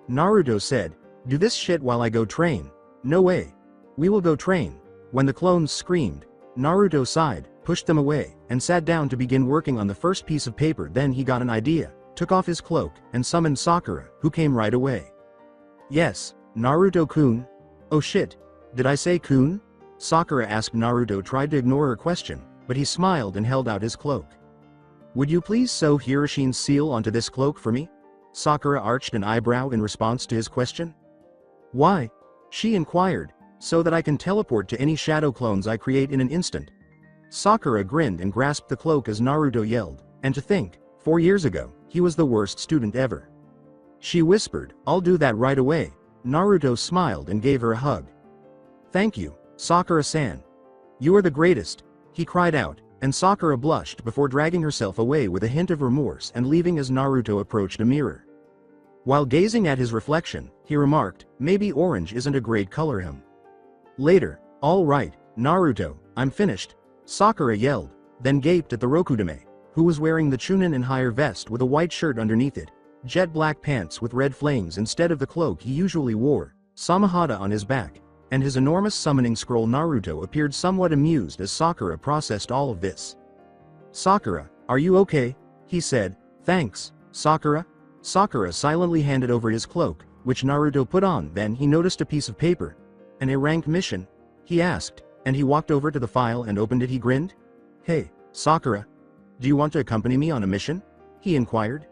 Speaker 2: Naruto said, "Do this shit while I go train." "No way. We will go train." When the clones screamed, Naruto sighed, pushed them away, and sat down to begin working on the first piece of paper. Then he got an idea, took off his cloak, and summoned Sakura, who came right away. "Yes, Naruto-kun." "Oh shit. Did I say kun?" Sakura asked. Naruto tried to ignore her question, but he smiled and held out his cloak. Would you please sew Hiroshine's seal onto this cloak for me? Sakura arched an eyebrow in response to his question. Why? She inquired. So that I can teleport to any shadow clones I create in an instant. Sakura grinned and grasped the cloak as Naruto yelled, and to think, 4 years ago, he was the worst student ever. She whispered, I'll do that right away. Naruto smiled and gave her a hug. Thank you, Sakura-san. You are the greatest, he cried out, and Sakura blushed before dragging herself away with a hint of remorse and leaving as Naruto approached a mirror. While gazing at his reflection, he remarked, maybe orange isn't a great color him. Later, all right, Naruto, I'm finished, Sakura yelled, then gaped at the Rokudame, who was wearing the Chunin and higher vest with a white shirt underneath it, jet black pants with red flames instead of the cloak he usually wore, Samahata on his back, and his enormous summoning scroll. Naruto appeared somewhat amused as Sakura processed all of this. Sakura, are you okay? He said, thanks, Sakura. Sakura silently handed over his cloak, which Naruto put on. Then he noticed a piece of paper. An A-ranked mission? He asked, and he walked over to the file and opened it. He grinned. Hey, Sakura. Do you want to accompany me on a mission? He inquired.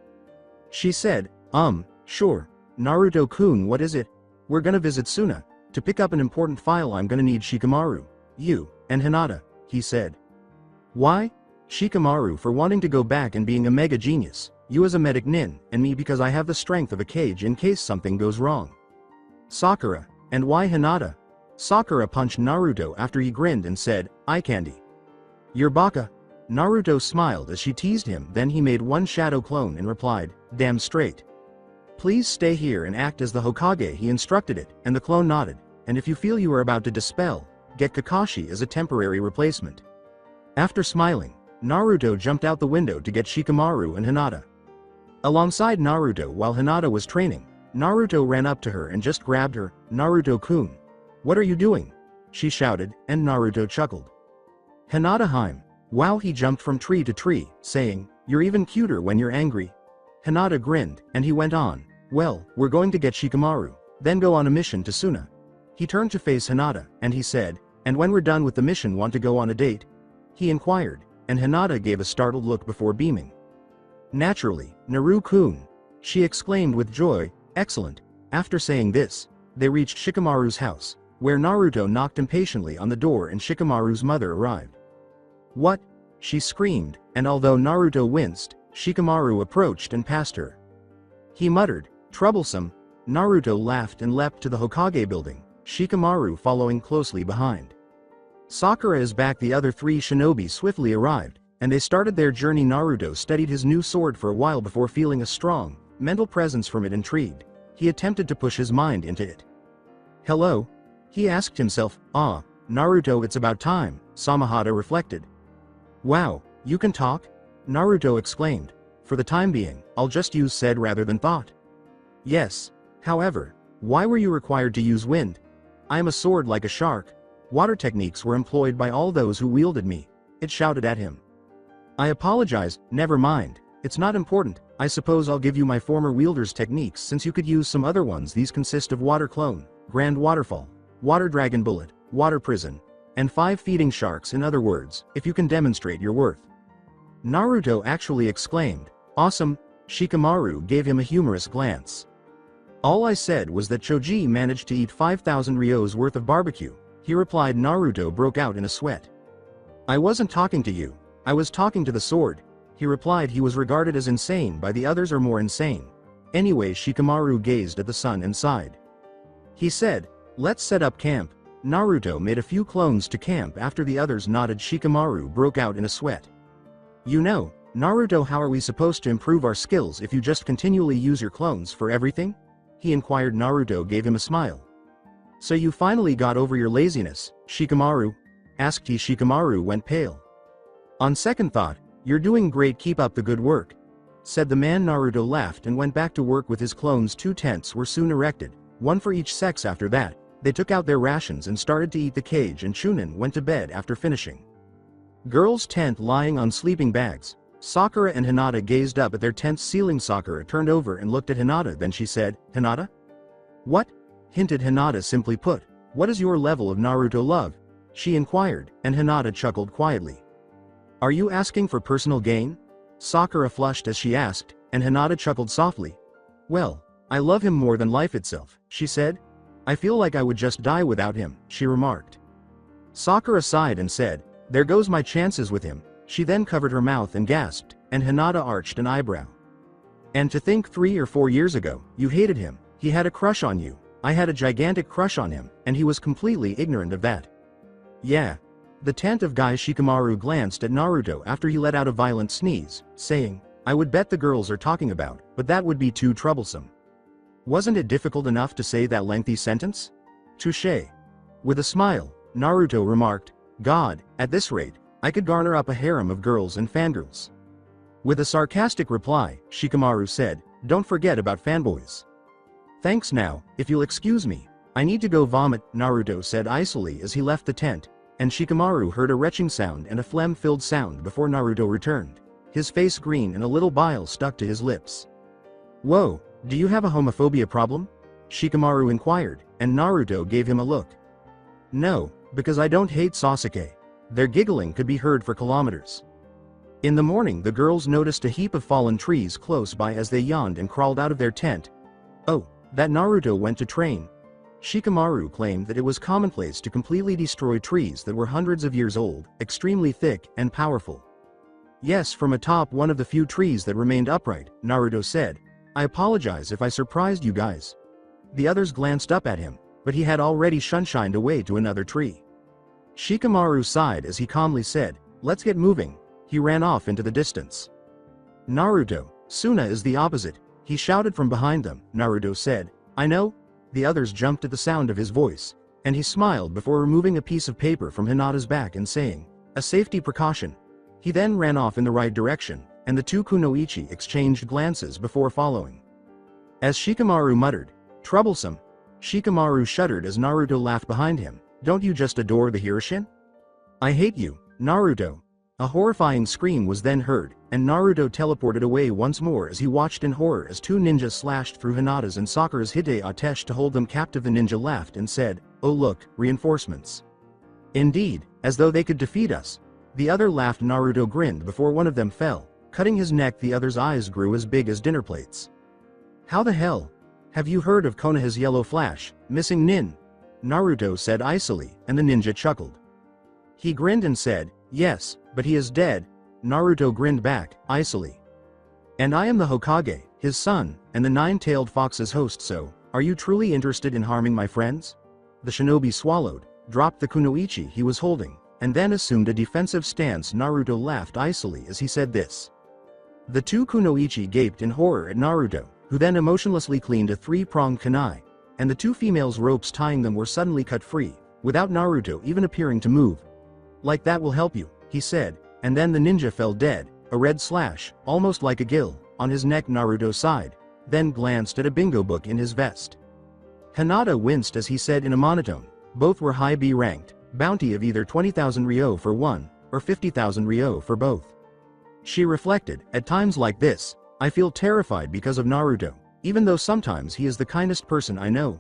Speaker 2: She said, sure. Naruto-kun, what is it? We're gonna visit Suna. To pick up an important file I'm gonna need Shikamaru, you, and Hinata, he said. Why? Shikamaru for wanting to go back and being a mega genius, you as a medic nin, and me because I have the strength of a cage in case something goes wrong. Sakura, and why Hinata? Sakura punched Naruto after he grinned and said, eye candy. You're baka. Naruto smiled as she teased him. Then he made one shadow clone and replied, damn straight. Please stay here and act as the Hokage. He instructed it, and the clone nodded, and if you feel you are about to dispel, get Kakashi as a temporary replacement. After smiling, Naruto jumped out the window to get Shikamaru and Hinata. Alongside Naruto while Hinata was training, Naruto ran up to her and just grabbed her. Naruto-kun. What are you doing? She shouted, and Naruto chuckled. Hinata-hime. Wow, he jumped from tree to tree, saying, you're even cuter when you're angry. Hinata grinned, and he went on, well, we're going to get Shikamaru, then go on a mission to Suna. He turned to face Hinata, and he said, and when we're done with the mission, want to go on a date? He inquired, and Hinata gave a startled look before beaming. Naturally, Naru-kun. She exclaimed with joy, excellent. After saying this, they reached Shikamaru's house, where Naruto knocked impatiently on the door and Shikamaru's mother arrived. What? She screamed, and although Naruto winced, Shikamaru approached and passed her. He muttered, troublesome. Naruto laughed and leapt to the Hokage building, Shikamaru following closely behind. Sakura is back. The other 3 shinobi swiftly arrived, and they started their journey. Naruto studied his new sword for a while before feeling a strong, mental presence from it. Intrigued, he attempted to push his mind into it. Hello? He asked himself. Naruto, it's about time, Samahata reflected. Wow, you can talk? Naruto exclaimed. For the time being, I'll just use said rather than thought. Yes. However, why were you required to use wind? I am a sword like a shark. Water techniques were employed by all those who wielded me. It shouted at him. I apologize, never mind. It's not important. I suppose I'll give you my former wielder's techniques since you could use some other ones. These consist of water clone, grand waterfall, water dragon bullet, water prison, and 5 feeding sharks. In other words, if you can demonstrate your worth. Naruto actually exclaimed, awesome. Shikamaru gave him a humorous glance. All I said was that Choji managed to eat 5,000 ryos worth of barbecue, he replied. Naruto broke out in a sweat. I wasn't talking to you, I was talking to the sword, he replied. He was regarded as insane by the others, or more insane. Anyway, Shikamaru gazed at the sun and sighed. He said, let's set up camp. Naruto made a few clones to camp after the others nodded. Shikamaru broke out in a sweat. You know, Naruto, how are we supposed to improve our skills if you just continually use your clones for everything? He inquired. Naruto gave him a smile. So you finally got over your laziness, Shikamaru? Asked he. Shikamaru went pale. On second thought, you're doing great, keep up the good work, said the man. Naruto laughed and went back to work with his clones. 2 tents were soon erected, one for each sex. After that, they took out their rations and started to eat. The cage and Chunin went to bed after finishing. Girls' tent lying on sleeping bags. Sakura and Hinata gazed up at their tent's ceiling. Sakura turned over and looked at Hinata, then she said, Hinata? What? Hinted Hinata. Simply put, what is your level of Naruto love? she inquired, and Hinata chuckled quietly. Are you asking for personal gain? Sakura flushed as she asked, and Hinata chuckled softly. Well, I love him more than life itself, she said. I feel like I would just die without him, she remarked. Sakura sighed and said, there goes my chances with him. She then covered her mouth and gasped, and Hinata arched an eyebrow. And to think 3 or 4 years ago, you hated him, he had a crush on you. I had a gigantic crush on him, and he was completely ignorant of that. Yeah. The tent of Guy Shikamaru glanced at Naruto after he let out a violent sneeze, saying, I would bet the girls are talking about, but that would be too troublesome. Wasn't it difficult enough to say that lengthy sentence? Touché. With a smile, Naruto remarked, God, at this rate, I could garner up a harem of girls and fangirls. With a sarcastic reply, Shikamaru said, don't forget about fanboys. Thanks now, if you'll excuse me. I need to go vomit, Naruto said icily as he left the tent, and Shikamaru heard a retching sound and a phlegm-filled sound before Naruto returned. His face green and a little bile stuck to his lips. Whoa, do you have a homophobia problem? Shikamaru inquired, and Naruto gave him a look. No, because I don't hate Sasuke. Their giggling could be heard for kilometers. In the morning the girls noticed a heap of fallen trees close by as they yawned and crawled out of their tent. Oh, that Naruto went to train. Shikamaru claimed that it was commonplace to completely destroy trees that were hundreds of years old, extremely thick and powerful. Yes, from atop one of the few trees that remained upright, Naruto said, I apologize if I surprised you guys. The others glanced up at him, but he had already shunshined away to another tree. Shikamaru sighed as he calmly said, let's get moving. He ran off into the distance. Naruto, Suna is the opposite, he shouted from behind them, Naruto said. I know? The others jumped at the sound of his voice, and he smiled before removing a piece of paper from Hinata's back and saying, a safety precaution. He then ran off in the right direction, and the two kunoichi exchanged glances before following. As Shikamaru muttered, troublesome, Shikamaru shuddered as Naruto laughed behind him, don't you just adore the Hiroshige? I hate you, Naruto. A horrifying scream was then heard, and Naruto teleported away once more as he watched in horror as two ninjas slashed through Hinata's and Sakura's Hideout to hold them captive. The ninja laughed and said, oh look, reinforcements. Indeed, as though they could defeat us. The other laughed. Naruto grinned before one of them fell, cutting his neck. The other's eyes grew as big as dinner plates. How the hell? Have you heard of Konoha's yellow flash, missing nin? Naruto said icily, and the ninja chuckled. He grinned and said, yes, but he is dead. Naruto grinned back, icily. And I am the Hokage, his son, and the nine-tailed fox's host, so, are you truly interested in harming my friends? The shinobi swallowed, dropped the kunoichi he was holding, and then assumed a defensive stance. Naruto laughed icily as he said this. The two kunoichi gaped in horror at Naruto, who then emotionlessly cleaned a three-pronged kunai, and the two females' ropes tying them were suddenly cut free, without Naruto even appearing to move. Like that will help you, he said, and then the ninja fell dead, a red slash, almost like a gill, on his neck. Naruto sighed, then glanced at a bingo book in his vest. Hinata winced as he said in a monotone, both were high B ranked, bounty of either 20,000 ryo for one, or 50,000 ryo for both. She reflected, at times like this, I feel terrified because of Naruto, even though sometimes he is the kindest person I know.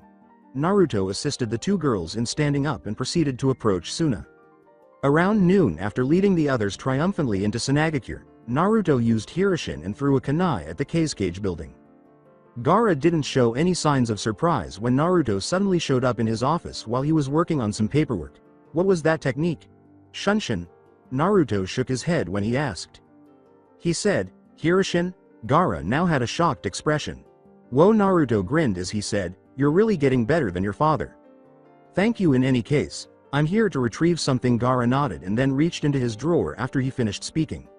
Speaker 2: Naruto assisted the two girls in standing up and proceeded to approach Suna. Around noon, after leading the others triumphantly into Tsunade, Naruto used Hiroshige and threw a kunai at the Kazekage building. Gaara didn't show any signs of surprise when Naruto suddenly showed up in his office while he was working on some paperwork. What was that technique? Shunshin? Naruto shook his head when he asked. He said, Hiroshige? Gaara now had a shocked expression. Whoa, Naruto grinned as he said, you're really getting better than your father. Thank you in any case. I'm here to retrieve something. Gaara nodded and then reached into his drawer after he finished speaking.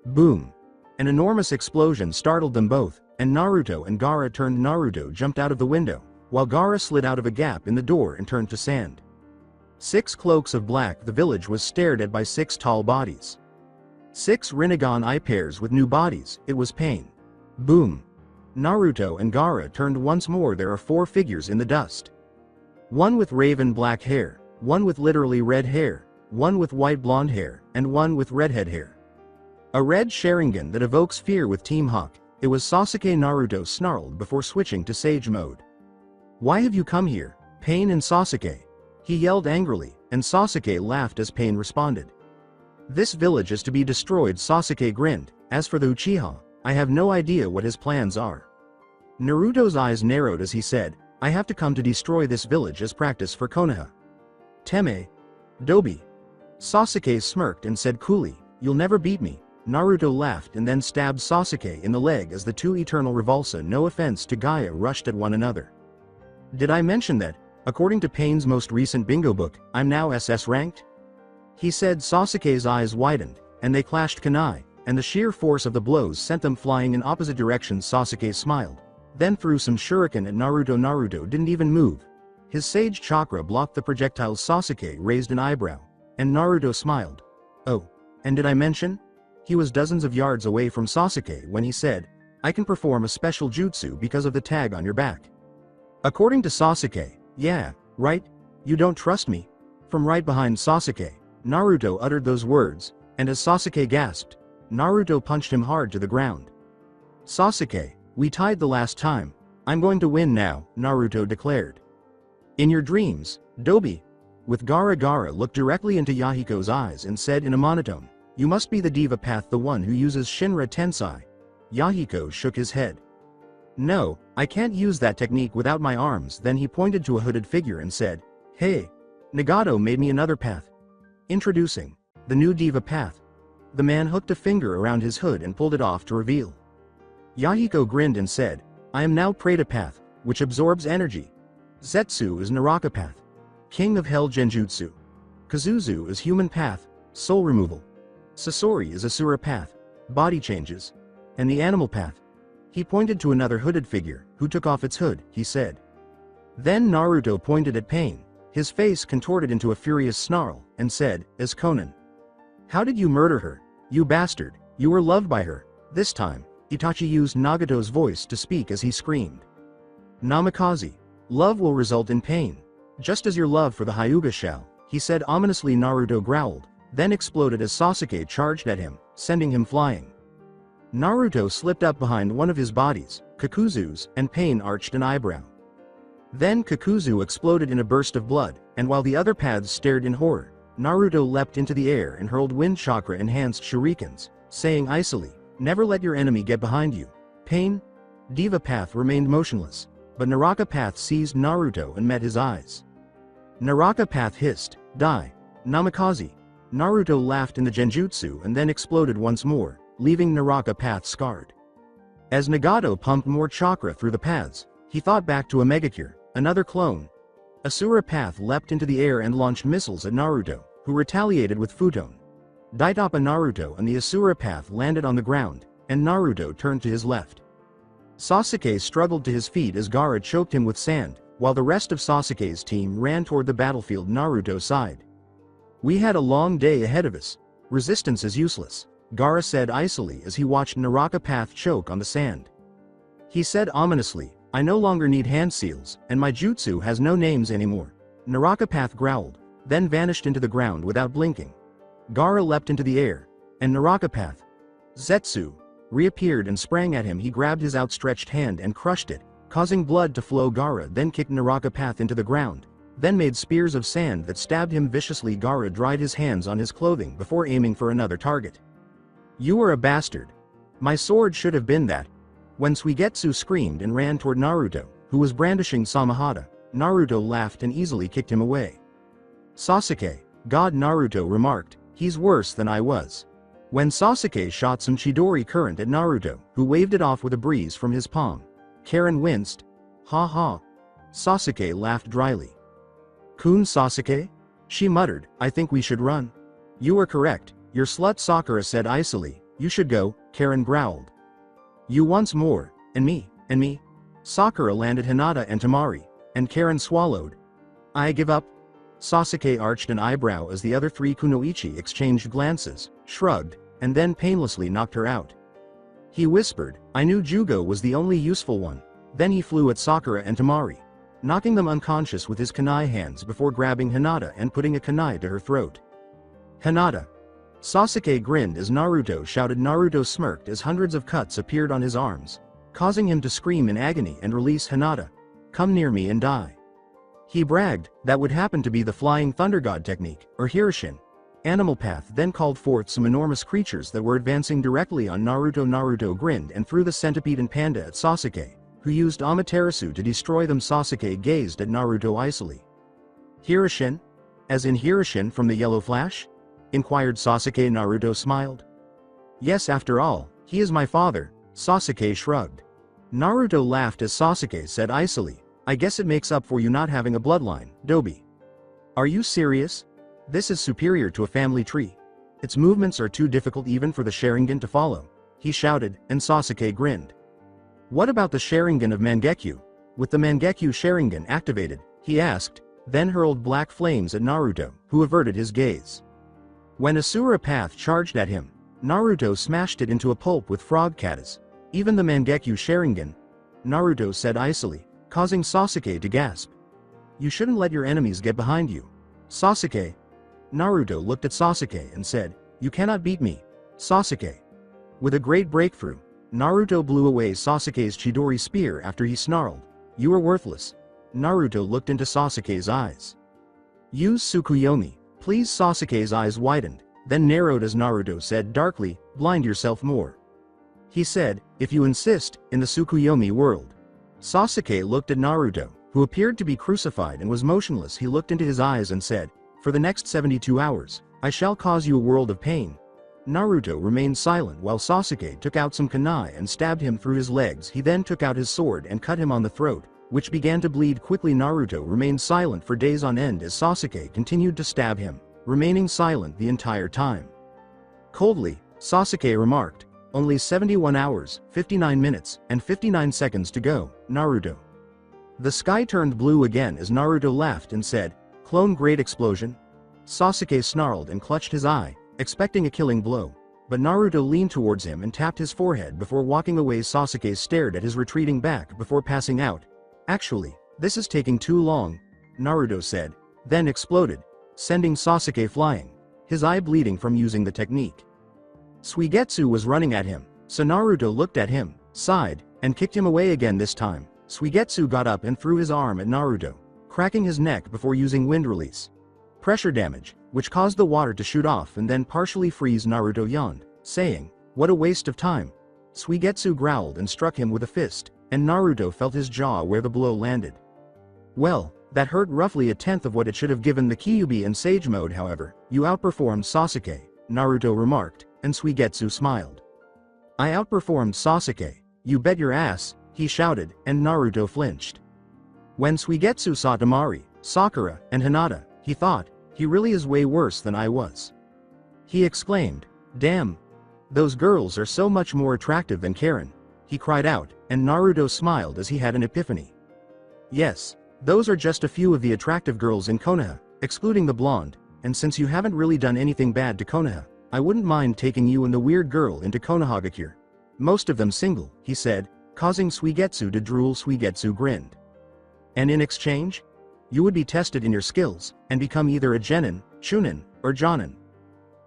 Speaker 2: Boom. An enormous explosion startled them both, and Naruto and Gaara turned. Naruto jumped out of the window, while Gaara slid out of a gap in the door and turned to sand. 6 cloaks of black. The village was stared at by 6 tall bodies. 6 Rinnegan eye pairs with new bodies. It was pain. Boom. Naruto and Gaara turned once more. There are 4 figures in the dust. One with raven black hair, one with literally red hair, one with white blonde hair, and one with redhead hair. A red Sharingan that evokes fear with Team Hawk. It was Sasuke. Naruto snarled before switching to Sage mode. Why have you come here, Pain and Sasuke? He yelled angrily, and Sasuke laughed as Pain responded. This village is to be destroyed. Sasuke grinned. As for the Uchiha, I have no idea what his plans are. Naruto's eyes narrowed as he said, I have to come to destroy this village as practice for Konoha. Teme. Dobi. Sasuke smirked and said coolly, you'll never beat me. Naruto laughed and then stabbed Sasuke in the leg as the two eternal revulsa, no offense to Gaia, rushed at one another. Did I mention that, according to Pain's most recent bingo book, I'm now SS ranked? He said. Sasuke's eyes widened, and they clashed kunai, and the sheer force of the blows sent them flying in opposite directions. Sasuke smiled, then threw some shuriken at Naruto. Naruto didn't even move. His sage chakra blocked the projectiles. Sasuke raised an eyebrow, and Naruto smiled. Oh, and did I mention? He was dozens of yards away from Sasuke when he said, I can perform a special jutsu because of the tag on your back. According to Sasuke, yeah, right? You don't trust me? From right behind Sasuke, Naruto uttered those words, and as Sasuke gasped, Naruto punched him hard to the ground. Sasuke, we tied the last time. I'm going to win now, Naruto declared. In your dreams, Dobi. With Gara looked directly into Yahiko's eyes and said in a monotone, you must be the diva path, the one who uses Shinra Tensai. Yahiko shook his head. No, I can't use that technique without my arms. Then he pointed to a hooded figure and said, hey, Nagato made me another path. Introducing the new diva path. The man hooked a finger around his hood and pulled it off to reveal. Yahiko grinned and said, I am now Preta path, which absorbs energy. Zetsu is Naraka path, king of hell genjutsu. Kazuzu is human path, soul removal. Sasori is Asura path, body changes. And the animal path. He pointed to another hooded figure, who took off its hood, he said. Then Naruto pointed at Pain, his face contorted into a furious snarl, and said, as Conan. How did you murder her, you bastard? You were loved by her. This time, Itachi used Nagato's voice to speak as he screamed. Namikaze. Love will result in pain. Just as your love for the Hyuga shall, he said ominously. Naruto growled, then exploded as Sasuke charged at him, sending him flying. Naruto slipped up behind one of his bodies, Kakuzu's, and Pain arched an eyebrow. Then Kakuzu exploded in a burst of blood, and while the other paths stared in horror, Naruto leapt into the air and hurled wind chakra enhanced shurikens, saying icily, never let your enemy get behind you. Pain? Diva path remained motionless, but Naraka path seized Naruto and met his eyes. Naraka path hissed, die. Namikaze. Naruto laughed in the genjutsu and then exploded once more, leaving Naraka path scarred. As Nagato pumped more chakra through the paths, he thought back to a Megacure, another clone. Asura path leapt into the air and launched missiles at Naruto, who retaliated with futon. Daitapa Naruto and the Asura path landed on the ground, and Naruto turned to his left. Sasuke struggled to his feet as Gaara choked him with sand, while the rest of Sasuke's team ran toward the battlefield. Naruto sighed. We had a long day ahead of us. Resistance is useless, Gaara said icily as he watched Naraka path choke on the sand. He said ominously, I no longer need hand seals, and my jutsu has no names anymore. Naraka path growled, then vanished into the ground without blinking. Gaara leapt into the air, and Naraka path, Zetsu, reappeared and sprang at him. He grabbed his outstretched hand and crushed it, causing blood to flow. Gaara then kicked Naraka path into the ground, then made spears of sand that stabbed him viciously. Gaara dried his hands on his clothing before aiming for another target. You are a bastard. My sword should have been that. When Suigetsu screamed and ran toward Naruto, who was brandishing Samahata, Naruto laughed and easily kicked him away. Sasuke, God, Naruto remarked, he's worse than I was. When Sasuke shot some Chidori current at Naruto, who waved it off with a breeze from his palm. Karen winced. Ha ha. Sasuke laughed dryly. Kun Sasuke? She muttered, I think we should run. You are correct, your slut. Sakura said icily, you should go, Karen growled. You once more, and me. Sakura landed Hinata and Temari, and Karen swallowed. I give up. Sasuke arched an eyebrow as the other three kunoichi exchanged glances, shrugged, and then painlessly knocked her out. He whispered, I knew Jugo was the only useful one. Then he flew at Sakura and Temari, knocking them unconscious with his kunai hands before grabbing Hinata and putting a kunai to her throat. Hinata. Sasuke grinned as Naruto shouted. Naruto smirked as hundreds of cuts appeared on his arms, causing him to scream in agony and release Hinata. Come near me and die. He bragged that would happen to be the Flying Thunder God technique, or Hiroshin. Animal Path then called forth some enormous creatures that were advancing directly on Naruto. Naruto grinned and threw the centipede and panda at Sasuke, who used Amaterasu to destroy them. Sasuke gazed at Naruto icily. Hiroshin? As in Hiroshin from the Yellow Flash? Inquired Sasuke. Naruto smiled. Yes, after all, he is my father. Sasuke shrugged. Naruto laughed as Sasuke said icily, I guess it makes up for you not having a bloodline, Dobi. Are you serious? This is superior to a family tree. Its movements are too difficult even for the Sharingan to follow, he shouted, and Sasuke grinned. What about the Sharingan of Mangekyo? With the Mangekyo Sharingan activated, he asked, then hurled black flames at Naruto, who averted his gaze. When Asura Path charged at him, Naruto smashed it into a pulp with frog katas. Even the Mangekyo Sharingan, Naruto said icily, causing Sasuke to gasp. You shouldn't let your enemies get behind you. Sasuke. Naruto looked at Sasuke and said, you cannot beat me, Sasuke. With a great breakthrough, Naruto blew away Sasuke's Chidori spear after he snarled, you are worthless. Naruto looked into Sasuke's eyes. Use Tsukuyomi, please. Sasuke's eyes widened, then narrowed as Naruto said darkly, blind yourself more. He said, if you insist, in the Tsukuyomi world. Sasuke looked at Naruto, who appeared to be crucified and was motionless. He looked into his eyes and said, for the next 72 hours, I shall cause you a world of pain. Naruto remained silent while Sasuke took out some kunai and stabbed him through his legs. He then took out his sword and cut him on the throat, which began to bleed quickly. Naruto remained silent for days on end as Sasuke continued to stab him, remaining silent the entire time. Coldly, Sasuke remarked, only 71 hours, 59 minutes, and 59 seconds to go, Naruto. The sky turned blue again as Naruto laughed and said, clone great explosion? Sasuke snarled and clutched his eye, expecting a killing blow, but Naruto leaned towards him and tapped his forehead before walking away. Sasuke stared at his retreating back before passing out. Actually, this is taking too long, Naruto said, then exploded, sending Sasuke flying, his eye bleeding from using the technique. Suigetsu was running at him, so Naruto looked at him, sighed, and kicked him away again. This time, Suigetsu got up and threw his arm at Naruto, cracking his neck before using wind release. Pressure damage, which caused the water to shoot off and then partially freeze. Naruto yawned, saying, what a waste of time. Suigetsu growled and struck him with a fist, and Naruto felt his jaw where the blow landed. Well, that hurt roughly a tenth of what it should have given the Kyuubi in Sage Mode. However, you outperformed Sasuke, Naruto remarked, and Suigetsu smiled. I outperformed Sasuke, you bet your ass, he shouted, and Naruto flinched. When Suigetsu saw Temari, Sakura, and Hinata, he thought, he really is way worse than I was. He exclaimed, damn. Those girls are so much more attractive than Karen, he cried out, and Naruto smiled as he had an epiphany. Yes, those are just a few of the attractive girls in Konoha, excluding the blonde, and since you haven't really done anything bad to Konoha, I wouldn't mind taking you and the weird girl into Konohagakure. Most of them single, he said, causing Suigetsu to drool. Suigetsu grinned. And in exchange? You would be tested in your skills, and become either a Genin, Chunin, or Jonin.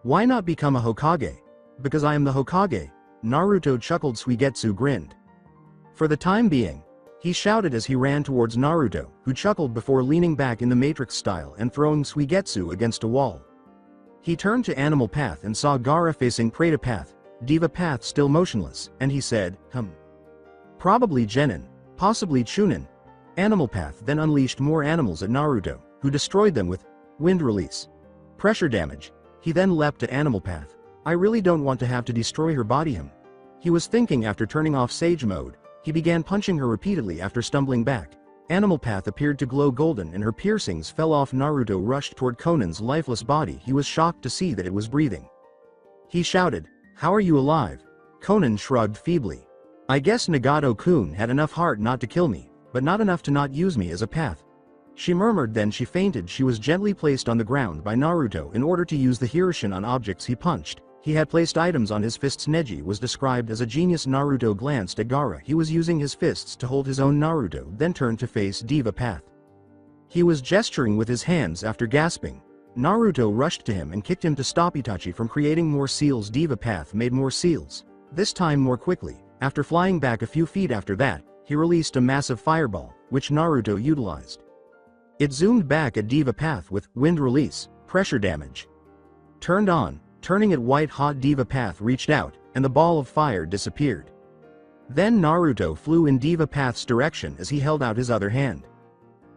Speaker 2: Why not become a Hokage? Because I am the Hokage, Naruto chuckled. Suigetsu grinned. For the time being, he shouted as he ran towards Naruto, who chuckled before leaning back in the Matrix style and throwing Suigetsu against a wall. He turned to Animal Path and saw Gaara facing Preta Path, Diva Path still motionless, and he said, probably Genin, possibly Chunin. Animal Path then unleashed more animals at Naruto, who destroyed them with wind release. Pressure damage. He then leapt at Animal Path. I really don't want to have to destroy her body. He was thinking after turning off Sage Mode. He began punching her repeatedly after stumbling back. Animal Path appeared to glow golden and her piercings fell off. Naruto rushed toward Conan's lifeless body. He was shocked to see that it was breathing. He shouted, how are you alive? Conan shrugged feebly. I guess Nagato-kun had enough heart not to kill me, but not enough to not use me as a path. She murmured. Then she fainted. She was gently placed on the ground by Naruto in order to use the Hiroshin on objects he punched. He had placed items on his fists. Neji was described as a genius. Naruto glanced at Gaara. He was using his fists to hold his own. Naruto then turned to face Diva Path. He was gesturing with his hands after gasping. Naruto rushed to him and kicked him to stop Itachi from creating more seals. Diva Path made more seals, this time more quickly. After flying back a few feet after that, he released a massive fireball, which Naruto utilized. It zoomed back at Diva Path with wind release, pressure damage. Turned on, turning it white-hot. Diva Path reached out, and the ball of fire disappeared. Then Naruto flew in Diva Path's direction as he held out his other hand.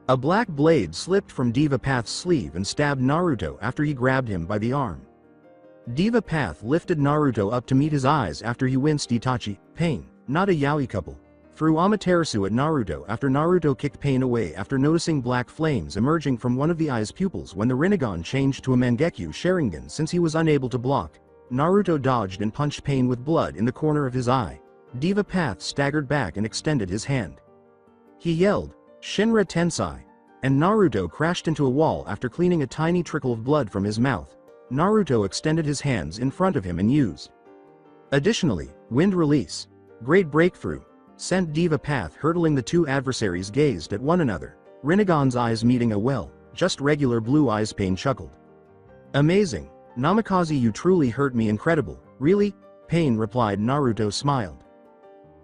Speaker 2: A black blade slipped from Diva Path's sleeve and stabbed Naruto after he grabbed him by the arm. Diva Path lifted Naruto up to meet his eyes after he winced. Itachi, pain, not a yaoi couple, threw Amaterasu at Naruto after Naruto kicked pain away after noticing black flames emerging from one of the eye's pupils when the Rinnegan changed to a Mangekyo Sharingan since he was unable to block. Naruto dodged and punched pain with blood in the corner of his eye. Diva Path staggered back and extended his hand. He yelled, Shinra Tensei, and Naruto crashed into a wall after cleaning a tiny trickle of blood from his mouth. Naruto extended his hands in front of him and used. Additionally, wind release, great breakthrough, sent Diva Path hurtling. The two adversaries gazed at one another, Rinnegan's eyes meeting a well, just regular blue eyes. Pain chuckled. Amazing, Namikaze, you truly hurt me. Incredible, really? Pain replied. Naruto smiled.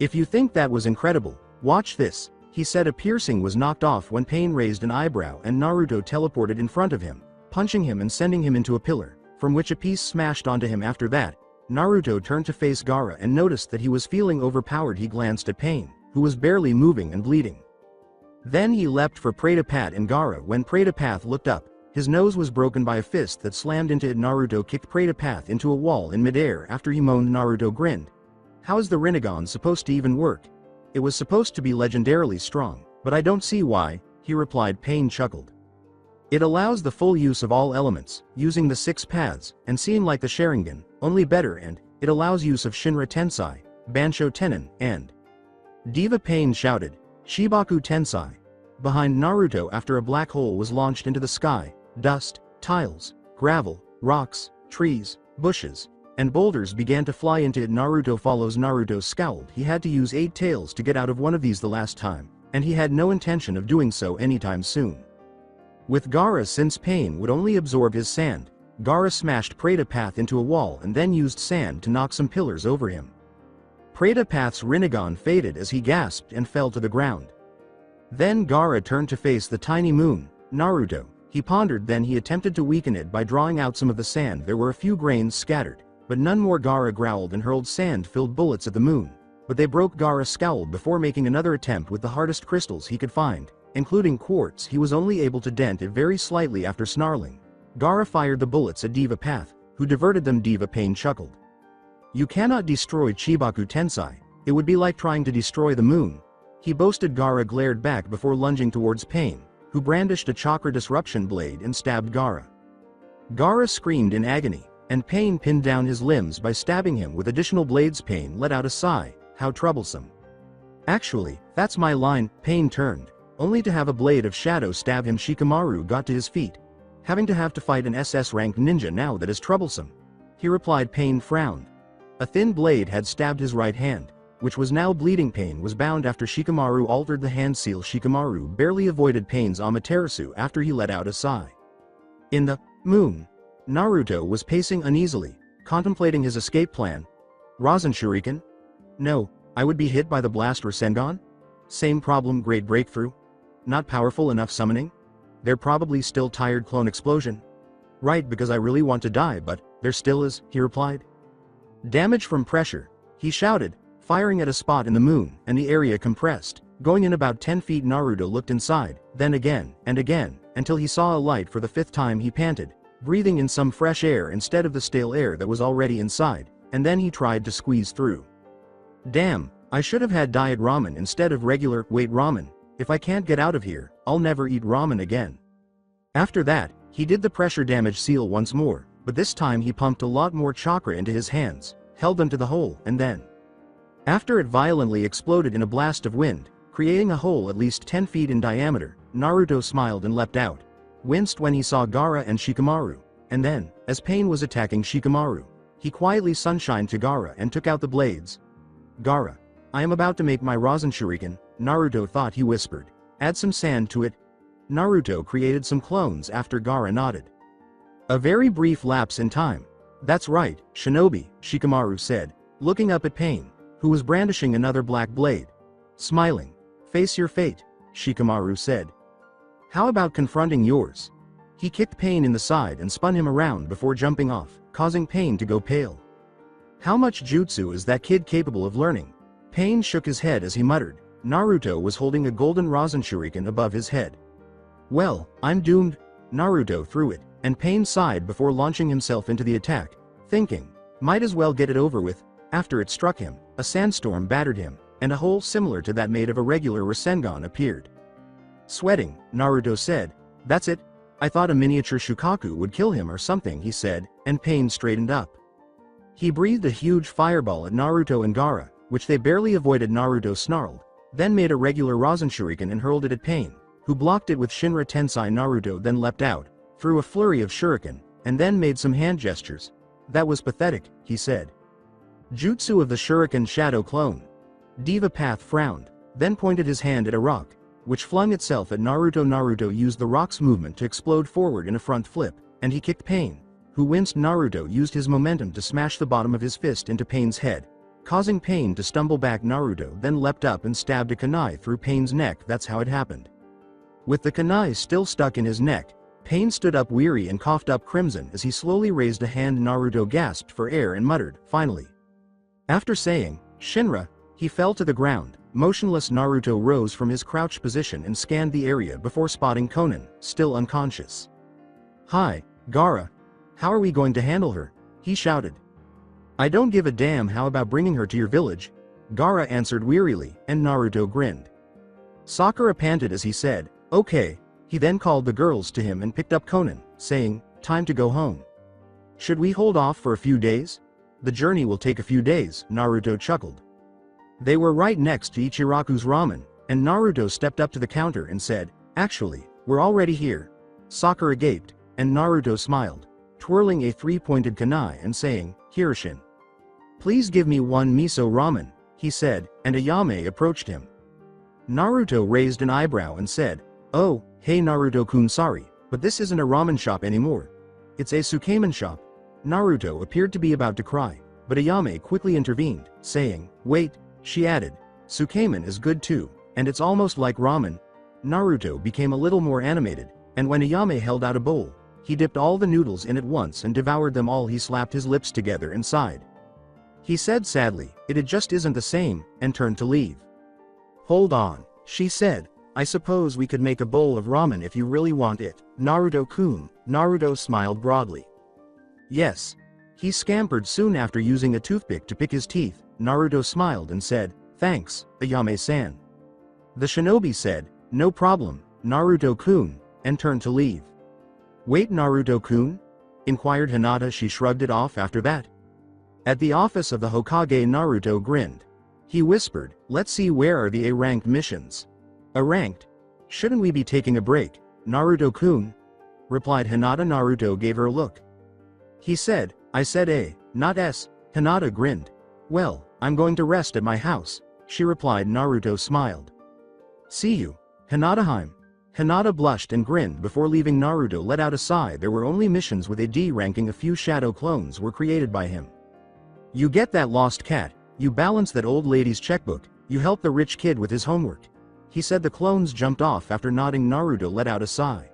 Speaker 2: If you think that was incredible, watch this, he said. A piercing was knocked off when Pain raised an eyebrow and Naruto teleported in front of him, punching him and sending him into a pillar, from which a piece smashed onto him. After that, Naruto turned to face Gaara and noticed that he was feeling overpowered. He glanced at Pain, who was barely moving and bleeding. Then he leapt for Pratapat and Gaara. When Pratapat looked up, his nose was broken by a fist that slammed into it. Naruto kicked Pratapat into a wall in midair after he moaned. Naruto grinned. How is the Rinnegan supposed to even work? It was supposed to be legendarily strong, but I don't see why, he replied. Pain chuckled. It allows the full use of all elements, using the 6 paths, and seeing like the Sharingan, only better, and it allows use of Shinra Tensei, Bansho Tenin, and Diva Pain shouted, Shibaku Tensei. Behind Naruto after a black hole was launched into the sky, dust, tiles, gravel, rocks, trees, bushes, and boulders began to fly into it. Naruto follows. Naruto scowled. He had to use 8 tails to get out of one of these the last time, and he had no intention of doing so anytime soon. With Gaara, since Pain would only absorb his sand, Gaara smashed Pratapat into a wall and then used sand to knock some pillars over him. Pratapat's Rinnegan faded as he gasped and fell to the ground. Then Gaara turned to face the tiny moon, Naruto. He pondered, then he attempted to weaken it by drawing out some of the sand. There were a few grains scattered, but none more. Gaara growled and hurled sand-filled bullets at the moon, but they broke. Gaara scowled before making another attempt with the hardest crystals he could find, including quartz. He was only able to dent it very slightly after snarling. Gaara fired the bullets at Diva Path, who diverted them. Diva Pain chuckled. You cannot destroy Chibaku Tensei, it would be like trying to destroy the moon, he boasted. Gaara glared back before lunging towards Pain, who brandished a chakra disruption blade and stabbed Gaara. Gaara screamed in agony, and Pain pinned down his limbs by stabbing him with additional blades. Pain let out a sigh. How troublesome. Actually, that's my line. Pain turned, only to have a blade of shadow stab him. Shikamaru got to his feet. Having to fight an SS-ranked ninja now, that is troublesome, he replied. Pain frowned. A thin blade had stabbed his right hand, which was now bleeding. Pain was bound after Shikamaru altered the hand seal. Shikamaru barely avoided Pain's Amaterasu after he let out a sigh. In the moon, Naruto was pacing uneasily, contemplating his escape plan. Rasen Shuriken? No, I would be hit by the blast Rasengan? Same problem. Great breakthrough? Not powerful enough summoning? They're probably still tired. Clone explosion? Right, because I really want to die, but there still is, he replied. Damage from pressure, he shouted, firing at a spot in the moon, and the area compressed, going in about 10 feet. Naruto looked inside, then again, and again, until he saw a light. For the 5th time he panted, breathing in some fresh air instead of the stale air that was already inside, and then he tried to squeeze through. Damn, I should have had diet ramen instead of regular weight ramen. If I can't get out of here, I'll never eat ramen again. After that, he did the pressure damage seal once more, but this time he pumped a lot more chakra into his hands, held them to the hole, and then, after it violently exploded in a blast of wind, creating a hole at least 10 feet in diameter, Naruto smiled and leapt out, winced when he saw Gaara and Shikamaru, and then, as Pain was attacking Shikamaru, he quietly sunshined to Gaara and took out the blades. Gaara, I am about to make my Rasen Shuriken, Naruto thought. He whispered. Add some sand to it. Naruto created some clones after Gaara nodded. A very brief lapse in time. That's right, Shinobi, Shikamaru said, looking up at Pain, who was brandishing another black blade. Smiling. Face your fate, Shikamaru said. How about confronting yours? He kicked Pain in the side and spun him around before jumping off, causing Pain to go pale. How much jutsu is that kid capable of learning? Pain shook his head as he muttered. Naruto was holding a golden Rasen Shuriken above his head. Well, I'm doomed. Naruto threw it, and Pain sighed before launching himself into the attack, thinking, might as well get it over with. After it struck him, a sandstorm battered him, and a hole similar to that made of a regular Rasengan appeared. Sweating, Naruto said, that's it. I thought a miniature Shukaku would kill him or something, he said, and Pain straightened up. He breathed a huge fireball at Naruto and Gaara, which they barely avoided. Naruto snarled, then made a regular Rasen Shuriken and hurled it at Pain, who blocked it with Shinra Tensei. Naruto then leapt out, threw a flurry of shuriken, and then made some hand gestures. That was pathetic, he said. Jutsu of the Shuriken Shadow Clone. Diva Path frowned, then pointed his hand at a rock, which flung itself at Naruto. Naruto used the rock's movement to explode forward in a front flip, and he kicked Pain, who winced. Naruto used his momentum to smash the bottom of his fist into Pain's head, causing Pain to stumble back. Naruto then leapt up and stabbed a kunai through Pain's neck. That's how it happened. With the kunai still stuck in his neck, Pain stood up weary and coughed up crimson as he slowly raised a hand. Naruto gasped for air and muttered, finally. After saying, Shinra, he fell to the ground. Motionless. Naruto rose from his crouched position and scanned the area before spotting Konan, still unconscious. Hi, Gaara. How are we going to handle her? He shouted. I don't give a damn. How about bringing her to your village? Gaara answered wearily, and Naruto grinned. Sakura panted as he said, okay. He then called the girls to him and picked up Konan, saying, time to go home. Should we hold off for a few days? The journey will take a few days, Naruto chuckled. They were right next to Ichiraku's ramen, and Naruto stepped up to the counter and said, actually, we're already here. Sakura gaped, and Naruto smiled, twirling a three-pointed kunai and saying, Hirshin. Please give me one miso ramen, he said, and Ayame approached him. Naruto raised an eyebrow and said, oh, hey Naruto-kun, sorry, but this isn't a ramen shop anymore. It's a sukemen shop. Naruto appeared to be about to cry, but Ayame quickly intervened, saying, wait, she added, sukemen is good too, and it's almost like ramen. Naruto became a little more animated, and when Ayame held out a bowl, he dipped all the noodles in at once and devoured them all. He slapped his lips together and sighed. He said sadly, it just isn't the same, and turned to leave. Hold on, she said, I suppose we could make a bowl of ramen if you really want it, Naruto-kun. Naruto smiled broadly. Yes. He scampered soon after using a toothpick to pick his teeth. Naruto smiled and said, thanks, Ayame-san. The shinobi said, no problem, Naruto-kun, and turned to leave. Wait, Naruto-kun? Inquired Hinata. She shrugged it off after that. At the office of the Hokage, Naruto grinned. He whispered, let's see, where are the A-ranked missions? A-ranked? Shouldn't we be taking a break, Naruto-kun? Replied Hinata. Naruto gave her a look. He said, I said A, not S. Hinata grinned. Well, I'm going to rest at my house, she replied. Naruto smiled. See you, Hinata-heim. Hinata blushed and grinned before leaving. Naruto let out a sigh. There were only missions with a D ranking. A few shadow clones were created by him. You get that lost cat, you balance that old lady's checkbook, you help the rich kid with his homework. He said. The clones jumped off after nodding. Naruto let out a sigh.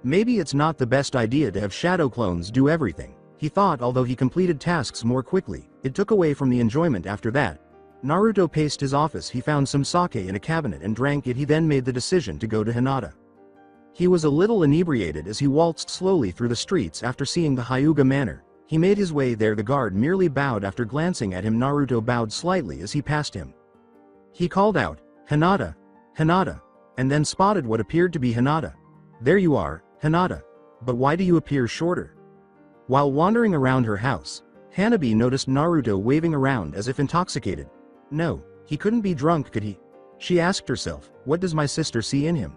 Speaker 2: Maybe it's not the best idea to have shadow clones do everything, he thought. Although he completed tasks more quickly, it took away from the enjoyment after that. Naruto paced his office. He found some sake in a cabinet and drank it. He then made the decision to go to Hinata. He was a little inebriated as he waltzed slowly through the streets. After seeing the Hyuga Manor, he made his way there. The guard merely bowed after glancing at him. Naruto bowed slightly as he passed him. He called out, Hinata, Hinata, and then spotted what appeared to be Hinata. There you are, Hinata. But why do you appear shorter? While wandering around her house, Hanabi noticed Naruto waving around as if intoxicated. No, he couldn't be drunk, could he? She asked herself, what does my sister see in him?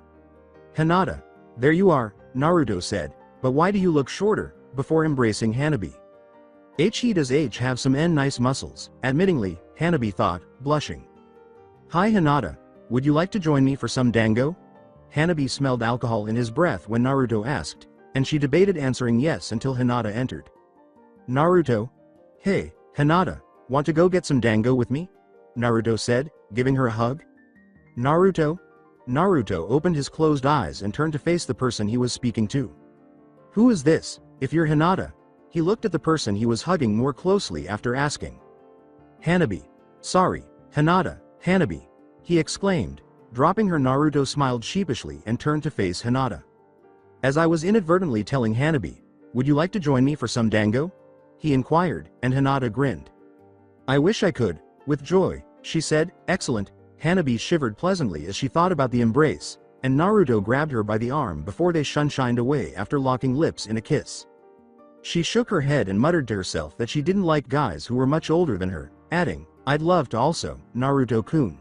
Speaker 2: Hinata. There you are, Naruto said, but why do you look shorter? Before embracing Hanabi. He does have some nice muscles, admittingly, Hanabi thought, blushing. Hi Hinata, would you like to join me for some dango? Hanabi smelled alcohol in his breath when Naruto asked, and she debated answering yes until Hinata entered. Naruto? Hey, Hinata, want to go get some dango with me? Naruto said, giving her a hug. Naruto? Naruto opened his closed eyes and turned to face the person he was speaking to. Who is this, if you're Hinata? He looked at the person he was hugging more closely after asking. Hanabi. Sorry, Hinata, Hanabi. He exclaimed. Dropping her, Naruto smiled sheepishly and turned to face Hinata. As I was inadvertently telling Hanabi, would you like to join me for some dango? He inquired, and Hinata grinned. I wish I could, with joy, she said. Excellent. Hanabi shivered pleasantly as she thought about the embrace, and Naruto grabbed her by the arm before they shunshined away after locking lips in a kiss. She shook her head and muttered to herself that she didn't like guys who were much older than her, adding, I'd love to also, Naruto-kun.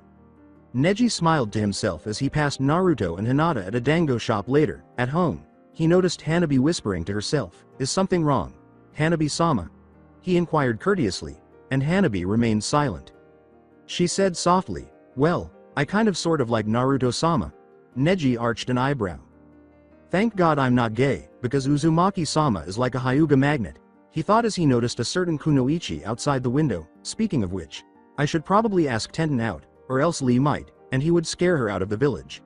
Speaker 2: Neji smiled to himself as he passed Naruto and Hinata at a dango shop later. At home, he noticed Hanabi whispering to herself, is something wrong? Hanabi-sama? He inquired courteously, and Hanabi remained silent. She said softly, well, I kind of sort of like Naruto-sama. Neji arched an eyebrow. Thank God I'm not gay, because Uzumaki-sama is like a Hyuga magnet, he thought as he noticed a certain kunoichi outside the window. Speaking of which, I should probably ask Tenten out, or else Lee might, and he would scare her out of the village.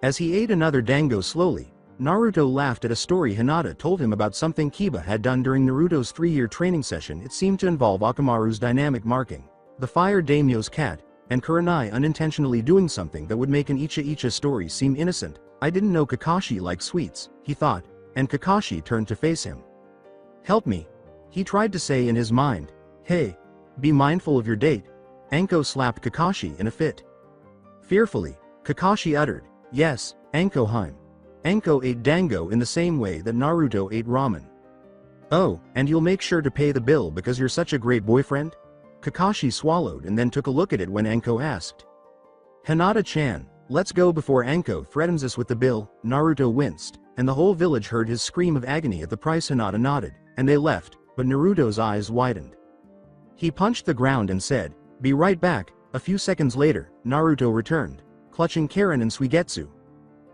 Speaker 2: As he ate another dango slowly, Naruto laughed at a story Hinata told him about something Kiba had done during Naruto's 3-year training session. It seemed to involve Akamaru's dynamic marking, the fire daimyo's cat, and Kurenai unintentionally doing something that would make an Icha-Icha story seem innocent. I didn't know Kakashi liked sweets, he thought, and Kakashi turned to face him. Help me. He tried to say in his mind. Hey, be mindful of your date. Anko slapped Kakashi in a fit. Fearfully, Kakashi uttered, yes, Anko-heim. Anko ate dango in the same way that Naruto ate ramen. Oh, and you'll make sure to pay the bill because you're such a great boyfriend? Kakashi swallowed and then took a look at it when Anko asked. Hinata-chan, let's go before Anko threatens us with the bill. Naruto winced, and the whole village heard his scream of agony at the price. Hinata nodded, and they left, but Naruto's eyes widened. He punched the ground and said, be right back. A few seconds later, Naruto returned, clutching Karen and Suigetsu.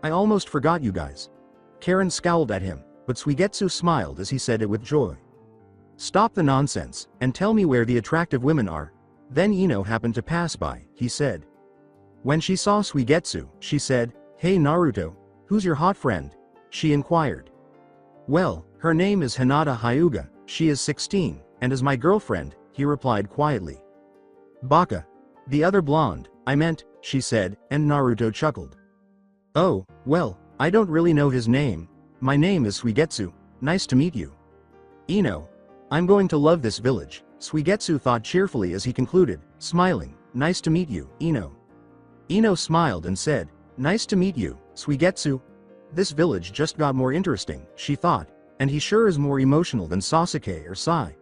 Speaker 2: I almost forgot you guys. Karen scowled at him, but Suigetsu smiled as he said it with joy. Stop the nonsense, and tell me where the attractive women are. Then Ino happened to pass by, he said. When she saw Suigetsu, she said, hey Naruto, who's your hot friend? She inquired. Well, her name is Hinata Hyuga, she is 16, and is my girlfriend, he replied quietly. Baka. The other blonde, I meant, she said, and Naruto chuckled. Oh, well, I don't really know his name. My name is Suigetsu, nice to meet you. Ino. I'm going to love this village, Suigetsu thought cheerfully as he concluded, smiling, nice to meet you, Ino. Ino smiled and said, nice to meet you, Suigetsu. This village just got more interesting, she thought, and he sure is more emotional than Sasuke or Sai.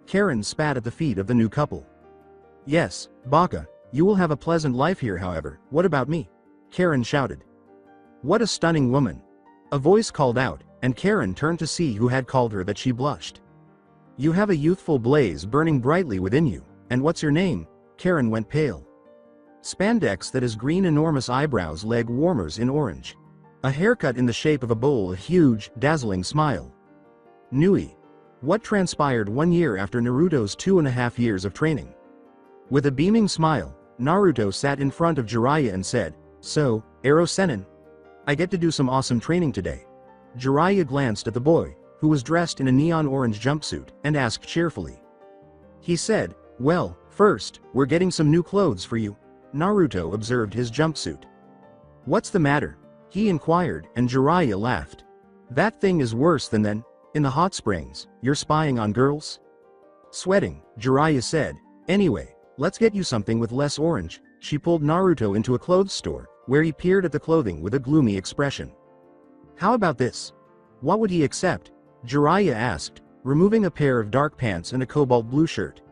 Speaker 2: Karen spat at the feet of the new couple. Yes, Baka, you will have a pleasant life here. However, what about me? Karen shouted. What a stunning woman. A voice called out, and Karen turned to see who had called her that. She blushed. You have a youthful blaze burning brightly within you, and what's your name? Karen went pale. Spandex, that is green, enormous eyebrows, leg warmers in orange. A haircut in the shape of a bowl, a huge, dazzling smile. Nui. What transpired 1 year after Naruto's 2.5 years of training? With a beaming smile, Naruto sat in front of Jiraiya and said, so, Ero Sennin? I get to do some awesome training today. Jiraiya glanced at the boy, who was dressed in a neon orange jumpsuit, and asked cheerfully. He said, well, first, we're getting some new clothes for you. Naruto observed his jumpsuit. What's the matter? He inquired, and Jiraiya laughed. That thing is worse than then, in the hot springs, you're spying on girls? Sweating, Jiraiya said, anyway, let's get you something with less orange. She pulled Naruto into a clothes store, where he peered at the clothing with a gloomy expression. How about this? What would he accept? Jiraiya asked, removing a pair of dark pants and a cobalt blue shirt.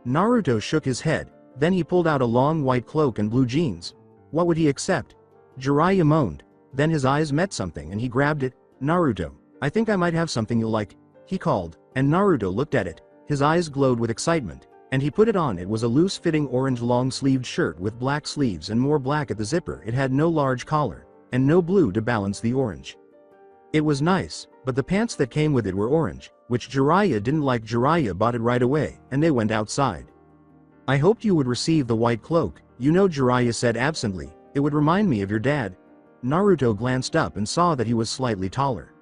Speaker 2: Naruto shook his head, then he pulled out a long white cloak and blue jeans. What would he accept? Jiraiya moaned, then his eyes met something and he grabbed it. Naruto, I think I might have something you'll like, he called, and Naruto looked at it, his eyes glowed with excitement, and he put it on. It was a loose-fitting orange long-sleeved shirt with black sleeves and more black at the zipper. It had no large collar, and no blue to balance the orange. It was nice, but the pants that came with it were orange, which Jiraiya didn't like. Jiraiya bought it right away, and they went outside. I hoped you would receive the white cloak, you know, Jiraiya said absently, it would remind me of your dad. Naruto glanced up and saw that he was slightly taller.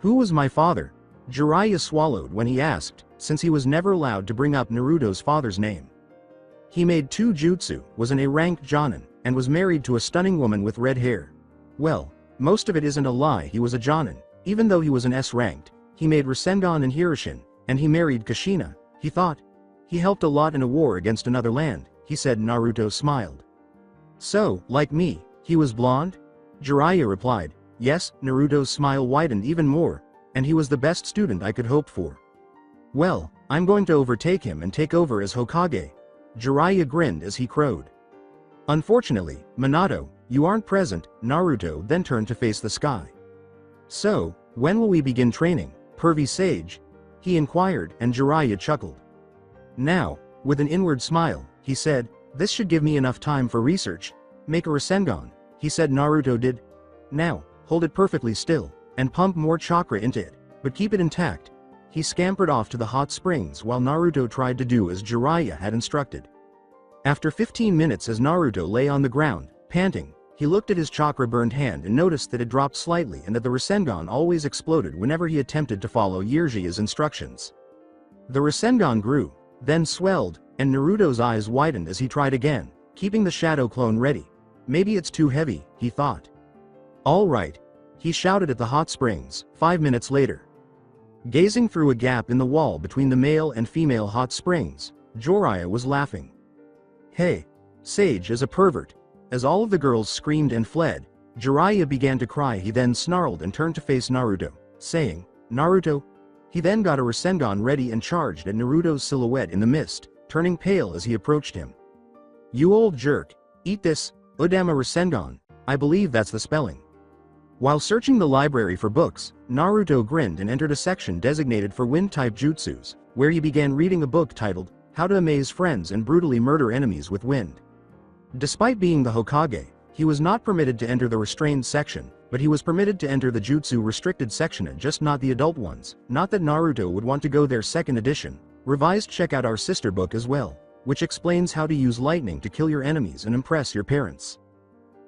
Speaker 2: Who was my father? Jiraiya swallowed when he asked, since he was never allowed to bring up Naruto's father's name. He made 2 jutsu, was an A-ranked Jonin, and was married to a stunning woman with red hair. Well, most of it isn't a lie, he was a Jonin, even though he was an S-ranked. He made Rasengan and Hiroshin, and he married Kushina, he thought. He helped a lot in a war against another land, he said. Naruto smiled. So, like me, he was blonde? Jiraiya replied. Yes, Naruto's smile widened even more, and he was the best student I could hope for. Well, I'm going to overtake him and take over as Hokage. Jiraiya grinned as he crowed. Unfortunately, Minato, you aren't present. Naruto then turned to face the sky. So, when will we begin training, pervy sage? He inquired, and Jiraiya chuckled. Now, with an inward smile, he said, this should give me enough time for research. Make a Rasengan, he said. Naruto did. Now, hold it perfectly still, and pump more chakra into it, but keep it intact. He scampered off to the hot springs while Naruto tried to do as Jiraiya had instructed. After 15 minutes as Naruto lay on the ground, panting, he looked at his chakra-burned hand and noticed that it dropped slightly and that the Rasengan always exploded whenever he attempted to follow Jiraiya's instructions. The Rasengan grew, then swelled, and Naruto's eyes widened as he tried again, keeping the shadow clone ready. Maybe it's too heavy, he thought. All right, he shouted at the hot springs. 5 minutes later. Gazing through a gap in the wall between the male and female hot springs, Jiraiya was laughing. Hey, Sage is a pervert. As all of the girls screamed and fled, Jiraiya began to cry. He then snarled and turned to face Naruto, saying, Naruto. He then got a Rasengan ready and charged at Naruto's silhouette in the mist, turning pale as he approached him. You old jerk, eat this, Udama Rasengan, I believe that's the spelling. While searching the library for books, Naruto grinned and entered a section designated for wind-type jutsus, where he began reading a book titled, How to Amaze Friends and Brutally Murder Enemies with Wind. Despite being the Hokage, he was not permitted to enter the restrained section, but he was permitted to enter the jutsu restricted section and just not the adult ones. Not that Naruto would want to go there. 2nd edition, revised. Check out our sister book as well, which explains how to use lightning to kill your enemies and impress your parents.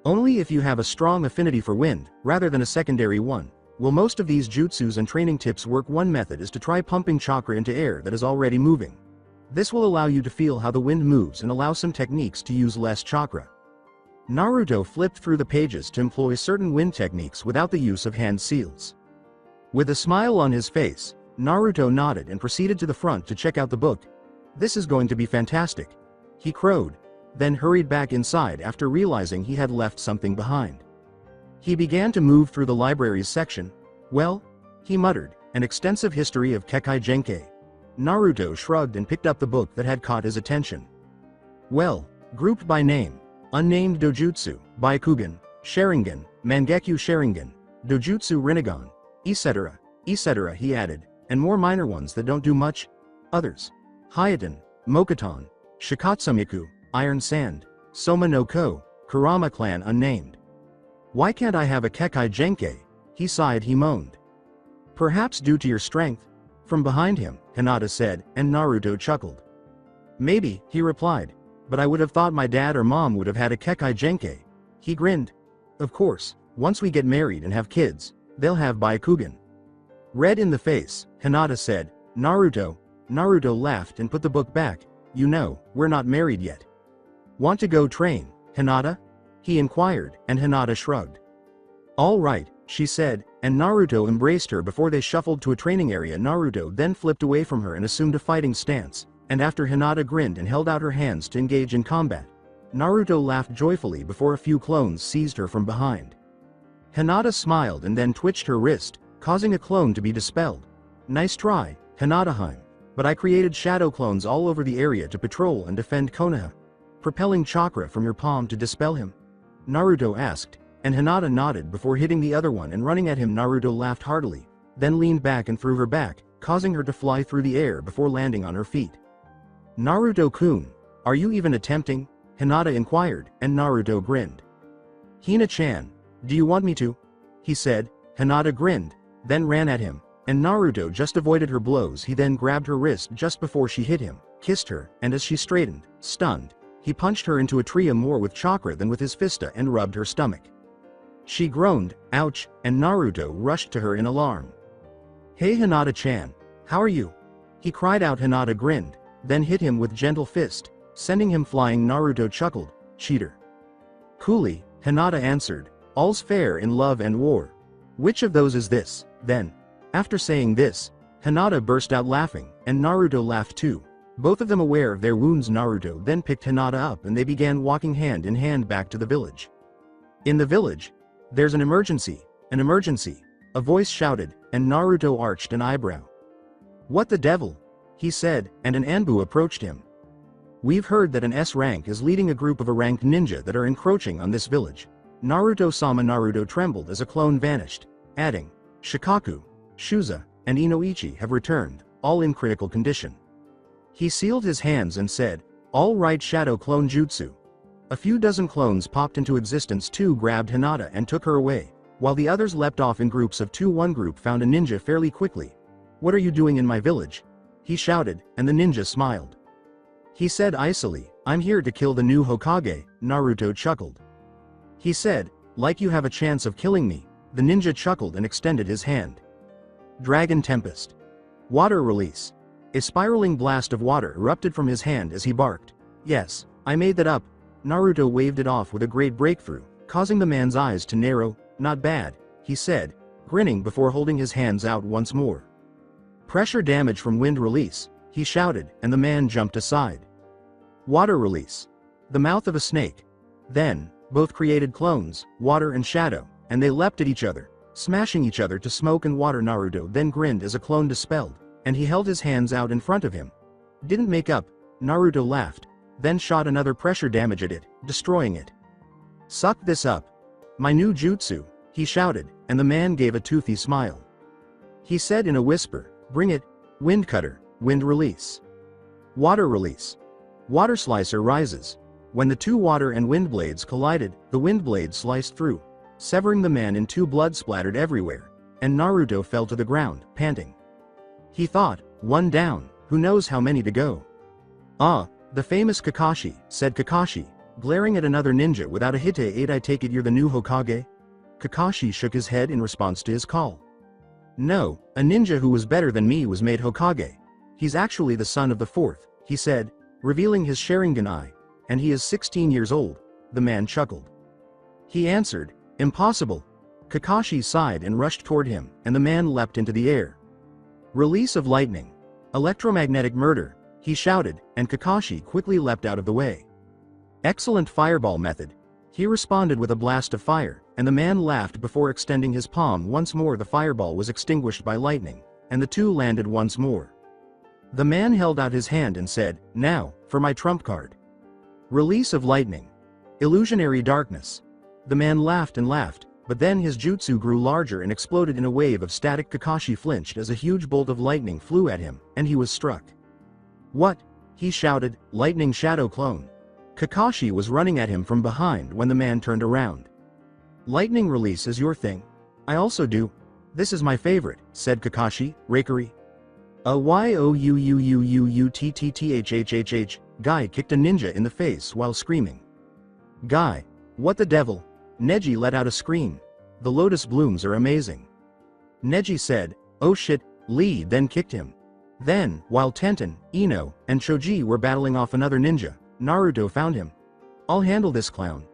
Speaker 2: Only if you have a strong affinity for wind, rather than a secondary one, will most of these jutsus and training tips work. One method is to try pumping chakra into air that is already moving. This will allow you to feel how the wind moves and allow some techniques to use less chakra. Naruto flipped through the pages to employ certain wind techniques without the use of hand seals. With a smile on his face, Naruto nodded and proceeded to the front to check out the book. This is going to be fantastic, he crowed, then hurried back inside after realizing he had left something behind. He began to move through the library's section. Well, he muttered, an extensive history of Kekkei Genkai. Naruto shrugged and picked up the book that had caught his attention. Well, grouped by name, unnamed dojutsu, Byakugan, Sharingan, Mangekyo Sharingan, Dojutsu Rinnegan, etc., he added, and more minor ones that don't do much. Others. Hideout, Mokuton, Shikatsumiku, Iron Sand, Soma no Ko, Kurama Clan unnamed. Why can't I have a Kekkei Genkai? He sighed. He moaned. Perhaps due to your strength? From behind him, Hinata said, and Naruto chuckled. Maybe, he replied, but I would have thought my dad or mom would have had a Kekkei Genkai. He grinned. Of course, once we get married and have kids, they'll have Byakugan. Red in the face, Hinata said, Naruto. Naruto laughed and put the book back. You know, we're not married yet. Want to go train, Hinata? He inquired, and Hinata shrugged. All right, she said, and Naruto embraced her before they shuffled to a training area. Naruto then flipped away from her and assumed a fighting stance, and after Hinata grinned and held out her hands to engage in combat, Naruto laughed joyfully before a few clones seized her from behind. Hinata smiled and then twitched her wrist, causing a clone to be dispelled. Nice try, Hinata-heim, but I created shadow clones all over the area to patrol and defend Konoha. Propelling chakra from your palm to dispel him? Naruto asked, and Hinata nodded before hitting the other one and running at him. Naruto laughed heartily, then leaned back and threw her back, causing her to fly through the air before landing on her feet. Naruto-kun, are you even attempting? Hinata inquired, and Naruto grinned. Hina-chan, do you want me to? He said. Hinata grinned, then ran at him, and Naruto just avoided her blows. He then grabbed her wrist just before she hit him, kissed her, and as she straightened, stunned, he punched her into a tree more with chakra than with his fista and rubbed her stomach. She groaned, ouch, and Naruto rushed to her in alarm. Hey Hinata-chan, how are you? He cried out. Hinata grinned, then hit him with gentle fist, sending him flying. Naruto chuckled, cheater. Coolly, Hinata answered, all's fair in love and war. Which of those is this, then? After saying this, Hinata burst out laughing, and Naruto laughed too. Both of them aware of their wounds. Naruto then picked Hinata up and they began walking hand in hand back to the village. In the village, there's an emergency, a voice shouted, and Naruto arched an eyebrow. What the devil? He said, and an Anbu approached him. We've heard that an S rank is leading a group of a ranked ninja that are encroaching on this village. Naruto-sama. Naruto trembled as a clone vanished, adding, Shikaku, Shuza, and Inoichi have returned, all in critical condition. He sealed his hands and said, all right. Shadow clone jutsu. A few dozen clones popped into existence. Two grabbed Hinata and took her away, while the others leapt off in groups of two. One group found a ninja fairly quickly. What are you doing in my village? He shouted, and the ninja smiled. He said icily, I'm here to kill the new Hokage. Naruto chuckled. He said, like you have a chance of killing me. The ninja chuckled and extended his hand. Dragon Tempest. Water release. A spiraling blast of water erupted from his hand as he barked. Yes, I made that up. Naruto waved it off with a great breakthrough, causing the man's eyes to narrow. Not bad, he said, grinning before holding his hands out once more. Pressure damage from wind release, he shouted, and the man jumped aside. Water release. The mouth of a snake. Then, both created clones, water and shadow, and they leapt at each other, smashing each other to smoke and water. Naruto then grinned as a clone dispelled, and he held his hands out in front of him. Didn't make up, Naruto laughed, then shot another pressure damage at it, destroying it. Suck this up. My new jutsu, he shouted, and the man gave a toothy smile. He said in a whisper, bring it, wind cutter, wind release. Water release. Water slicer rises. When the two water and wind blades collided, the wind blade sliced through, severing the man in two. Blood splattered everywhere, and Naruto fell to the ground, panting. He thought, one down, who knows how many to go. Ah, the famous Kakashi, said Kakashi, glaring at another ninja without a hit. I take it you're the new Hokage? Kakashi shook his head in response to his call. No, a ninja who was better than me was made Hokage. He's actually the son of the fourth, he said, revealing his Sharingan eye, and he is 16 years old. The man chuckled. He answered, impossible. Kakashi sighed and rushed toward him, and the man leapt into the air. Release of lightning. Electromagnetic murder, he shouted, and Kakashi quickly leapt out of the way. Excellent fireball method. He responded with a blast of fire, and the man laughed before extending his palm once more. The fireball was extinguished by lightning, and the two landed once more. The man held out his hand and said, now, for my trump card. Release of lightning. Illusionary darkness. The man laughed and laughed, but then his jutsu grew larger and exploded in a wave of static. Kakashi flinched as a huge bolt of lightning flew at him, and he was struck. What? He shouted, lightning shadow clone. Kakashi was running at him from behind when the man turned around. Lightning release is your thing. I also do. This is my favorite, said Kakashi, rakery. A youuuuuuttthhhh, Guy kicked a ninja in the face while screaming. Guy, what the devil? Neji let out a scream. The lotus blooms are amazing. Neji said, oh shit, Lee then kicked him. Then, while Tenten, Ino, and Choji were battling off another ninja, Naruto found him. I'll handle this clown.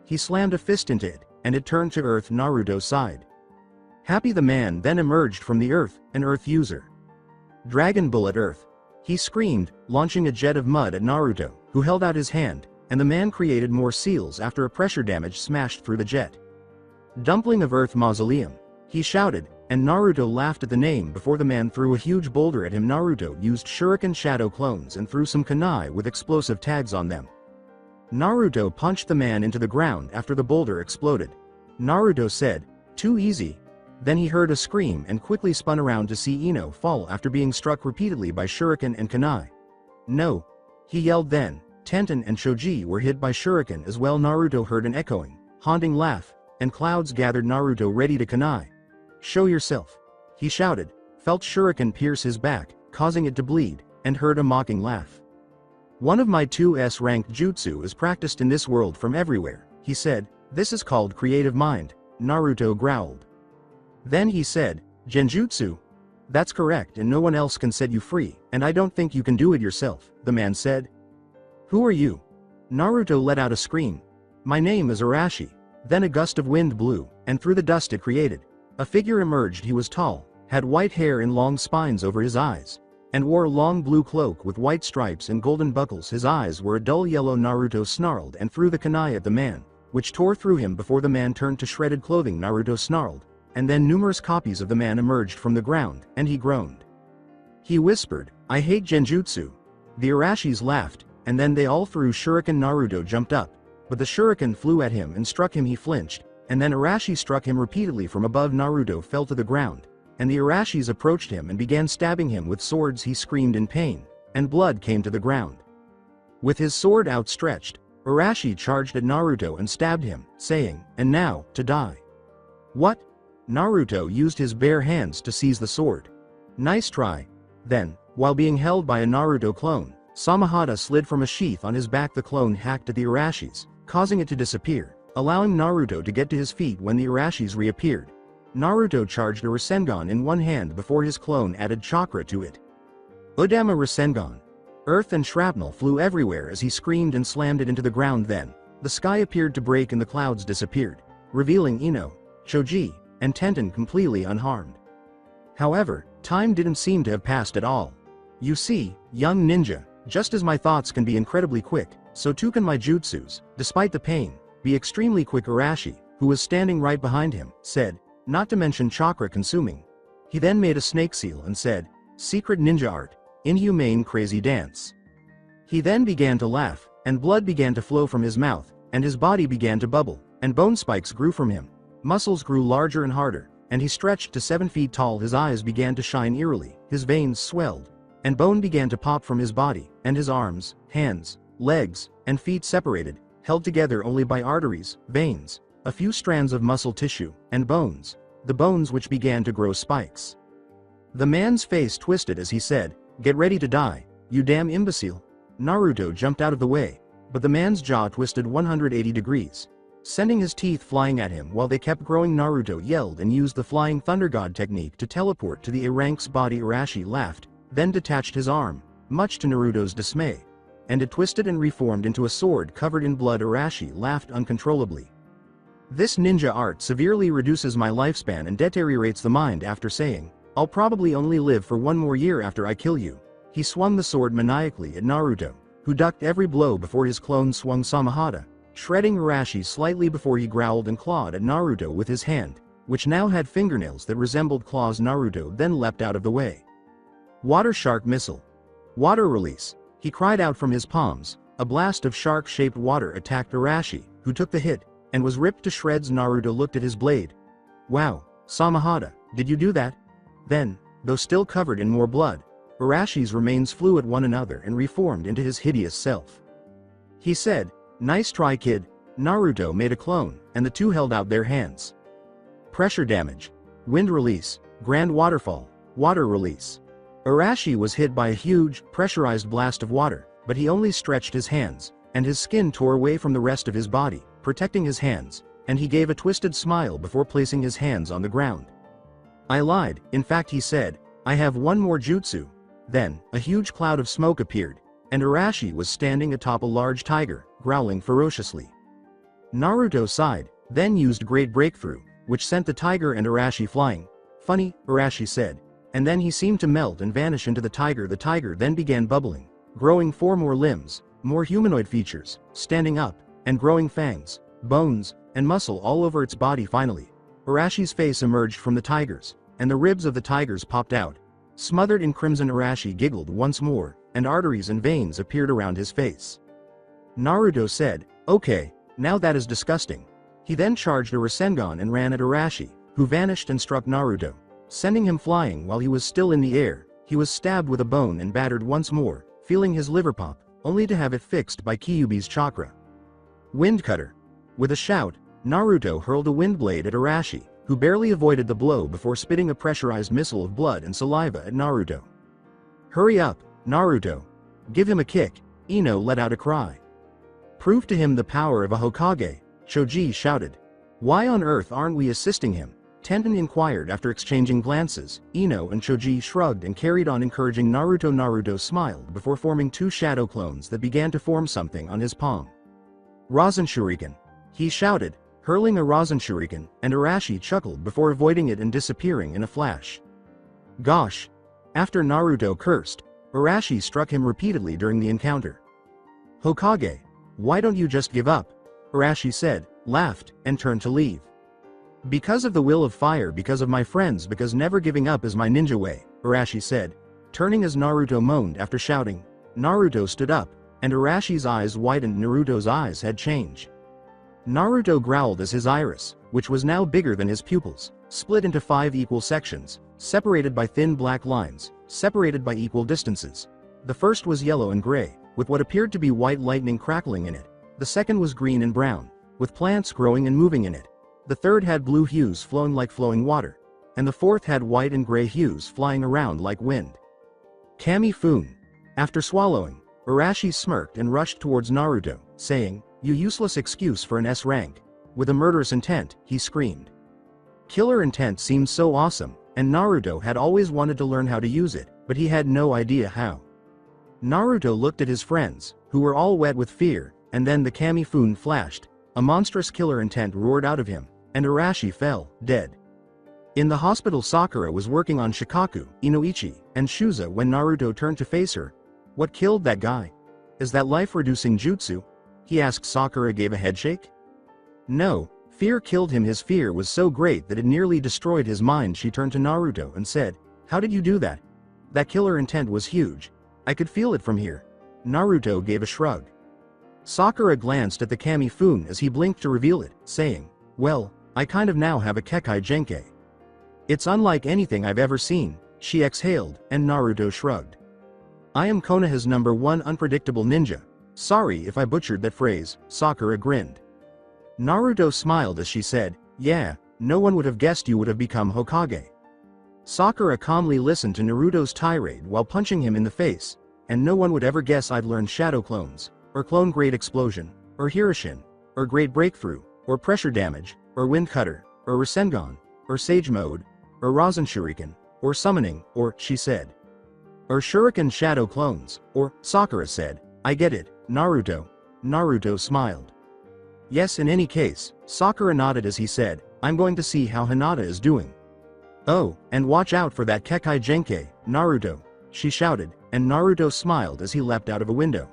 Speaker 2: He slammed a fist into it, and it turned to earth. Naruto sighed. Happy. The man then emerged from the earth, an earth user. Dragon Bullet Earth. He screamed, launching a jet of mud at Naruto, who held out his hand, and the man created more seals after a pressure damage smashed through the jet. Dumpling of Earth Mausoleum. He shouted, and Naruto laughed at the name before the man threw a huge boulder at him. Naruto used shuriken shadow clones and threw some kunai with explosive tags on them. Naruto punched the man into the ground after the boulder exploded. Naruto said, too easy. Then he heard a scream and quickly spun around to see Ino fall after being struck repeatedly by shuriken and kunai. No! He yelled. Then, Tenten and Choji were hit by shuriken as well. Naruto heard an echoing, haunting laugh, and clouds gathered. Naruto ready to kunai. Show yourself! He shouted, felt shuriken pierce his back, causing it to bleed, and heard a mocking laugh. One of my 2S ranked jutsu is practiced in this world from everywhere, he said. This is called creative mind, Naruto growled. Then he said, Genjutsu? That's correct, and no one else can set you free, and I don't think you can do it yourself, the man said. Who are you? Naruto let out a scream. My name is Arashi. Then a gust of wind blew, and through the dust it created, a figure emerged. He was tall, had white hair and long spines over his eyes, and wore a long blue cloak with white stripes and golden buckles. His eyes were a dull yellow. Naruto snarled and threw the kunai at the man, which tore through him before the man turned to shredded clothing. Naruto snarled, and then numerous copies of the man emerged from the ground, and he groaned. He whispered, I hate Genjutsu. The Arashis laughed, and then they all threw shuriken. Naruto jumped up, but the shuriken flew at him and struck him. He flinched, and then Arashi struck him repeatedly from above. Naruto fell to the ground, and the Arashis approached him and began stabbing him with swords. He screamed in pain, and blood came to the ground. With his sword outstretched, Arashi charged at Naruto and stabbed him, saying, and now, to die. What? Naruto used his bare hands to seize the sword. Nice try. Then, while being held by a Naruto clone, Samahata slid from a sheath on his back. The clone hacked at the Arashis, causing it to disappear, allowing Naruto to get to his feet. When the Arashis reappeared, Naruto charged a Rasengan in one hand before his clone added chakra to it. Udama Rasengan. Earth and shrapnel flew everywhere as he screamed and slammed it into the ground. Then, the sky appeared to break and the clouds disappeared, revealing Ino, Choji, and Tenten completely unharmed. However, time didn't seem to have passed at all. You see, young ninja, just as my thoughts can be incredibly quick, so too can my jutsus, despite the pain, be extremely quick. Arashi, who was standing right behind him, said, not to mention chakra consuming. He then made a snake seal and said, secret ninja art, inhumane crazy dance. He then began to laugh, and blood began to flow from his mouth, and his body began to bubble, and bone spikes grew from him. Muscles grew larger and harder, and he stretched to 7 feet tall. His eyes began to shine eerily, his veins swelled, and bone began to pop from his body, and his arms, hands, legs, and feet separated, held together only by arteries, veins, a few strands of muscle tissue, and bones, the bones which began to grow spikes. The man's face twisted as he said, get ready to die, you damn imbecile. Naruto jumped out of the way, but the man's jaw twisted 180 degrees, sending his teeth flying at him while they kept growing. Naruto yelled and used the flying thunder god technique to teleport to the A-rank's body. Arashi laughed, then detached his arm, much to Naruto's dismay, and it twisted and reformed into a sword covered in blood. Arashi laughed uncontrollably. This ninja art severely reduces my lifespan and deteriorates the mind. After saying, I'll probably only live for 1 more year after I kill you, he swung the sword maniacally at Naruto, who ducked every blow before his clone swung Samahata, shredding Arashi slightly before he growled and clawed at Naruto with his hand, which now had fingernails that resembled claws. Naruto then leapt out of the way. Water shark missile. Water release. He cried out from his palms. A blast of shark-shaped water attacked Arashi, who took the hit, and was ripped to shreds. Naruto looked at his blade. Wow, Samahata, did you do that? Then, though still covered in more blood, Arashi's remains flew at one another and reformed into his hideous self. He said, nice try, kid. Naruto made a clone, and the two held out their hands. Pressure damage. Wind release. Grand waterfall. Water release. Arashi was hit by a huge, pressurized blast of water, but he only stretched his hands, and his skin tore away from the rest of his body, protecting his hands, and he gave a twisted smile before placing his hands on the ground. I lied. In fact, he said, I have one more jutsu. Then, a huge cloud of smoke appeared, and Arashi was standing atop a large tiger, growling ferociously. Naruto sighed, then used Great Breakthrough, which sent the tiger and Arashi flying. Funny, Arashi said, and then he seemed to melt and vanish into the tiger. The tiger then began bubbling, growing 4 more limbs, more humanoid features, standing up, and growing fangs, bones, and muscle all over its body. Finally, Arashi's face emerged from the tiger's, and the ribs of the tigers popped out. Smothered in crimson, Arashi giggled once more, and arteries and veins appeared around his face. Naruto said, okay, now that is disgusting. He then charged a Rasengan and ran at Arashi, who vanished and struck Naruto, sending him flying while he was still in the air. He was stabbed with a bone and battered once more, feeling his liver pop, only to have it fixed by Kyuubi's chakra. Wind cutter. With a shout, Naruto hurled a wind blade at Arashi, who barely avoided the blow before spitting a pressurized missile of blood and saliva at Naruto. Hurry up, Naruto. Give him a kick. Ino let out a cry. Prove to him the power of a Hokage, Choji shouted. Why on earth aren't we assisting him? Tenten inquired after exchanging glances. Ino and Choji shrugged and carried on encouraging Naruto. Naruto smiled before forming two shadow clones that began to form something on his palm. Rasen Shuriken, he shouted, hurling a Rasen Shuriken, and Arashi chuckled before avoiding it and disappearing in a flash. Gosh! After Naruto cursed, Arashi struck him repeatedly during the encounter. Hokage, why don't you just give up? Arashi said, laughed, and turned to leave. Because of the will of fire, because of my friends, because never giving up is my ninja way, Arashi said, turning as Naruto moaned after shouting. Naruto stood up, and Arashi's eyes widened. Naruto's eyes had changed. Naruto growled as his iris, which was now bigger than his pupils, split into 5 equal sections, separated by thin black lines, separated by equal distances. The first was yellow and gray, with what appeared to be white lightning crackling in it. The second was green and brown, with plants growing and moving in it. The third had blue hues flowing like flowing water, and the fourth had white and gray hues flying around like wind. Kami-fun. After swallowing, Arashi smirked and rushed towards Naruto, saying, "You useless excuse for an S rank." With a murderous intent, he screamed. Killer intent seemed so awesome, and Naruto had always wanted to learn how to use it, but he had no idea how. Naruto looked at his friends, who were all wet with fear, and then the Kami-fun flashed. A monstrous killer intent roared out of him, and Arashi fell, dead. In the hospital, Sakura was working on Shikaku, Inoichi, and Shuza when Naruto turned to face her. What killed that guy? Is that life-reducing jutsu? He asked. Sakura gave a headshake. No, fear killed him. His fear was so great that it nearly destroyed his mind. She turned to Naruto and said, "How did you do that? That killer intent was huge. I could feel it from here." Naruto gave a shrug. Sakura glanced at the Kami-fun as he blinked to reveal it, saying, "Well, I kind of now have a Kekai Genkai. It's unlike anything I've ever seen." She exhaled, and Naruto shrugged. "I am Konoha's #1 unpredictable ninja. Sorry if I butchered that phrase." Sakura grinned. Naruto smiled as she said, "Yeah, no one would have guessed you would have become Hokage." Sakura calmly listened to Naruto's tirade while punching him in the face, "And no one would ever guess I'd learn shadow clones, or clone great explosion, or Hiroshin, or great breakthrough, or pressure damage, or wind cutter, or Rasengan, or sage mode, or Rasen Shuriken, or summoning, or," she said, "or shuriken shadow clones, or," Sakura said, "I get it, Naruto." Naruto smiled. "Yes, in any case," Sakura nodded as he said, "I'm going to see how Hinata is doing." "Oh, and watch out for that Kekai Genkai, Naruto," she shouted, and Naruto smiled as he leapt out of a window.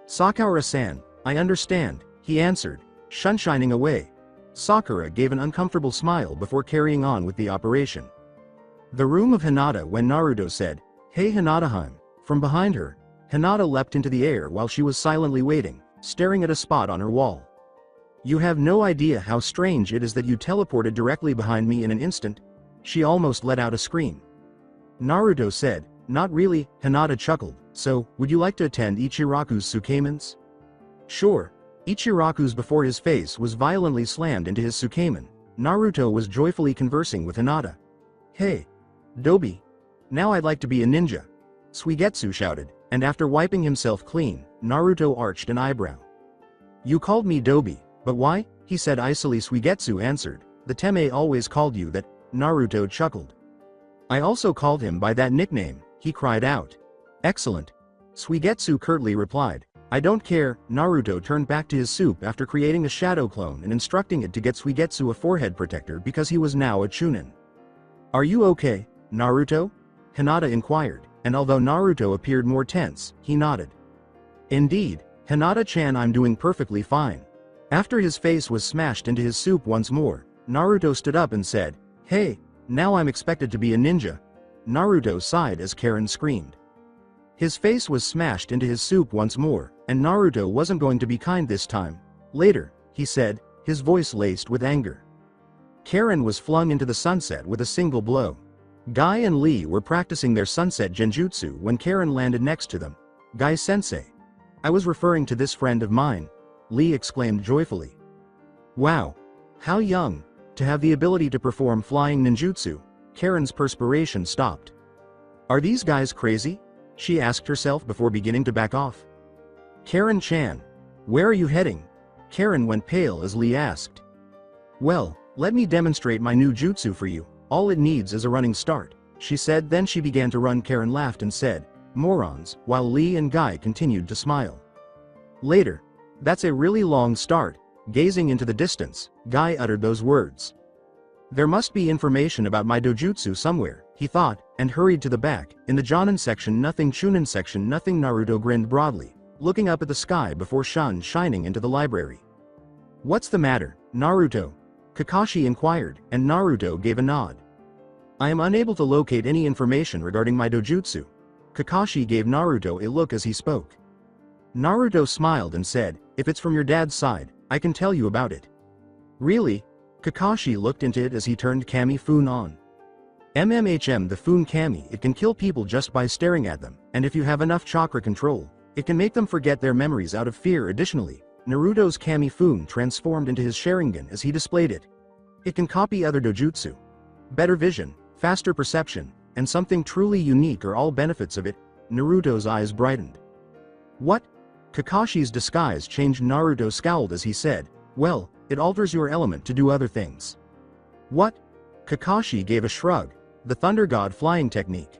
Speaker 2: "Sakura-san, I understand," he answered, sunshining away. Sakura gave an uncomfortable smile before carrying on with the operation. The room of Hinata. When Naruto said, "Hey Hinata-heim," from behind her, Hinata leapt into the air while she was silently waiting, staring at a spot on her wall. "You have no idea how strange it is that you teleported directly behind me in an instant." She almost let out a scream. Naruto said, "Not really." Hinata chuckled. "So, would you like to attend Ichiraku's Tsukeimans?" "Sure." Ichiraku's before his face was violently slammed into his Tsukeiman. Naruto was joyfully conversing with Hinata. "Hey, Dobi. Now I'd like to be a ninja," Suigetsu shouted, and after wiping himself clean, Naruto arched an eyebrow. "You called me Dobi, but why?" he said icily. Suigetsu answered, "The Teme always called you that." Naruto chuckled. "I also called him by that nickname," he cried out. "Excellent." Suigetsu curtly replied. "I don't care." Naruto turned back to his soup after creating a shadow clone and instructing it to get Suigetsu a forehead protector because he was now a Chunin. "Are you okay, Naruto?" Hinata inquired, and although Naruto appeared more tense, he nodded. "Indeed, Hinata-chan, I'm doing perfectly fine." After his face was smashed into his soup once more, Naruto stood up and said, "Hey, now I'm expected to be a ninja." Naruto sighed as Karen screamed. His face was smashed into his soup once more, and Naruto wasn't going to be kind this time. "Later," he said, his voice laced with anger. Karen was flung into the sunset with a single blow. Guy and Lee were practicing their sunset genjutsu when Karen landed next to them. "Guy-sensei. I was referring to this friend of mine," Lee exclaimed joyfully. "Wow. How young, to have the ability to perform flying ninjutsu." Karen's perspiration stopped. "Are these guys crazy?" she asked herself before beginning to back off. Karen-chan. Where are you heading? Karen went pale as Lee asked. Well, let me demonstrate my new jutsu for you, all it needs is a running start, she said. Then she began to run. Karen laughed and said, morons, while Lee and Guy continued to smile. Later. That's a really long start. Gazing into the distance, Guy uttered those words. There must be information about my dojutsu somewhere, he thought, and hurried to the back. In the Jonin section nothing, Chunin section nothing. Naruto grinned broadly, looking up at the sky before shining into the library. What's the matter, Naruto? Kakashi inquired, and Naruto gave a nod. I am unable to locate any information regarding my dojutsu. Kakashi gave Naruto a look as he spoke. Naruto smiled and said, if it's from your dad's side, I can tell you about it. Really? Kakashi looked into it as he turned Kami Fun on. The Fun Kami, it can kill people just by staring at them, and if you have enough chakra control, it can make them forget their memories out of fear. Additionally, Naruto's Kami Fun transformed into his Sharingan as he displayed it. It can copy other dojutsu. Better vision, faster perception, and something truly unique are all benefits of it. Naruto's eyes brightened. What? Kakashi's disguise changed. Naruto scowled as he said, well, it alters your element to do other things. What? Kakashi gave a shrug. The Thunder God flying technique.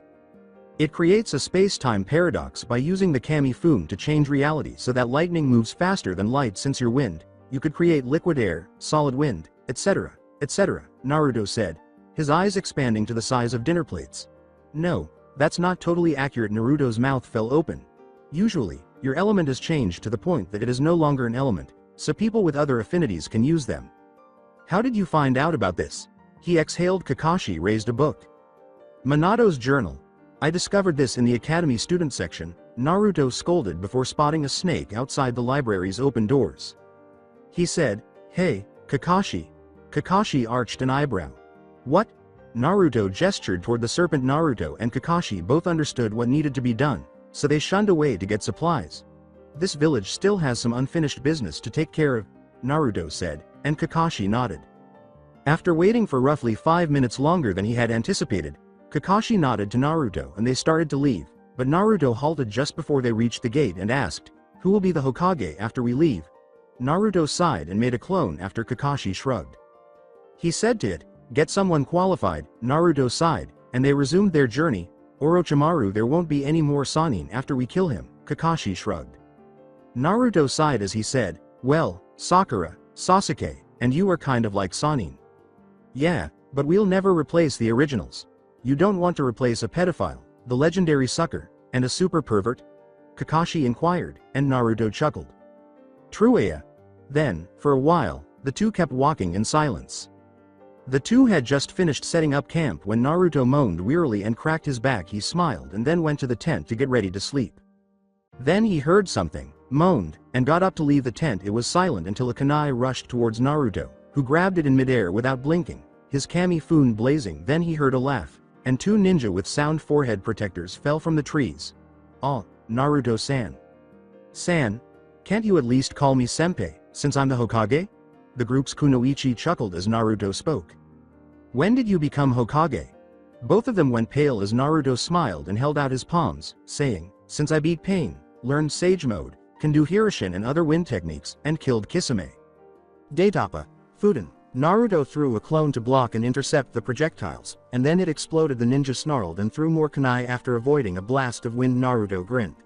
Speaker 2: It creates a space-time paradox by using the Kami Fun to change reality so that lightning moves faster than light. Since you're wind, you could create liquid air, solid wind, etc., etc., Naruto said, his eyes expanding to the size of dinner plates. No, that's not totally accurate. Naruto's mouth fell open. Usually, your element is changed to the point that it is no longer an element, so people with other affinities can use them. How did you find out about this? He exhaled. Kakashi raised a book. Minato's journal. I discovered this in the academy student section, Naruto scolded before spotting a snake outside the library's open doors. He said, hey, Kakashi. Kakashi arched an eyebrow. What? Naruto gestured toward the serpent. Naruto and Kakashi both understood what needed to be done, so they shunned away to get supplies. This village still has some unfinished business to take care of, Naruto said, and Kakashi nodded. After waiting for roughly 5 minutes longer than he had anticipated, Kakashi nodded to Naruto and they started to leave, but Naruto halted just before they reached the gate and asked, who will be the Hokage after we leave? Naruto sighed and made a clone after Kakashi shrugged. He said to it, get someone qualified. Naruto sighed, and they resumed their journey. Orochimaru, there won't be any more Sannin after we kill him, Kakashi shrugged. Naruto sighed as he said, well, Sakura, Sasuke, and you are kind of like Sannin. Yeah, but we'll never replace the originals. You don't want to replace a pedophile, the legendary sucker, and a super pervert? Kakashi inquired, and Naruto chuckled. Truea. Then, for a while, the two kept walking in silence. The two had just finished setting up camp when Naruto moaned wearily and cracked his back. He smiled and then went to the tent to get ready to sleep. Then he heard something, moaned, and got up to leave the tent. It was silent until a kunai rushed towards Naruto, who grabbed it in midair without blinking, his Kami Fun blazing. Then he heard a laugh, and two ninja with sound forehead protectors fell from the trees. Oh, Naruto-san. San, can't you at least call me Senpai, since I'm the Hokage? The group's kunoichi chuckled as Naruto spoke. When did you become Hokage? Both of them went pale as Naruto smiled and held out his palms, saying, since I beat Pain, learned Sage Mode, can do Hirishin and other wind techniques, and killed Kisame. Daitapa, Fuden. Naruto threw a clone to block and intercept the projectiles, and then it exploded. The ninja snarled and threw more kunai after avoiding a blast of wind. Naruto grinned.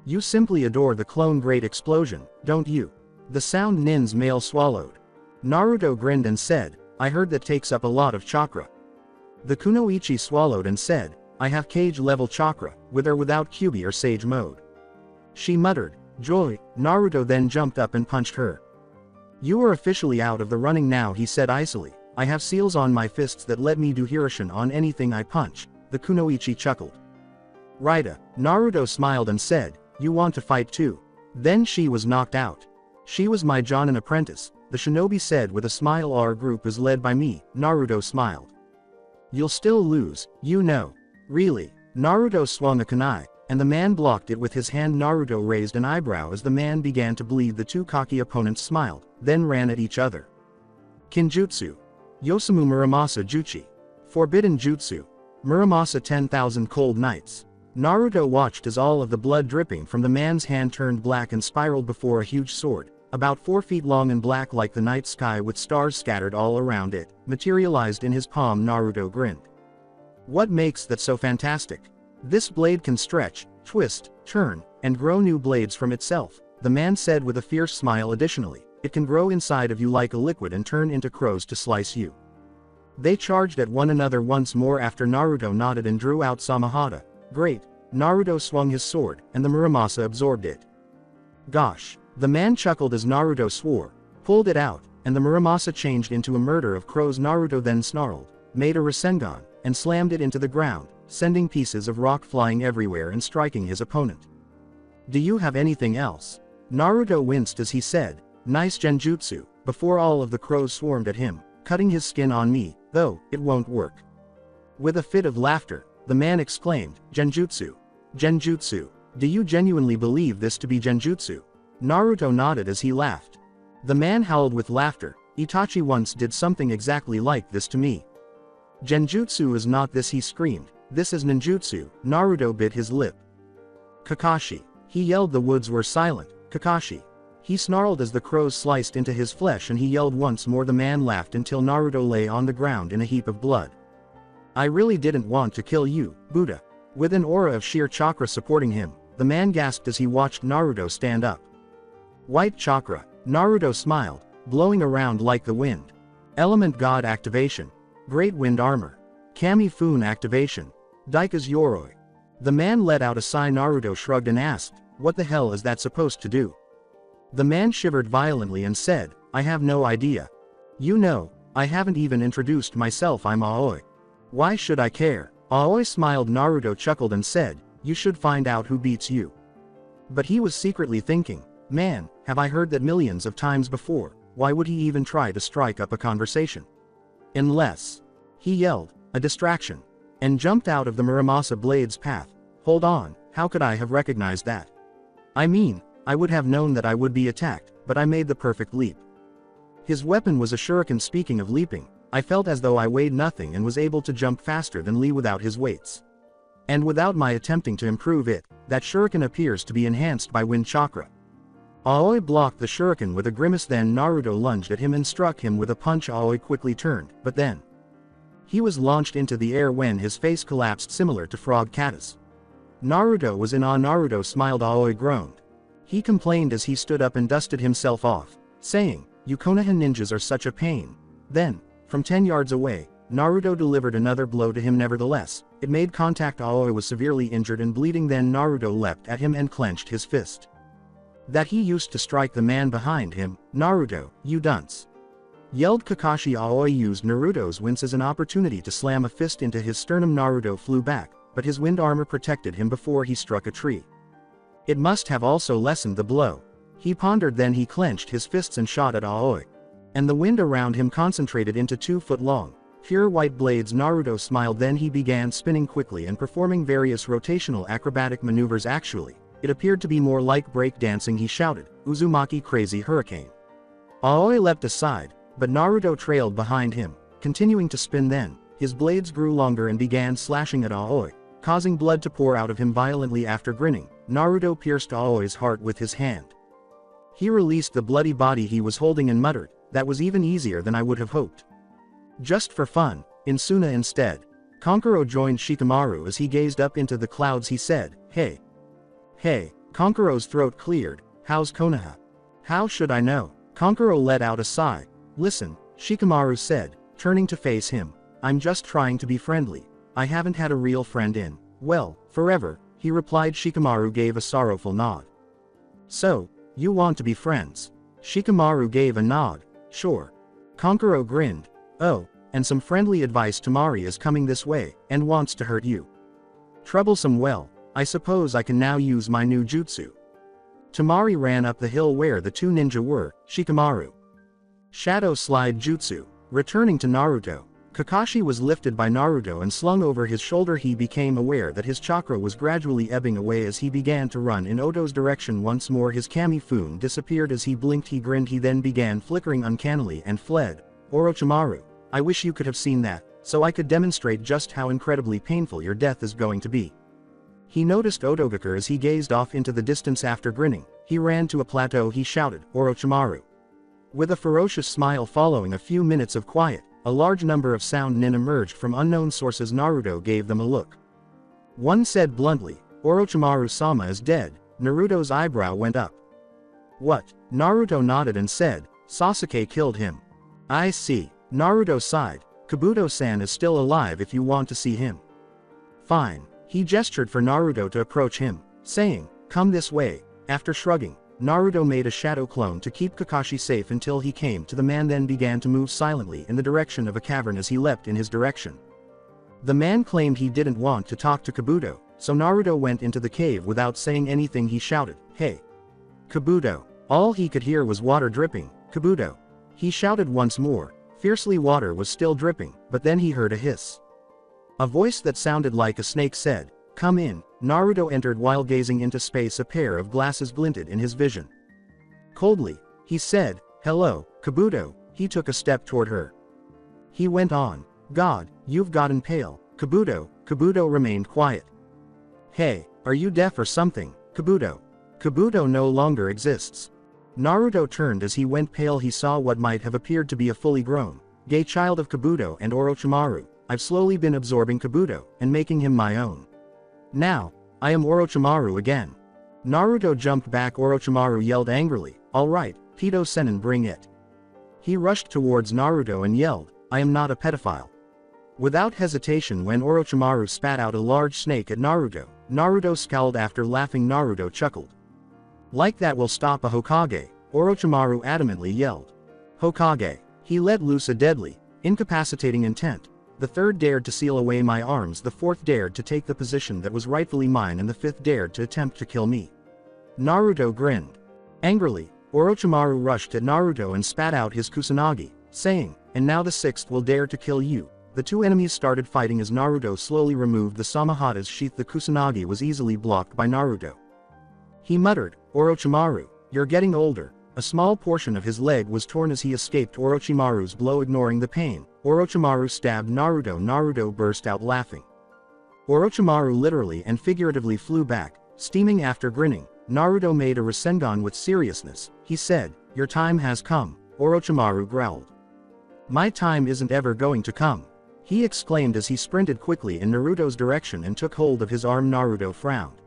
Speaker 2: You simply adore the clone great explosion, don't you? The sound nin's male swallowed. Naruto grinned and said, I heard that takes up a lot of chakra. The kunoichi swallowed and said, I have cage level chakra, with or without Kyuubi or Sage Mode. She muttered, joy. Naruto then jumped up and punched her. You are officially out of the running now, he said icily. I have seals on my fists that let me do Hirishin on anything I punch. The kunoichi chuckled. Raida. Naruto smiled and said, you want to fight too? Then she was knocked out. She was my Jonin apprentice, the shinobi said with a smile. Our group is led by me, Naruto smiled. You'll still lose, you know. Really? Naruto swung a kunai, and the man blocked it with his hand. Naruto raised an eyebrow as the man began to bleed. The two cocky opponents smiled, then ran at each other. Kinjutsu. Yosamu Muramasa Juchi. Forbidden Jutsu. Muramasa 10,000 Cold Nights. Naruto watched as all of the blood dripping from the man's hand turned black and spiraled before a huge sword, about 4 feet long and black like the night sky with stars scattered all around it, materialized in his palm. Naruto grinned. What makes that so fantastic? This blade can stretch, twist, turn, and grow new blades from itself, the man said with a fierce smile. Additionally, it can grow inside of you like a liquid and turn into crows to slice you. They charged at one another once more after Naruto nodded and drew out Samahata. Great. Naruto swung his sword, and the Muramasa absorbed it. Gosh. The man chuckled as Naruto swore, pulled it out, and the Muramasa changed into a murder of crows. Naruto then snarled, made a Rasengan, and slammed it into the ground, sending pieces of rock flying everywhere and striking his opponent. Do you have anything else? Naruto winced as he said, nice genjutsu, before all of the crows swarmed at him, cutting his skin on me, though, it won't work. With a fit of laughter, the man exclaimed, Genjutsu. Genjutsu. Do you genuinely believe this to be genjutsu? Naruto nodded as he laughed. The man howled with laughter. Itachi once did something exactly like this to me. Genjutsu is not this, he screamed. This is ninjutsu. Naruto bit his lip. Kakashi. He yelled. The woods were silent. Kakashi. He snarled as the crows sliced into his flesh and he yelled once more. The man laughed until Naruto lay on the ground in a heap of blood. I really didn't want to kill you, Buddha. With an aura of sheer chakra supporting him, the man gasped as he watched Naruto stand up. White chakra. Naruto smiled, blowing around like the wind. Element God activation. Great wind armor. Kami Fun activation. Daika's Yoroi. The man let out a sigh. Naruto shrugged and asked, what the hell is that supposed to do? The man shivered violently and said, I have no idea. You know, I haven't even introduced myself. I'm Aoi. Why should I care? Aoi smiled. Naruto chuckled and said, you should find out who beats you. But he was secretly thinking, man, have I heard that millions of times before, why would he even try to strike up a conversation? Unless. He yelled, a distraction. And jumped out of the Muramasa blade's path. Hold on, how could I have recognized that? I mean, I would have known that I would be attacked, but I made the perfect leap. His weapon was a shuriken. Speaking of leaping, I felt as though I weighed nothing and was able to jump faster than Lee without his weights. And without my attempting to improve it, that shuriken appears to be enhanced by wind chakra. Aoi blocked the shuriken with a grimace. Then Naruto lunged at him and struck him with a punch. Aoi quickly turned, but then he was launched into the air when his face collapsed, similar to Frog Kata's. Naruto was in awe. Naruto smiled. Aoi groaned. He complained as he stood up and dusted himself off, saying, you Konoha ninjas are such a pain. Then, from 10 yards away, Naruto delivered another blow to him. Nevertheless, it made contact. Aoi was severely injured and bleeding. Then Naruto leapt at him and clenched his fist. That he used to strike the man behind him. Naruto, you dunce! Yelled Kakashi. Aoi used Naruto's wince as an opportunity to slam a fist into his sternum. Naruto flew back, but his wind armor protected him before he struck a tree. It must have also lessened the blow. He pondered. Then he clenched his fists and shot at Aoi. And the wind around him concentrated into 2-foot-long, pure white blades. Naruto smiled. Then he began spinning quickly and performing various rotational acrobatic maneuvers. Actually, it appeared to be more like break dancing. He shouted, Uzumaki crazy hurricane. Aoi leapt aside, but Naruto trailed behind him, continuing to spin. Then, his blades grew longer and began slashing at Aoi, causing blood to pour out of him violently. After grinning, Naruto pierced Aoi's heart with his hand. He released the bloody body he was holding and muttered, that was even easier than I would have hoped. Just for fun, in Suna instead. Kankuro joined Shikamaru as he gazed up into the clouds. He said, hey. Hey. Kankuro's throat cleared. How's Konoha? How should I know? Kankuro let out a sigh. Listen, Shikamaru said, turning to face him. I'm just trying to be friendly. I haven't had a real friend in, well, forever, he replied. Shikamaru gave a sorrowful nod. So, you want to be friends? Shikamaru gave a nod. Sure. Kankuro grinned. Oh, and some friendly advice. Tamari is coming this way, and wants to hurt you. Troublesome. Well, I suppose I can now use my new jutsu. Tamari ran up the hill where the two ninja were. Shikamaru. Shadow Slide Jutsu. Returning to Naruto. Kakashi was lifted by Naruto and slung over his shoulder. He became aware that his chakra was gradually ebbing away as he began to run in Oto's direction. Once more his Kami Fun disappeared. As he blinked he grinned. He then began flickering uncannily and fled. Orochimaru, I wish you could have seen that, so I could demonstrate just how incredibly painful your death is going to be. He noticed Otogakure as he gazed off into the distance. After grinning, he ran to a plateau. He shouted, "Orochimaru." With a ferocious smile following a few minutes of quiet, a large number of sound nin emerged from unknown sources. Naruto gave them a look. One said bluntly, "Orochimaru-sama is dead." Naruto's eyebrow went up. "What?" Naruto nodded and said, "Sasuke killed him." "I see." Naruto sighed. "Kabuto-san is still alive if you want to see him." "Fine." He gestured for Naruto to approach him, saying, "Come this way." After shrugging, Naruto made a shadow clone to keep Kakashi safe until he came to the man, then began to move silently in the direction of a cavern as he leapt in his direction. The man claimed he didn't want to talk to Kabuto, so Naruto went into the cave without saying anything. He shouted, "Hey, Kabuto." All he could hear was water dripping. "Kabuto." He shouted once more. Fiercely, water was still dripping, but then he heard a hiss. A voice that sounded like a snake said, "Come in." Naruto entered while gazing into space. A pair of glasses glinted in his vision. Coldly, he said, "Hello, Kabuto." He took a step toward her. He went on, "God, you've gotten pale." "Kabuto." Kabuto remained quiet. "Hey, are you deaf or something, Kabuto?" "Kabuto no longer exists." Naruto turned as he went pale. He saw what might have appeared to be a fully grown, gay child of Kabuto and Orochimaru. "I've slowly been absorbing Kabuto and making him my own. Now, I am Orochimaru again." Naruto jumped back. Orochimaru yelled angrily, "All right, Pedo Sennin, bring it." He rushed towards Naruto and yelled, "I am not a pedophile." Without hesitation, when Orochimaru spat out a large snake at Naruto, Naruto scowled. After laughing, Naruto chuckled. "Like that will stop a Hokage," Orochimaru adamantly yelled. "Hokage." He let loose a deadly, incapacitating intent. "The third dared to seal away my arms, the fourth dared to take the position that was rightfully mine, and the fifth dared to attempt to kill me." Naruto grinned. Angrily, Orochimaru rushed at Naruto and spat out his Kusanagi, saying, "And now the sixth will dare to kill you." The two enemies started fighting as Naruto slowly removed the Samahata's sheath. The Kusanagi was easily blocked by Naruto. He muttered, "Orochimaru, you're getting older." A small portion of his leg was torn as he escaped Orochimaru's blow. Ignoring the pain, Orochimaru stabbed Naruto. Naruto burst out laughing. Orochimaru literally and figuratively flew back, steaming. After grinning, Naruto made a Rasengan with seriousness. He said, "Your time has come." Orochimaru growled. "My time isn't ever going to come," he exclaimed as he sprinted quickly in Naruto's direction and took hold of his arm. Naruto frowned.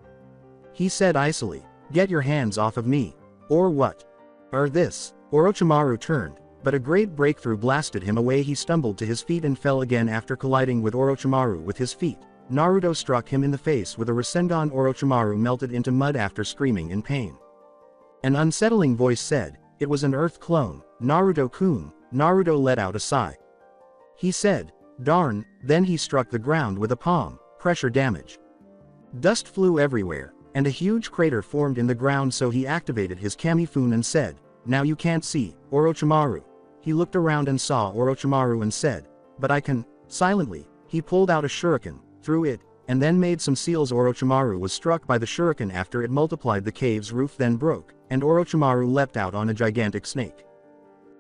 Speaker 2: He said icily, "Get your hands off of me." "Or what?" "Or this." Orochimaru turned, but a great breakthrough blasted him away. He stumbled to his feet and fell again. After colliding with Orochimaru with his feet, Naruto struck him in the face with a Rasengan. Orochimaru melted into mud after screaming in pain. An unsettling voice said, "It was an earth clone, Naruto-kun." Naruto let out a sigh. He said, "Darn," then he struck the ground with a palm. Pressure damage. Dust flew everywhere, and a huge crater formed in the ground, so he activated his Kamifun and said, "Now you can't see, Orochimaru." He looked around and saw Orochimaru and said, "But I can." Silently, he pulled out a shuriken, threw it, and then made some seals. Orochimaru was struck by the shuriken after it multiplied. The cave's roof then broke, and Orochimaru leapt out on a gigantic snake.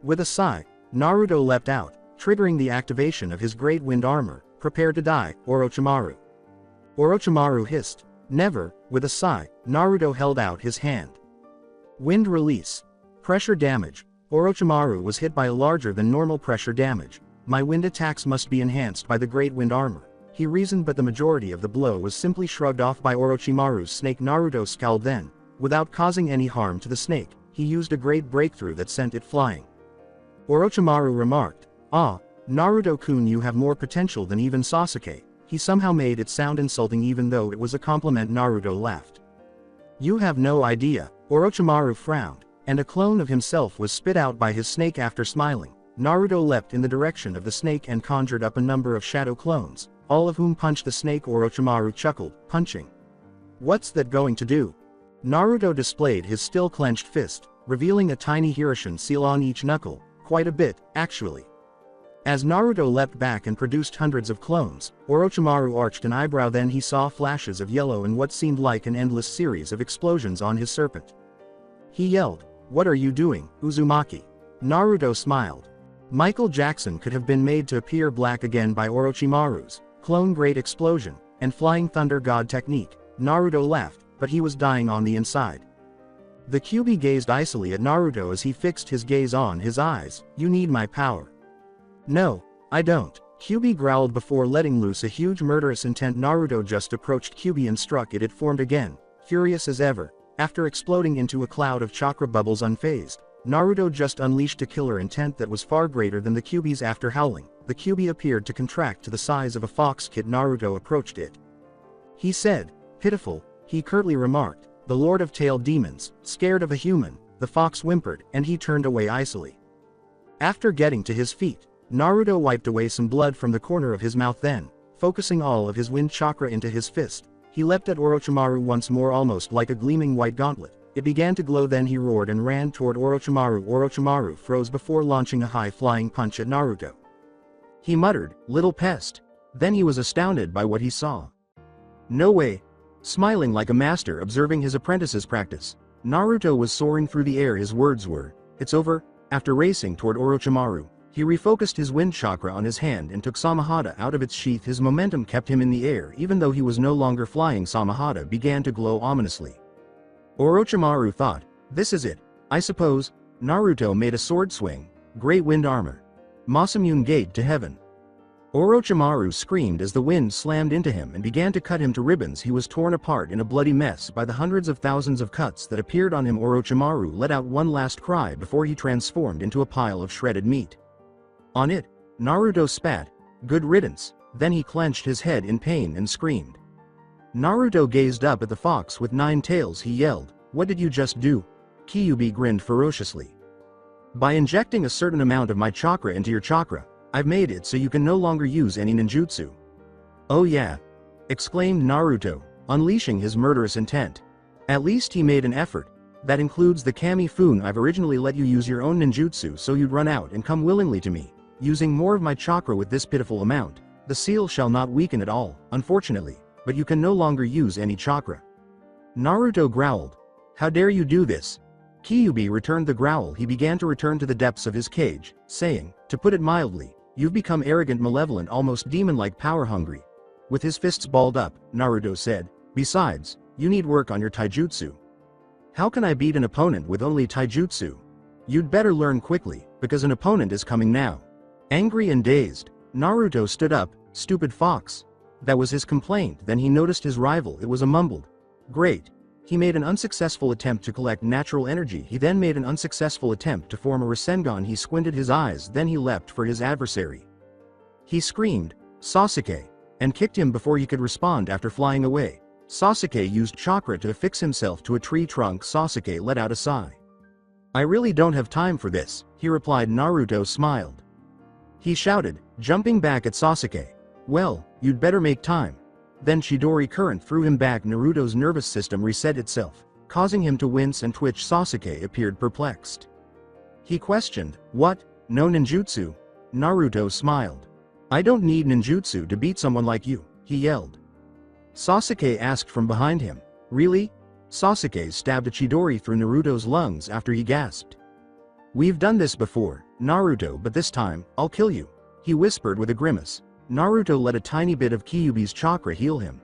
Speaker 2: With a sigh, Naruto leapt out, triggering the activation of his great wind armor. "Prepare to die, Orochimaru." Orochimaru hissed, "Never." With a sigh, Naruto held out his hand. Wind release. Pressure damage. Orochimaru was hit by a larger than normal pressure damage. "My wind attacks must be enhanced by the great wind armor," he reasoned, but the majority of the blow was simply shrugged off by Orochimaru's snake. Naruto scowled. Then, without causing any harm to the snake, he used a great breakthrough that sent it flying. Orochimaru remarked, "Ah, Naruto-kun, you have more potential than even Sasuke." He somehow made it sound insulting even though it was a compliment. Naruto laughed. "You have no idea." Orochimaru frowned, and a clone of himself was spit out by his snake. After smiling, Naruto leapt in the direction of the snake and conjured up a number of shadow clones, all of whom punched the snake. Orochimaru chuckled, punching. "What's that going to do?" Naruto displayed his still clenched fist, revealing a tiny Hiroshima seal on each knuckle. "Quite a bit, actually." As Naruto leapt back and produced hundreds of clones, Orochimaru arched an eyebrow. Then he saw flashes of yellow and what seemed like an endless series of explosions on his serpent. He yelled, "What are you doing, Uzumaki?" Naruto smiled. Michael Jackson could have been made to appear black again by Orochimaru's clone great explosion and flying thunder god technique. Naruto laughed, but he was dying on the inside. The Kyuubi gazed icily at Naruto as he fixed his gaze on his eyes. "You need my power." "No, I don't." Kyuubi growled before letting loose a huge murderous intent. Naruto just approached Kyuubi and struck it. It formed again, furious as ever. After exploding into a cloud of chakra bubbles unfazed, Naruto just unleashed a killer intent that was far greater than the Kyuubi's. After howling, the Kyuubi appeared to contract to the size of a fox kit. Naruto approached it. He said, "Pitiful," he curtly remarked. The Lord of Tailed Demons, scared of a human, the fox whimpered, and he turned away icily. After getting to his feet, Naruto wiped away some blood from the corner of his mouth. Then, focusing all of his wind chakra into his fist, he leapt at Orochimaru once more, almost like a gleaming white gauntlet. It began to glow. Then he roared and ran toward Orochimaru. Orochimaru froze before launching a high-flying punch at Naruto. He muttered, "Little pest." Then he was astounded by what he saw. "No way." Smiling like a master observing his apprentice's practice, Naruto was soaring through the air. His words were, "It's over." After racing toward Orochimaru, he refocused his wind chakra on his hand and took Samahata out of its sheath. His momentum kept him in the air even though he was no longer flying. Samahata began to glow ominously. Orochimaru thought, "This is it, I suppose." Naruto made a sword swing. Great wind armor. Masamune Gate to heaven. Orochimaru screamed as the wind slammed into him and began to cut him to ribbons. He was torn apart in a bloody mess by the hundreds of thousands of cuts that appeared on him. Orochimaru let out one last cry before he transformed into a pile of shredded meat. On it, Naruto spat, "Good riddance." Then he clenched his head in pain and screamed. Naruto gazed up at the fox with 9 tails. He yelled, "What did you just do?" Kyuubi grinned ferociously. "By injecting a certain amount of my chakra into your chakra, I've made it so you can no longer use any ninjutsu." "Oh yeah?" exclaimed Naruto, unleashing his murderous intent. "At least he made an effort. That includes the Kami Fun. I've originally let you use your own ninjutsu so you'd run out and come willingly to me, using more of my chakra. With this pitiful amount, the seal shall not weaken at all, unfortunately, but you can no longer use any chakra." Naruto growled, "How dare you do this?" Kyuubi returned the growl. He began to return to the depths of his cage, saying, "To put it mildly, you've become arrogant, malevolent, almost demon-like, power-hungry." With his fists balled up, Naruto said, "Besides, you need work on your taijutsu." "How can I beat an opponent with only taijutsu?" "You'd better learn quickly, because an opponent is coming now." Angry and dazed, Naruto stood up. "Stupid fox." That was his complaint. Then he noticed his rival. It was a mumbled, "Great." He made an unsuccessful attempt to collect natural energy. He then made an unsuccessful attempt to form a Rasengan. He squinted his eyes. Then he leapt for his adversary. He screamed, "Sasuke," and kicked him before he could respond. After flying away, Sasuke used chakra to affix himself to a tree trunk. Sasuke let out a sigh. "I really don't have time for this," he replied. Naruto smiled. He shouted, jumping back at Sasuke, "Well, you'd better make time." Then Chidori current threw him back. Naruto's nervous system reset itself, causing him to wince and twitch. Sasuke appeared perplexed. He questioned, "What? No ninjutsu?" Naruto smiled. "I don't need ninjutsu to beat someone like you," he yelled. Sasuke asked from behind him, "Really?" Sasuke stabbed a Chidori through Naruto's lungs after he gasped. "We've done this before, Naruto, but this time, I'll kill you," he whispered with a grimace. Naruto let a tiny bit of Kyuubi's chakra heal him.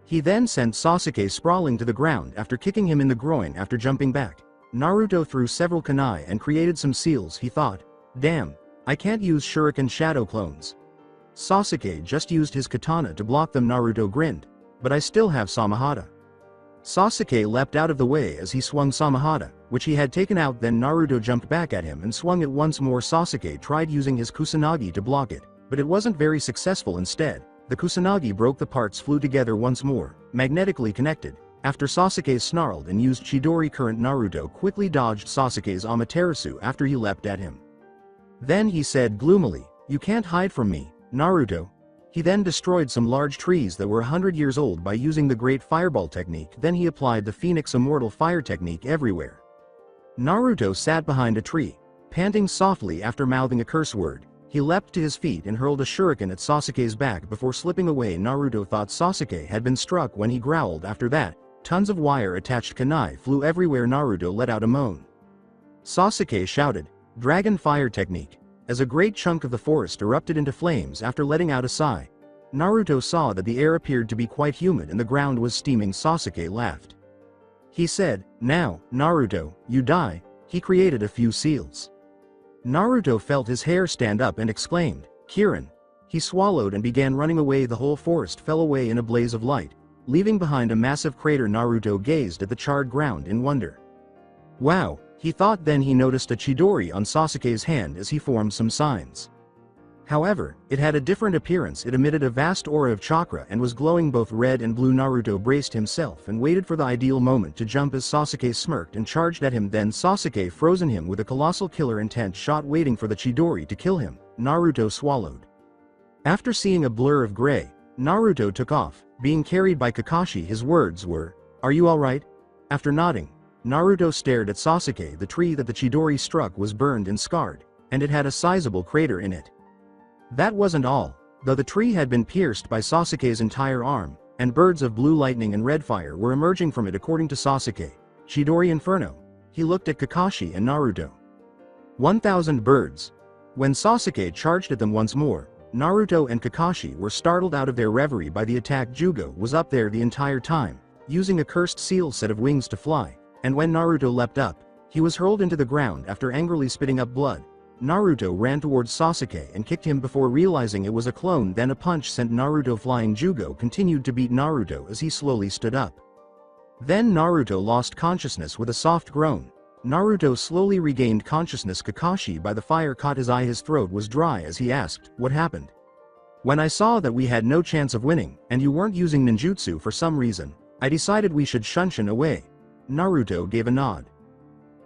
Speaker 2: He then sent Sasuke sprawling to the ground after kicking him in the groin. After jumping back, Naruto threw several kunai and created some seals. He thought, "Damn, I can't use shuriken shadow clones." Sasuke just used his katana to block them. Naruto grinned, "But I still have Samahata." Sasuke leapt out of the way as he swung Samahata, which he had taken out. Then Naruto jumped back at him and swung it once more. Sasuke tried using his Kusanagi to block it, but it wasn't very successful. Instead, the Kusanagi broke. The parts flew together once more, magnetically connected. After Sasuke snarled and used Chidori current, Naruto quickly dodged Sasuke's Amaterasu after he leapt at him. Then he said gloomily, "You can't hide from me, Naruto." He then destroyed some large trees that were 100 years old by using the Great Fireball technique. Then he applied the Phoenix Immortal Fire technique everywhere. Naruto sat behind a tree, panting softly. After mouthing a curse word, he leapt to his feet and hurled a shuriken at Sasuke's back before slipping away. Naruto thought Sasuke had been struck when he growled. After that, tons of wire-attached kunai flew everywhere. Naruto let out a moan. Sasuke shouted, "Dragon Fire technique," as a great chunk of the forest erupted into flames. After letting out a sigh, Naruto saw that the air appeared to be quite humid and the ground was steaming. Sasuke laughed. He said, "Now, Naruto, you die." He created a few seals. Naruto felt his hair stand up and exclaimed, "Kirin." He swallowed and began running away. The whole forest fell away in a blaze of light, leaving behind a massive crater. Naruto gazed at the charred ground in wonder. Wow, he thought. Then he noticed a Chidori on Sasuke's hand as he formed some signs. However, it had a different appearance. It emitted a vast aura of chakra and was glowing both red and blue. Naruto braced himself and waited for the ideal moment to jump as Sasuke smirked and charged at him. Then Sasuke frozen him with a colossal killer intent shot, waiting for the Chidori to kill him. Naruto swallowed. After seeing a blur of gray, Naruto took off, being carried by Kakashi. His words were, "Are you alright?" After nodding, Naruto stared at Sasuke. The tree that the Chidori struck was burned and scarred, and it had a sizable crater in it. That wasn't all, though. The tree had been pierced by Sasuke's entire arm, and birds of blue lightning and red fire were emerging from it. According to Sasuke, Chidori Inferno. He looked at Kakashi and Naruto. 1,000 birds. When Sasuke charged at them once more, Naruto and Kakashi were startled out of their reverie by the attack. Jugo was up there the entire time, using a cursed seal set of wings to fly, and when Naruto leapt up, he was hurled into the ground after angrily spitting up blood. Naruto ran towards Sasuke and kicked him before realizing it was a clone. Then a punch sent Naruto flying. Jugo continued to beat Naruto as he slowly stood up. Then Naruto lost consciousness with a soft groan. Naruto slowly regained consciousness. Kakashi by the fire caught his eye. His throat was dry as he asked, "What happened?" "When I saw that we had no chance of winning, and you weren't using ninjutsu for some reason, I decided we should shunshin away." Naruto gave a nod.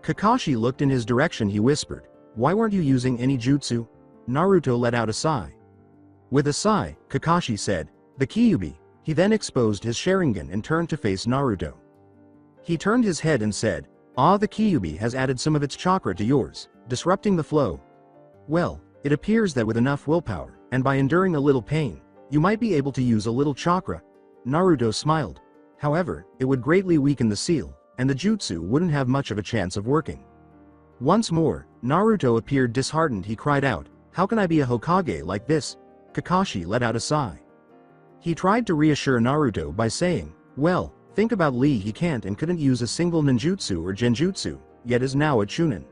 Speaker 2: Kakashi looked in his direction. He whispered, "Why weren't you using any jutsu?" Naruto let out a sigh. With a sigh, Kakashi said, "The Kyuubi." He then exposed his Sharingan and turned to face Naruto. He turned his head and said, "Ah, the Kyuubi has added some of its chakra to yours, disrupting the flow. Well, it appears that with enough willpower, and by enduring a little pain, you might be able to use a little chakra." Naruto smiled. However, it would greatly weaken the seal, and the jutsu wouldn't have much of a chance of working. Once more, Naruto appeared disheartened. He cried out, "How can I be a Hokage like this?" Kakashi let out a sigh. He tried to reassure Naruto by saying, "Well, think about Lee. He can't and couldn't use a single ninjutsu or genjutsu, yet is now a Chunin."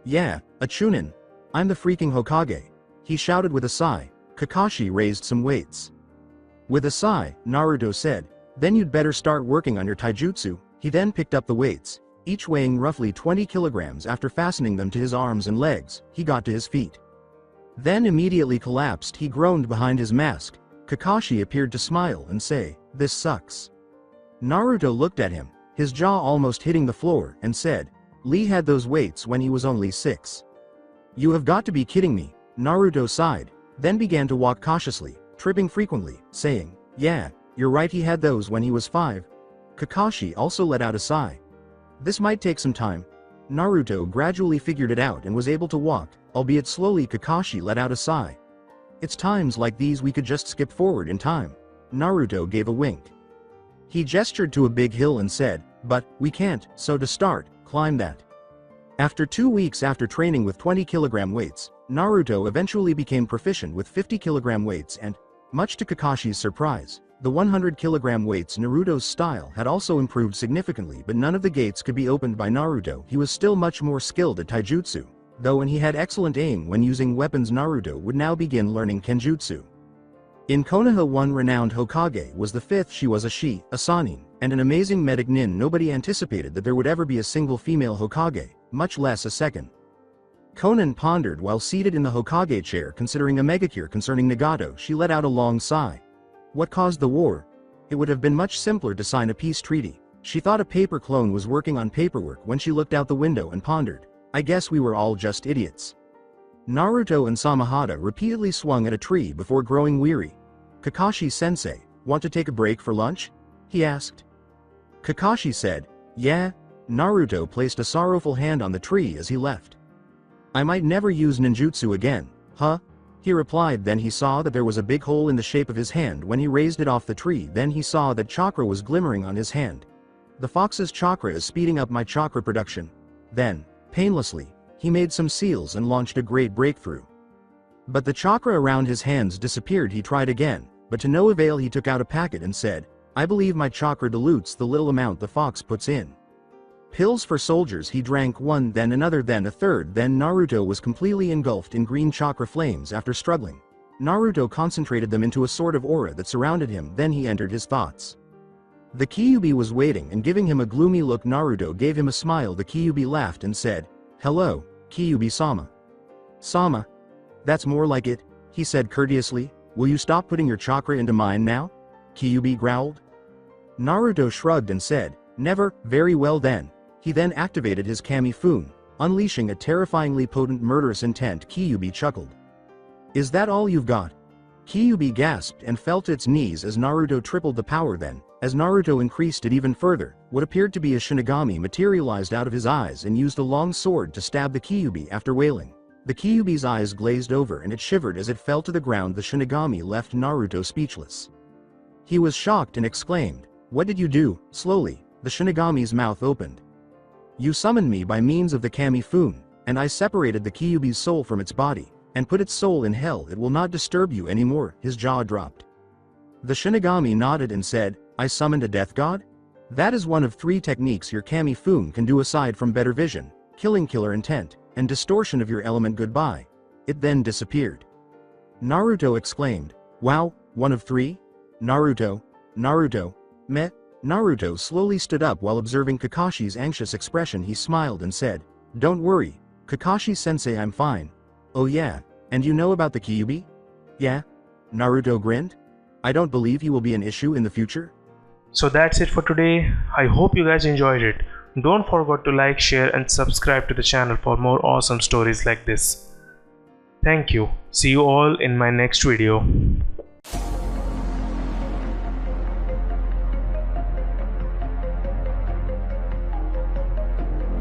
Speaker 2: "Yeah, a Chunin. I'm the freaking Hokage," he shouted with a sigh. Kakashi raised some weights. With a sigh, Naruto said, "Then you'd better start working on your taijutsu." He then picked up the weights, each weighing roughly 20 kilograms. After fastening them to his arms and legs, he got to his feet. Then immediately collapsed. He groaned behind his mask. Kakashi appeared to smile and say, "This sucks." Naruto looked at him, his jaw almost hitting the floor, and said, "Lee had those weights when he was only 6. You have got to be kidding me." Naruto sighed, then began to walk cautiously, tripping frequently, saying, "Yeah, you're right, he had those when he was 5. Kakashi also let out a sigh. This might take some time. Naruto gradually figured it out and was able to walk, albeit slowly. Kakashi let out a sigh. "It's times like these we could just skip forward in time." Naruto gave a wink. He gestured to a big hill and said, "But, we can't, so to start, climb that." After 2 weeks after training with 20 kilogram weights, Naruto eventually became proficient with 50 kilogram weights and, much to Kakashi's surprise, the 100 kilogram weights. Naruto's style had also improved significantly, but none of the gates could be opened by Naruto. He was still much more skilled at taijutsu, though, and he had excellent aim when using weapons. Naruto would now begin learning kenjutsu. In Konoha, one renowned Hokage was the 5th. She was a she, a Sannin, and an amazing medic nin. Nobody anticipated that there would ever be a single female Hokage, much less a second. Konan pondered while seated in the Hokage chair, considering a megacure concerning Nagato. She let out a long sigh. What caused the war? It would have been much simpler to sign a peace treaty. She thought a paper clone was working on paperwork when she looked out the window and pondered, "I guess we were all just idiots." Naruto and Samahata repeatedly swung at a tree before growing weary. "Kakashi-sensei, want to take a break for lunch?" he asked. Kakashi said, "Yeah." Naruto placed a sorrowful hand on the tree as he left. "I might never use ninjutsu again, huh?" he replied. Then he saw that there was a big hole in the shape of his hand when he raised it off the tree. Then he saw that chakra was glimmering on his hand. "The fox's chakra is speeding up my chakra production." Then, painlessly, he made some seals and launched a great breakthrough. But the chakra around his hands disappeared. He tried again, but to no avail. He took out a packet and said, "I believe my chakra dilutes the little amount the fox puts in." Pills for soldiers. He drank one, then another, then a third, then Naruto was completely engulfed in green chakra flames. After struggling, Naruto concentrated them into a sort of aura that surrounded him. Then he entered his thoughts. The Kyuubi was waiting and giving him a gloomy look. Naruto gave him a smile. The Kyuubi laughed and said, "Hello, Kyuubi-sama." "Sama? That's more like it," he said courteously. "Will you stop putting your chakra into mine now?" Kyuubi growled. Naruto shrugged and said, "Never." "Very well then." He then activated his Kami-Fun, unleashing a terrifyingly potent murderous intent. Kyuubi chuckled. "Is that all you've got?" Kyuubi gasped and fell to its knees as Naruto tripled the power. Then, as Naruto increased it even further, what appeared to be a Shinigami materialized out of his eyes and used a long sword to stab the Kyuubi. After wailing, the Kyuubi's eyes glazed over and it shivered as it fell to the ground. The Shinigami left Naruto speechless. He was shocked and exclaimed, "What did you do?" Slowly, the Shinigami's mouth opened. "You summoned me by means of the Kami-Fun, and I separated the Kyuubi's soul from its body, and put its soul in hell. It will not disturb you anymore." His jaw dropped. The Shinigami nodded and said, "I summoned a death god? That is one of 3 techniques your Kami-Fun can do aside from better vision, killing killer intent, and distortion of your element. Goodbye." It then disappeared. Naruto exclaimed, "Wow, one of 3? Naruto, meh." Naruto slowly stood up while observing Kakashi's anxious expression. He smiled and said, "Don't worry, Kakashi-sensei, I'm fine." "Oh yeah, and you know about the Kyuubi?" "Yeah." Naruto grinned. "I don't believe he will be an issue in the future."
Speaker 1: So that's it for today. I hope you guys enjoyed it. Don't forget to like, share and subscribe to the channel for more awesome stories like this. Thank you. See you all in my next video.